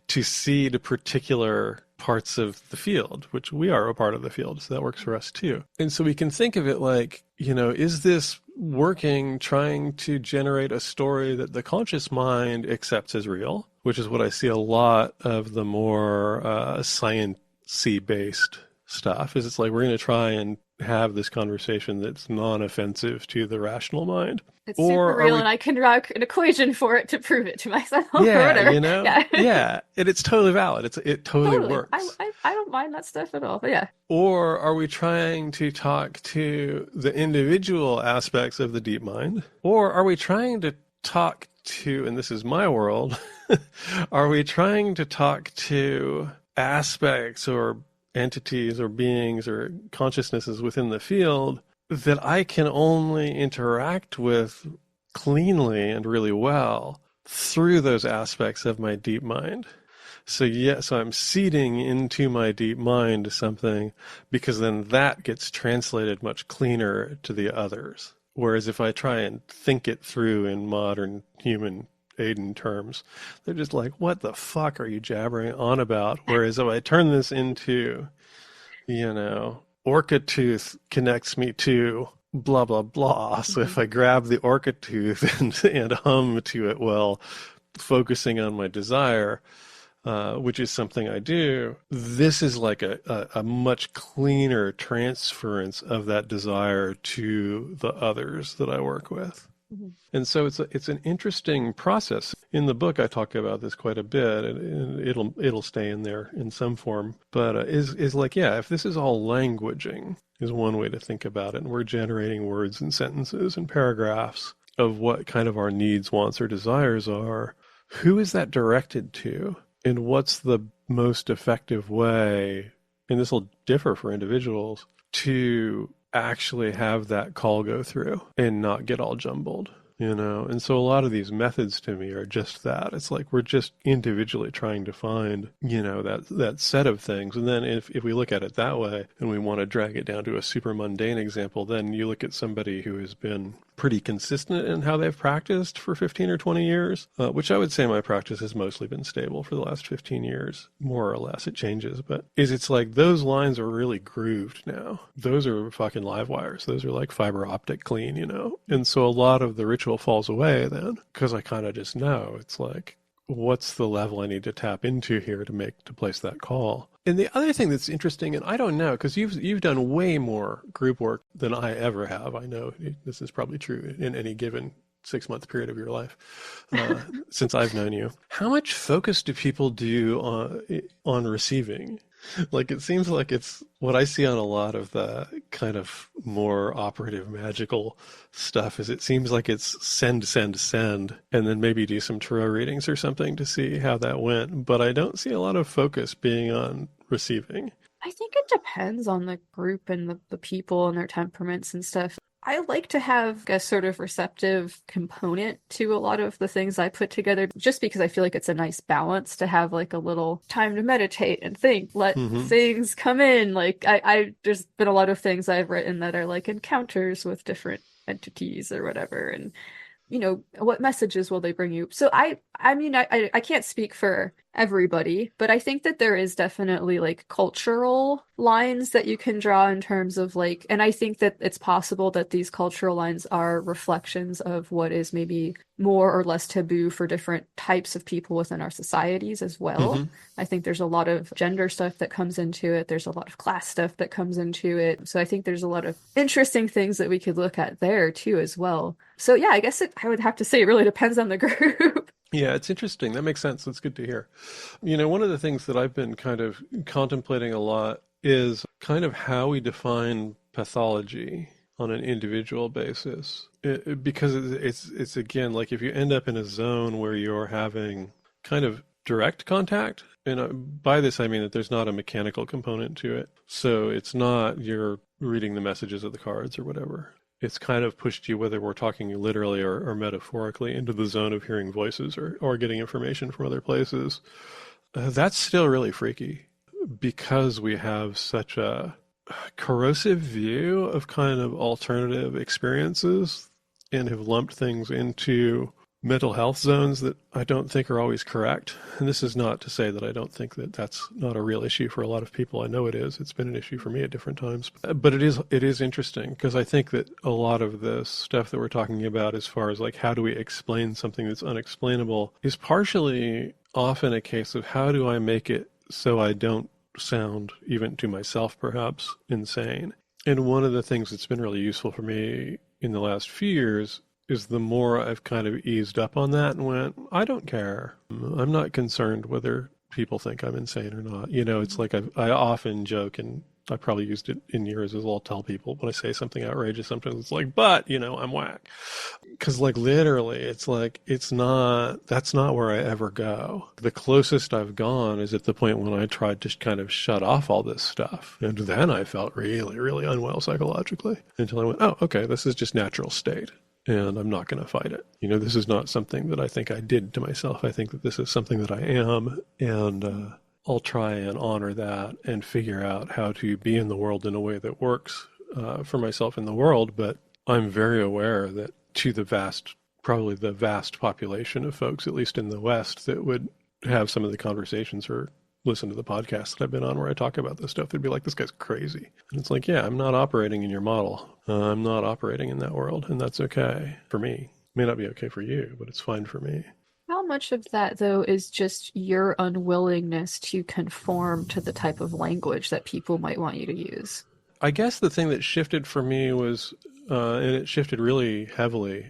to seed particular parts of the field, which we are a part of the field, so that works for us too. And so we can think of it like, is this working, trying to generate a story that the conscious mind accepts as real, which is what I see a lot of the more science-y based stuff, is it's like we're going to try and have this conversation that's non-offensive to the rational mind. It's super real, and I can draw an equation for it to prove it to myself. Yeah, or whatever. Yeah, and it's totally valid. It totally works. I don't mind that stuff at all. But yeah. Or are we trying to talk to the individual aspects of the deep mind? Or are we trying to talk to, and this is my world, are we trying to talk to aspects or entities or beings or consciousnesses within the field that I can only interact with cleanly and really well through those aspects of my deep mind? So I'm seeding into my deep mind something, because then that gets translated much cleaner to the others. Whereas if I try and think it through in modern human Aidan terms, they're just like, what the fuck are you jabbering on about? Whereas if I turn this into, orca tooth connects me to blah, blah, blah. So if I grab the orca tooth and hum to it while focusing on my desire, which is something I do, this is like a much cleaner transference of that desire to the others that I work with. Mm-hmm. And so it's an interesting process. In the book, I talk about this quite a bit, and it'll stay in there in some form. But is like, if this is all languaging, is one way to think about it. And we're generating words and sentences and paragraphs of what kind of our needs, wants, or desires are. Who is that directed to? And what's the most effective way, and this will differ for individuals, to actually have that call go through and not get all jumbled, And so a lot of these methods to me are just that. It's like we're just individually trying to find, that set of things. And then if we look at it that way and we want to drag it down to a super mundane example, then you look at somebody who has been pretty consistent in how they've practiced for 15 or 20 years, which I would say my practice has mostly been stable for the last 15 years, more or less. It changes, but it's like those lines are really grooved now. Those are fucking live wires. Those are like fiber optic clean, And so a lot of the ritual falls away then, because I kind of just know it's like, what's the level I need to tap into here to place that call? And the other thing that's interesting, and I don't know, because you've done way more group work than I ever have. I know this is probably true in any given 6-month period of your life since I've known you. How much focus do people do on receiving? Like, it seems like it's what I see on a lot of the kind of more operative magical stuff is it seems like it's send, and then maybe do some tarot readings or something to see how that went. But I don't see a lot of focus being on receiving. I think it depends on the group and the people and their temperaments and stuff. I like to have a sort of receptive component to a lot of the things I put together, just because I feel like it's a nice balance to have like a little time to meditate and think, let things come in. Like there's been a lot of things I've written that are like encounters with different entities or whatever. And, what messages will they bring you? So I mean, I can't speak for everybody, but I think that there is definitely like cultural lines that you can draw in terms of like, and I think that it's possible that these cultural lines are reflections of what is maybe more or less taboo for different types of people within our societies as well. I think there's a lot of gender stuff that comes into it. There's a lot of class stuff that comes into it. So I think there's a lot of interesting things that we could look at there too as well. So yeah, I guess I would have to say it really depends on the group. Yeah, it's interesting. That makes sense. That's good to hear. You know, one of the things that I've been kind of contemplating a lot is kind of how we define pathology on an individual basis. Because it's again, like if you end up in a zone where you're having kind of direct contact, and by this I mean that there's not a mechanical component to it. So it's not you're reading the messages of the cards or whatever. It's kind of pushed you, whether we're talking literally or metaphorically, into the zone of hearing voices or getting information from other places. That's still really freaky because we have such a corrosive view of kind of alternative experiences and have lumped things into mental health zones that I don't think are always correct. And this is not to say that I don't think that that's not a real issue for a lot of people. I know it is. It's been an issue for me at different times. But it is interesting because I think that a lot of the stuff that we're talking about as far as like how do we explain something that's unexplainable is partially often a case of how do I make it so I don't sound, even to myself perhaps, insane. And one of the things that's been really useful for me in the last few years is the more I've kind of eased up on that and went, I don't care. I'm not concerned whether people think I'm insane or not. You know, it's like I often joke, and I probably used it in yours as well, tell people when I say something outrageous, sometimes it's like, but, you know, I'm whack. Because like literally, it's like, that's not where I ever go. The closest I've gone is at the point when I tried to kind of shut off all this stuff. And then I felt really, really unwell psychologically until I went, oh, okay, this is just natural state. And I'm not going to fight it. You know, this is not something that I think I did to myself. I think that this is something that I am, and I'll try and honor that and figure out how to be in the world in a way that works for myself in the world. But I'm very aware that to probably the vast population of folks, at least in the West, that would have some of the conversations or listen to the podcast that I've been on where I talk about this stuff, they'd be like, this guy's crazy. And it's like, yeah, I'm not operating in your model. I'm not operating in that world, and that's okay for me. It may not be okay for you, but it's fine for me. How much of that, though, is just your unwillingness to conform to the type of language that people might want you to use? I guess the thing that shifted for me was, and it shifted really heavily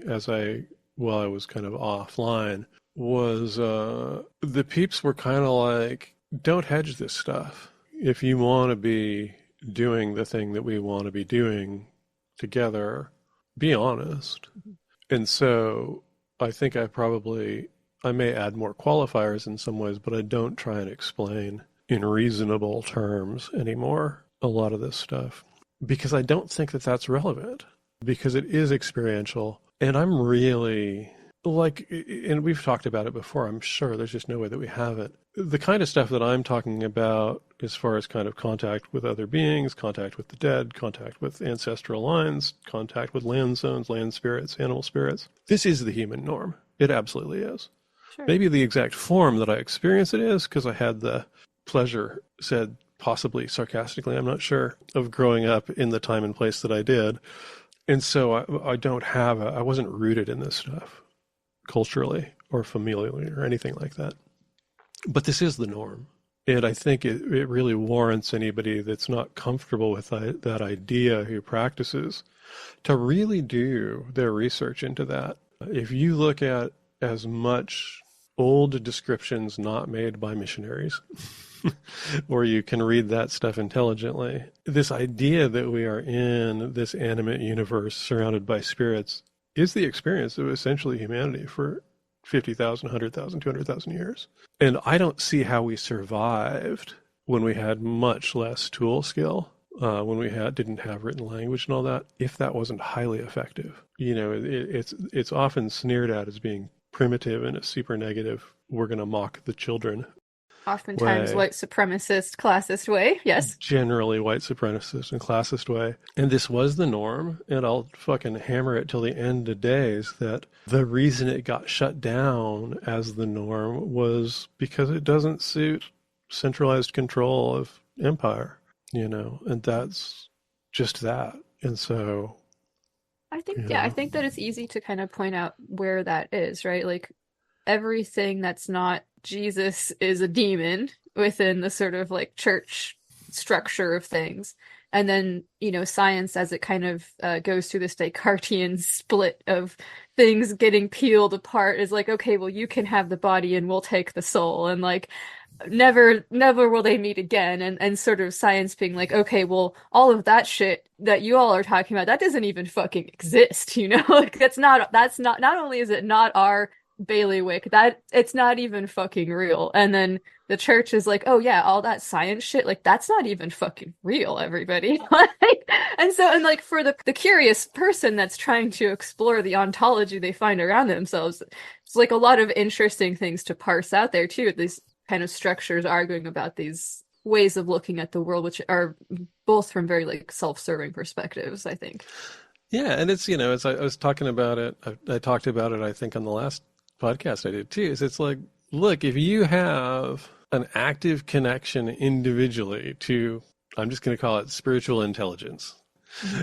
while I was kind of offline, was the peeps were kind of like, don't hedge this stuff. If you want to be doing the thing that we want to be doing together, be honest. And so I think I may add more qualifiers in some ways, but I don't try and explain in reasonable terms anymore a lot of this stuff because I don't think that that's relevant because it is experiential. And I'm really like, and we've talked about it before, I'm sure there's just no way that we haven't. The kind of stuff that I'm talking about as far as kind of contact with other beings, contact with the dead, contact with ancestral lines, contact with land zones, land spirits, animal spirits, this is the human norm. It absolutely is. Sure. Maybe the exact form that I experience it is because I had the pleasure, said possibly sarcastically, I'm not sure, of growing up in the time and place that I did. And so I wasn't rooted in this stuff culturally or familially or anything like that. But this is the norm. And I think it really warrants anybody that's not comfortable with that idea who practices to really do their research into that. If you look at as much old descriptions not made by missionaries, or you can read that stuff intelligently, this idea that we are in this animate universe surrounded by spirits is the experience of essentially humanity for 50,000, 100,000, 200,000 years. And I don't see how we survived when we had much less tool skill, when we didn't have written language and all that, if that wasn't highly effective. You know, it's often sneered at as being primitive and a super negative, we're going to mock the children. Oftentimes way. white supremacist, classist way. Yes. Generally white supremacist and classist way. And this was the norm, and I'll fucking hammer it till the end of days, that the reason it got shut down as the norm was because it doesn't suit centralized control of empire, and that's just that. And so I think that it's easy to kind of point out where that is, right? Like everything that's not Jesus is a demon within the sort of like church structure of things. And then, science, as it kind of goes through this Descartesian split of things getting peeled apart, is like, okay, well, you can have the body and we'll take the soul. And like, never will they meet again. And sort of science being like, okay, well, all of that shit that you all are talking about, that doesn't even fucking exist, like that's not only is it not our bailiwick, that it's not even fucking real. And then the church is like, oh yeah, all that science shit, like that's not even fucking real, everybody. And for the curious person that's trying to explore the ontology they find around themselves, it's like a lot of interesting things to parse out there too. These kind of structures arguing about these ways of looking at the world, which are both from very like self-serving perspectives, I think. Yeah, and it's, as I was talking about it, I talked about it, I think, on the last podcast I did too, is it's like, look, if you have an active connection individually to, I'm just going to call it spiritual intelligence,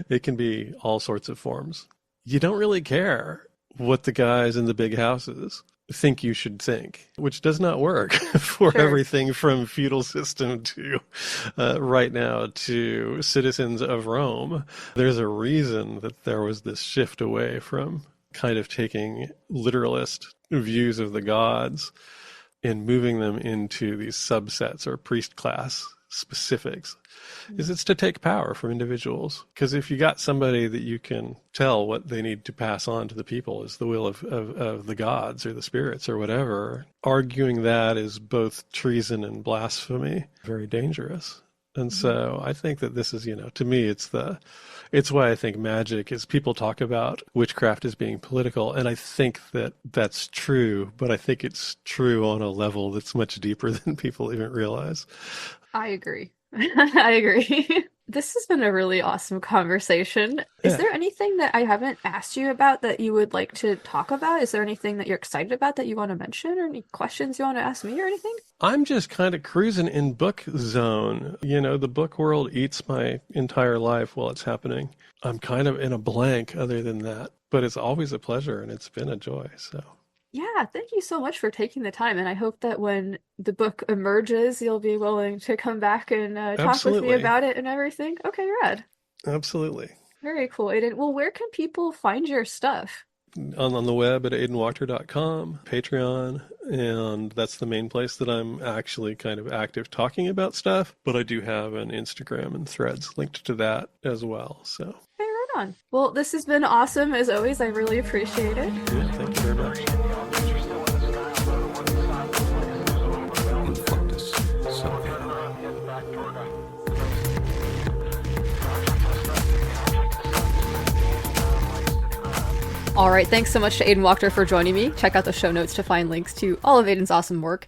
it can be all sorts of forms. You don't really care what the guys in the big houses think you should think, which does not work for Sure. everything from feudal system to right now to citizens of Rome. There's a reason that there was this shift away from kind of taking literalist views of the gods and moving them into these subsets or priest class specifics, is it's to take power from individuals. Because if you got somebody that you can tell what they need to pass on to the people is the will of the gods or the spirits or whatever, arguing that is both treason and blasphemy, very dangerous. And so I think that this is, to me, it's why I think magic is, people talk about witchcraft as being political. And I think that that's true, but I think it's true on a level that's much deeper than people even realize. I agree. I agree. This has been a really awesome conversation. Is there anything that I haven't asked you about that you would like to talk about? Is there anything that you're excited about that you want to mention, or any questions you want to ask me or anything? I'm just kind of cruising in book zone. The book world eats my entire life while it's happening. I'm kind of in a blank other than that, but it's always a pleasure and it's been a joy. So Yeah, thank you so much for taking the time. And I hope that when the book emerges, you'll be willing to come back and talk with me Absolutely. about it and everything. Okay, rad. Absolutely. Very cool, Aidan. Well, where can people find your stuff? On the web at aidanwachter.com, Patreon, and that's the main place that I'm actually kind of active talking about stuff. But I do have an Instagram and Threads linked to that as well. So Okay, right on. Well, this has been awesome as always. I really appreciate it. yeah, thank you very much. All right, thanks so much to Aidan Wachter for joining me. Check out the show notes to find links to all of Aidan's awesome work.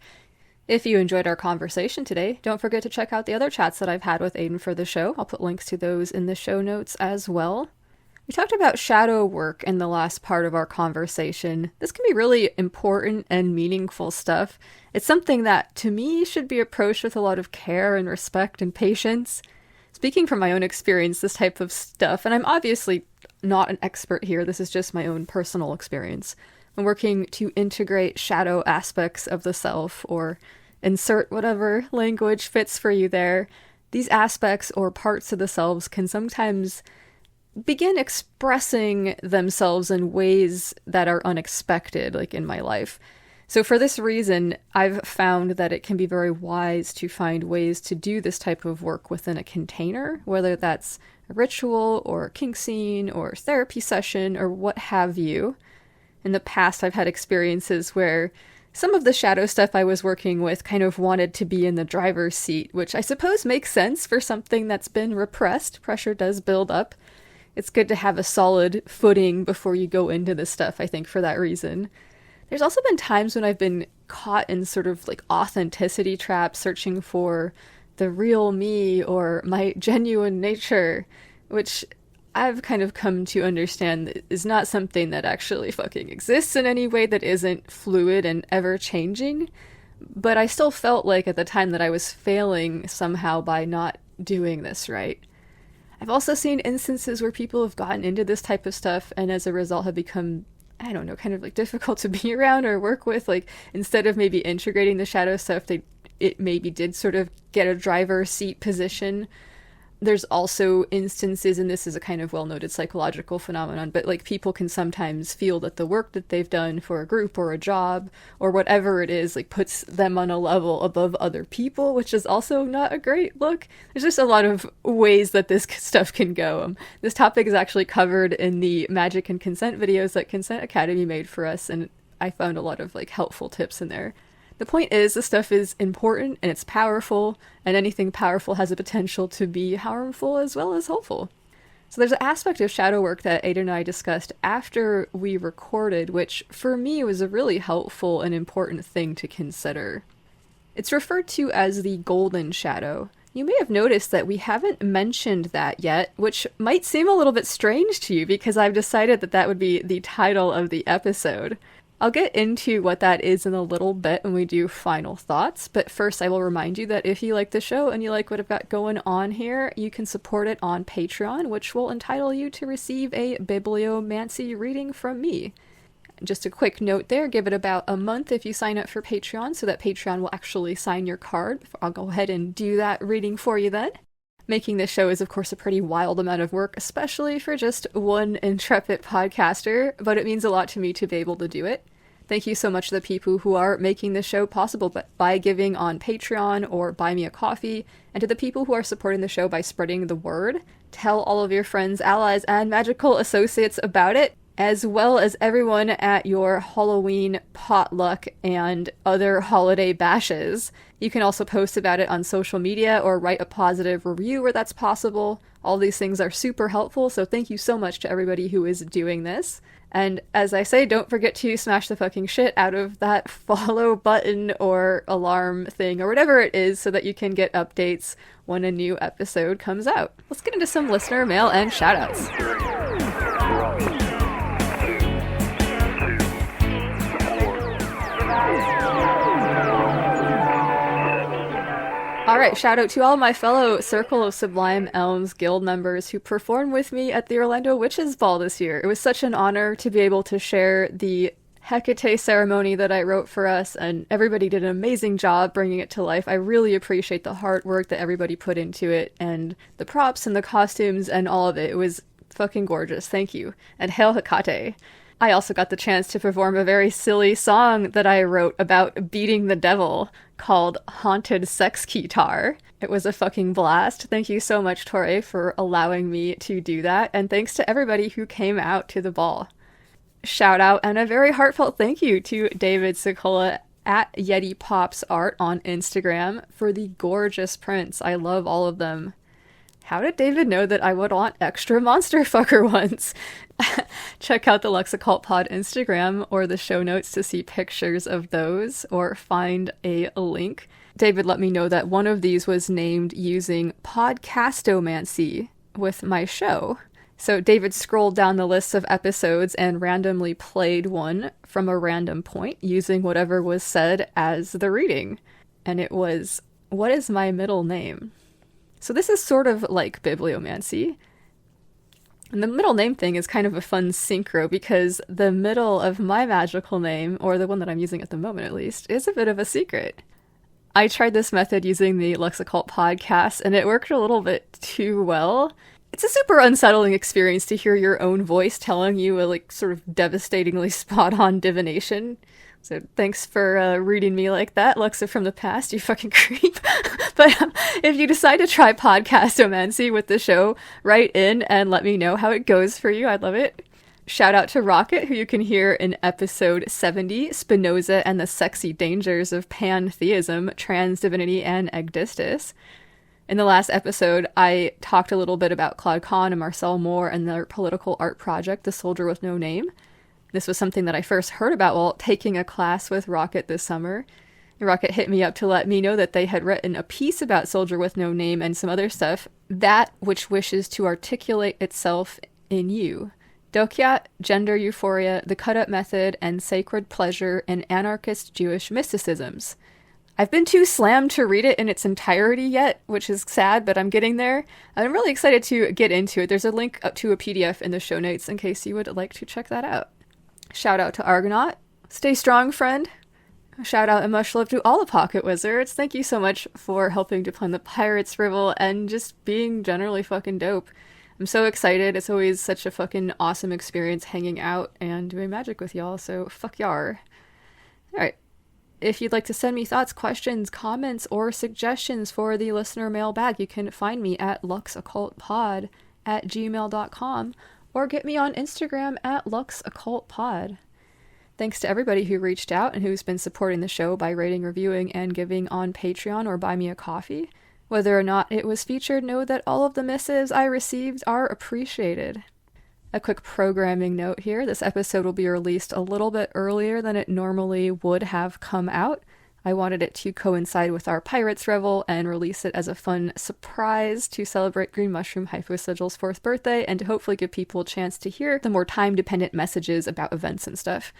If you enjoyed our conversation today, don't forget to check out the other chats that I've had with Aidan for the show. I'll put links to those in the show notes as well. We talked about shadow work in the last part of our conversation. This can be really important and meaningful stuff. It's something that, to me, should be approached with a lot of care and respect and patience. Speaking from my own experience, this type of stuff, and I'm obviously not an expert here, this is just my own personal experience. I'm working to integrate shadow aspects of the self, or insert whatever language fits for you there. These aspects or parts of the selves can sometimes begin expressing themselves in ways that are unexpected, like in my life. So for this reason, I've found that it can be very wise to find ways to do this type of work within a container, whether that's a ritual or a kink scene or therapy session or what have you. In the past, I've had experiences where some of the shadow stuff I was working with kind of wanted to be in the driver's seat, which I suppose makes sense for something that's been repressed. Pressure does build up. It's good to have a solid footing before you go into this stuff, I think, for that reason. There's also been times when I've been caught in sort of like authenticity traps, searching for the real me or my genuine nature, which I've kind of come to understand is not something that actually fucking exists in any way, that isn't fluid and ever changing. But I still felt like at the time that I was failing somehow by not doing this right. I've also seen instances where people have gotten into this type of stuff and as a result have become, I don't know, kind of like difficult to be around or work with. Like, instead of maybe integrating the shadow stuff, it maybe did sort of get a driver's seat position. There's also instances, and this is a kind of well-noted psychological phenomenon, but like people can sometimes feel that the work that they've done for a group or a job or whatever it is, like puts them on a level above other people, which is also not a great look. There's just a lot of ways that this stuff can go. This topic is actually covered in the Magic and Consent videos that Consent Academy made for us, and I found a lot of like helpful tips in there. The point is, this stuff is important and it's powerful, and anything powerful has a potential to be harmful as well as hopeful. So there's an aspect of shadow work that Aidan and I discussed after we recorded, which for me was a really helpful and important thing to consider. It's referred to as the golden shadow. You may have noticed that we haven't mentioned that yet, which might seem a little bit strange to you because I've decided that that would be the title of the episode. I'll get into what that is in a little bit when we do final thoughts, but first I will remind you that if you like the show and you like what I've got going on here, you can support it on Patreon, which will entitle you to receive a bibliomancy reading from me. Just a quick note there, give it about a month if you sign up for Patreon so that Patreon will actually sign your card. I'll go ahead and do that reading for you then. Making this show is, of course, a pretty wild amount of work, especially for just one intrepid podcaster, but it means a lot to me to be able to do it. Thank you so much to the people who are making this show possible by giving on Patreon or Buy Me a Coffee, and to the people who are supporting the show by spreading the word. Tell all of your friends, allies, and magical associates about it, as well as everyone at your Halloween potluck and other holiday bashes. You can also post about it on social media or write a positive review where that's possible. All these things are super helpful, so thank you so much to everybody who is doing this. And as I say, don't forget to smash the fucking shit out of that follow button or alarm thing or whatever it is so that you can get updates when a new episode comes out. Let's get into some listener mail and shoutouts. Alright, shout out to all my fellow Circle of Sublime Elms guild members who performed with me at the Orlando Witches Ball this year. It was such an honor to be able to share the Hecate ceremony that I wrote for us, and everybody did an amazing job bringing it to life. I really appreciate the hard work that everybody put into it, and the props and the costumes and all of it. It was fucking gorgeous. Thank you. And hail Hecate. I also got the chance to perform a very silly song that I wrote about beating the devil called Haunted Sex Guitar. It was a fucking blast. Thank you so much, Torre, for allowing me to do that, and thanks to everybody who came out to the ball. Shout out and a very heartfelt thank you to David Sicola at Yeti Pops Art on Instagram for the gorgeous prints. I love all of them. How did David know that I would want extra monster fucker ones? Check out the Lexicult Pod Instagram or the show notes to see pictures of those or find a link. David let me know that one of these was named using podcastomancy with my show. So David scrolled down the list of episodes and randomly played one from a random point using whatever was said as the reading. And it was, "What is my middle name?" So this is sort of like bibliomancy. And the middle name thing is kind of a fun synchro because the middle of my magical name, or the one that I'm using at the moment at least, is a bit of a secret. I tried this method using the Lexicult podcast and it worked a little bit too well. It's a super unsettling experience to hear your own voice telling you a like sort of devastatingly spot-on divination. So thanks for reading me like that, Lexa from the past, you fucking creep. But if you decide to try podcastomancy with the show, write in and let me know how it goes for you. I'd love it. Shout out to Rocket, who you can hear in episode 70, Spinoza and the Sexy Dangers of Pantheism, Trans-Divinity, and Egdistis. In the last episode, I talked a little bit about Claude Kahn and Marcel Moore and their political art project, The Soldier with No Name. This was something that I first heard about while taking a class with Rocket this summer. Rocket hit me up to let me know that they had written a piece about Soldier with No Name and some other stuff, that which wishes to articulate itself in you. Dokya, gender euphoria, the cut-up method, and sacred pleasure in anarchist Jewish mysticisms. I've been too slammed to read it in its entirety yet, which is sad, but I'm getting there. I'm really excited to get into it. There's a link up to a PDF in the show notes in case you would like to check that out. Shout out to Argonaut. Stay strong, friend. Shout out and much love to all the Pocket Wizards. Thank you so much for helping to plan the Pirates Rivel and just being generally fucking dope. I'm so excited. It's always such a fucking awesome experience hanging out and doing magic with y'all, so fuck y'all. Alright. If you'd like to send me thoughts, questions, comments, or suggestions for the listener mailbag, you can find me at luxoccultpod@gmail.com or get me on Instagram at luxoccultpod. Thanks to everybody who reached out and who's been supporting the show by rating, reviewing, and giving on Patreon or Buy Me a Coffee. Whether or not it was featured, know that all of the missives I received are appreciated. A quick programming note here. This episode will be released a little bit earlier than it normally would have come out. I wanted it to coincide with our Pirates Revel and release it as a fun surprise to celebrate Green Mushroom Hyposigil's 4th birthday and to hopefully give people a chance to hear the more time-dependent messages about events and stuff.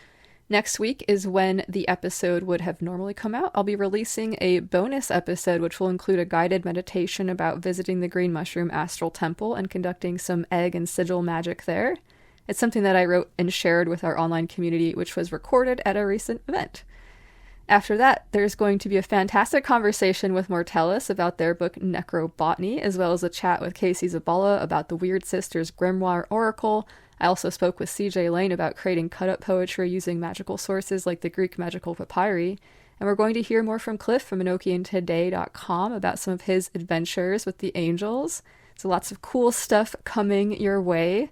Next week is when the episode would have normally come out. I'll be releasing a bonus episode which will include a guided meditation about visiting the Green Mushroom Astral Temple and conducting some egg and sigil magic there. It's something that I wrote and shared with our online community, which was recorded at a recent event. After that, there's going to be a fantastic conversation with Mortellus about their book Necrobotany, as well as a chat with Casey Zabala about the Weird Sisters Grimoire Oracle. I also spoke with CJ Lane about creating cut-up poetry using magical sources like the Greek magical papyri, and we're going to hear more from Cliff from EnochianToday.com about some of his adventures with the angels. So lots of cool stuff coming your way.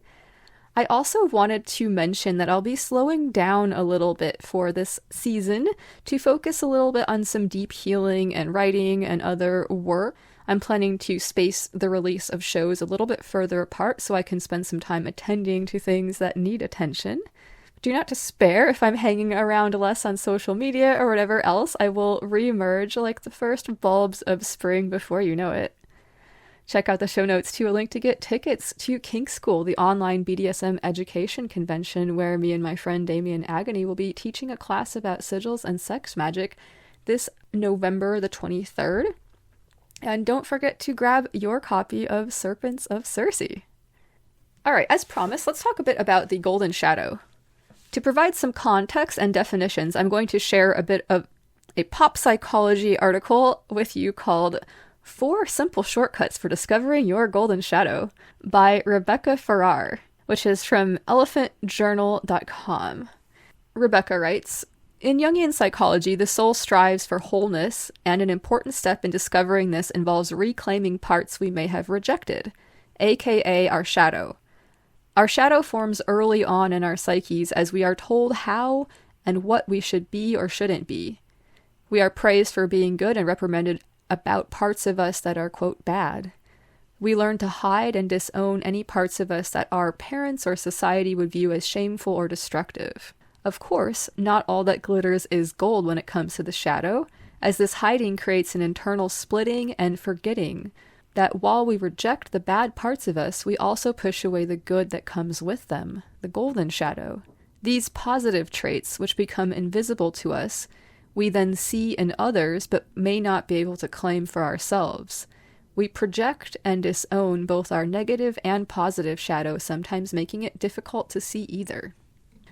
I also wanted to mention that I'll be slowing down a little bit for this season to focus a little bit on some deep healing and writing and other work. I'm planning to space the release of shows a little bit further apart so I can spend some time attending to things that need attention. Do not despair if I'm hanging around less on social media or whatever else. I will re-emerge like the first bulbs of spring before you know it. Check out the show notes to a link to get tickets to Kink School, the online BDSM education convention where me and my friend Damien Agony will be teaching a class about sigils and sex magic this November the 23rd. And don't forget to grab your copy of Serpents of Circee. Alright, as promised, let's talk a bit about the Golden Shadow. To provide some context and definitions, I'm going to share a bit of a pop psychology article with you called 4 Simple Shortcuts for Discovering Your Golden Shadow by Rebecca Farrar, which is from elephantjournal.com. Rebecca writes, in Jungian psychology, the soul strives for wholeness, and an important step in discovering this involves reclaiming parts we may have rejected, aka our shadow. Our shadow forms early on in our psyches as we are told how and what we should be or shouldn't be. We are praised for being good and reprimanded about parts of us that are, quote, bad. We learn to hide and disown any parts of us that our parents or society would view as shameful or destructive. Of course, not all that glitters is gold when it comes to the shadow, as this hiding creates an internal splitting and forgetting that while we reject the bad parts of us, we also push away the good that comes with them, the golden shadow. These positive traits, which become invisible to us, we then see in others but may not be able to claim for ourselves. We project and disown both our negative and positive shadow, sometimes making it difficult to see either.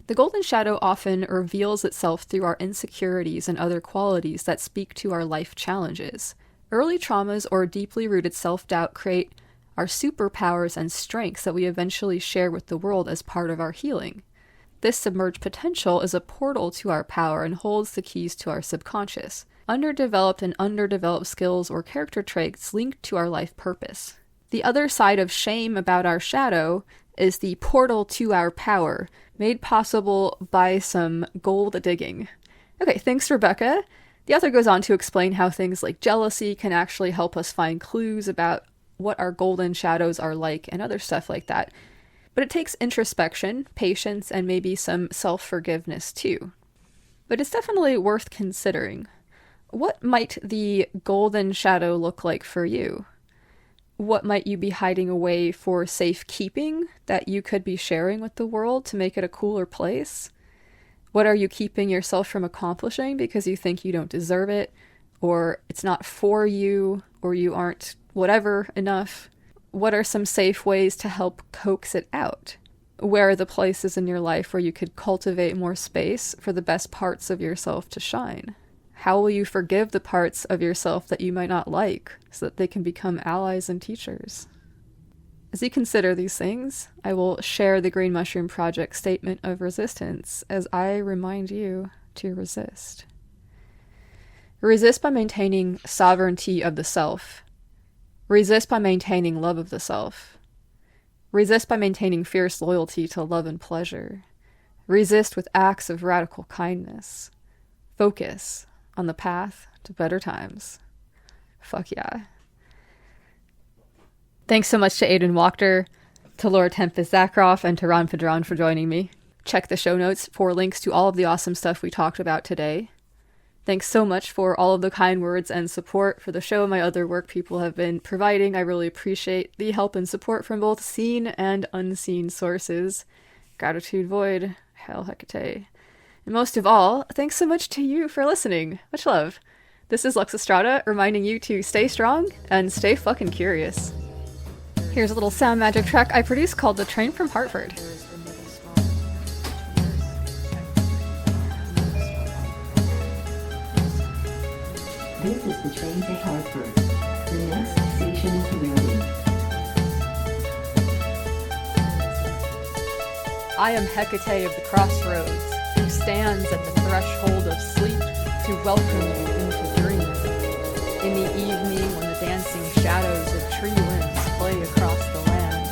The golden shadow often reveals itself through our insecurities and other qualities that speak to our life challenges. Early traumas or deeply rooted self-doubt create our superpowers and strengths that we eventually share with the world as part of our healing. This submerged potential is a portal to our power and holds the keys to our subconscious, underdeveloped skills or character traits linked to our life purpose. The other side of shame about our shadow is the portal to our power, made possible by some gold digging. Okay, thanks, Rebecca. The author goes on to explain how things like jealousy can actually help us find clues about what our golden shadows are like and other stuff like that. But it takes introspection, patience, and maybe some self-forgiveness too. But it's definitely worth considering. What might the golden shadow look like for you? What might you be hiding away for safekeeping that you could be sharing with the world to make it a cooler place? What are you keeping yourself from accomplishing because you think you don't deserve it, or it's not for you, or you aren't whatever enough? What are some safe ways to help coax it out? Where are the places in your life where you could cultivate more space for the best parts of yourself to shine? How will you forgive the parts of yourself that you might not like so that they can become allies and teachers? As you consider these things, I will share the Green Mushroom Project statement of resistance as I remind you to resist. Resist by maintaining sovereignty of the self. Resist by maintaining love of the self. Resist by maintaining fierce loyalty to love and pleasure. Resist with acts of radical kindness. Focus on the path to better times. Fuck yeah. Thanks so much to Aidan Wachter, to Lord Tempest Zakroff, and to Ron Padrón for joining me. Check the show notes for links to all of the awesome stuff we talked about today. Thanks so much for all of the kind words and support for the show and my other work people have been providing. I really appreciate the help and support from both seen and unseen sources. Gratitude void. Hail Hecate. And most of all, thanks so much to you for listening. Much love. This is Lux Estrada reminding you to stay strong and stay fucking curious. Here's a little sound magic track I produced called The Train from Hartford. This is the train to Hartford. The next station is Revalore. I am Hecate of the Crossroads, who stands at the threshold of sleep to welcome you into dreams. In the evening, when the dancing shadows of tree limbs play across the lands,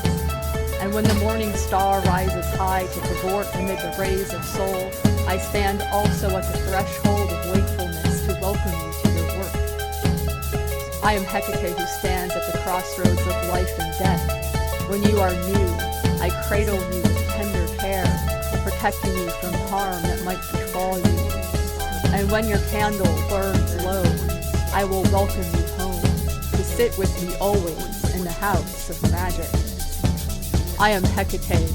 and when the morning star rises high to cavort amid the rays of soul, I stand also at the threshold of wakefulness to welcome you to your work. I am Hecate who stands at the crossroads of life and death. When you are new, I cradle you with tender care, protecting you from harm that might befall you. And when your candle burns low, I will welcome you home, to sit with me always in the house of magic. I am Hecate,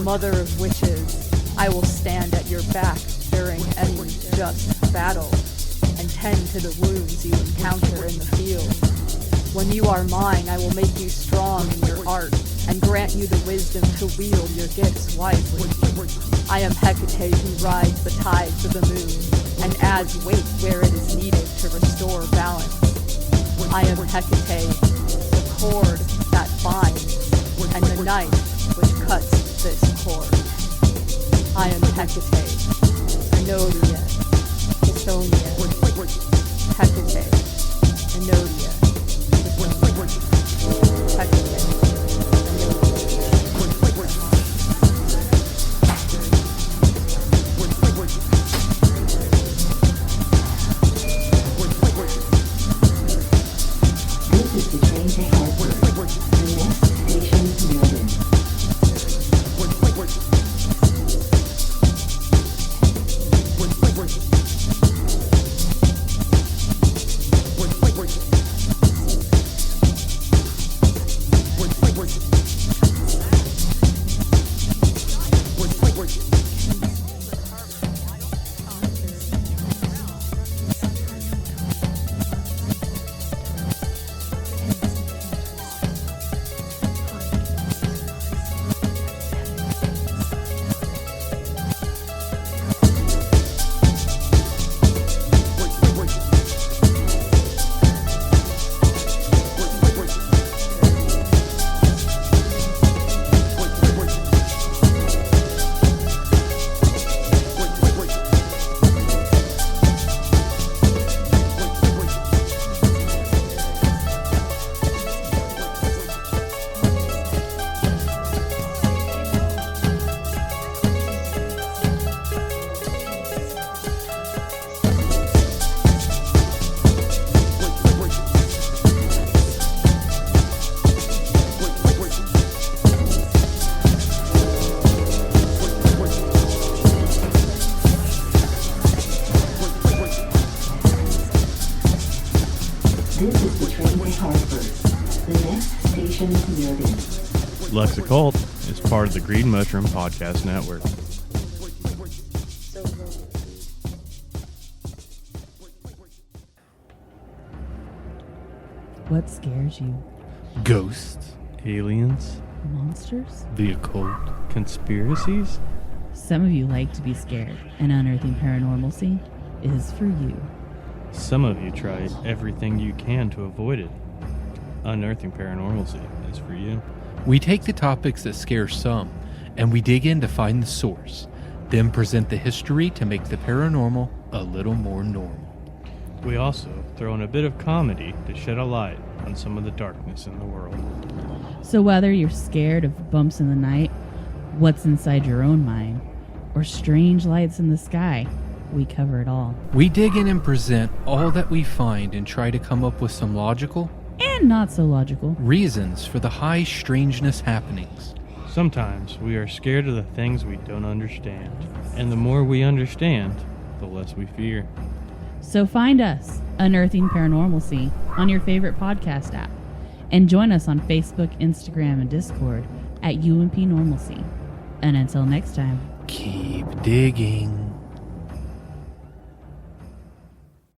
mother of witches. I will stand at your back during any just battle, and tend to the wounds you encounter in the field. When you are mine, I will make you strong in your art, and grant you the wisdom to wield your gifts wisely. I am Hecate who rides the tides of the moon, and adds weight where it is needed to restore balance. I am Hecate, the cord that binds, and the knife which cuts this cord. I am Hecate, Anodia, Tithonia, Hecate, Anodia, Tithonia, Hecate. Work. This is the train to Hartford. The next station is Meriden. Lux Occult is part of the Green Mushroom Podcast Network. What scares you? Ghosts, Aliens, Monsters? the occult. conspiracies, Some of you like to be scared, and unearthing paranormalcy is for you. some of you try everything you can to avoid it. Unearthing paranormalcy is for you. We take the topics that scare some, and we dig in to find the source, then present the history to make the paranormal a little more normal. We also throw in a bit of comedy to shed a light on some of the darkness in the world. So whether you're scared of bumps in the night, what's inside your own mind, or strange lights in the sky, we cover it all. We dig in and present all that we find and try to come up with some logical And not so logical. reasons for the high strangeness happenings. Sometimes we are scared of the things we don't understand, and the more we understand, the less we fear. So find us, Unearthing Paranormalcy, on your favorite podcast app. And join us on Facebook, Instagram, and Discord at UMP Normalcy. And until next time. Keep digging.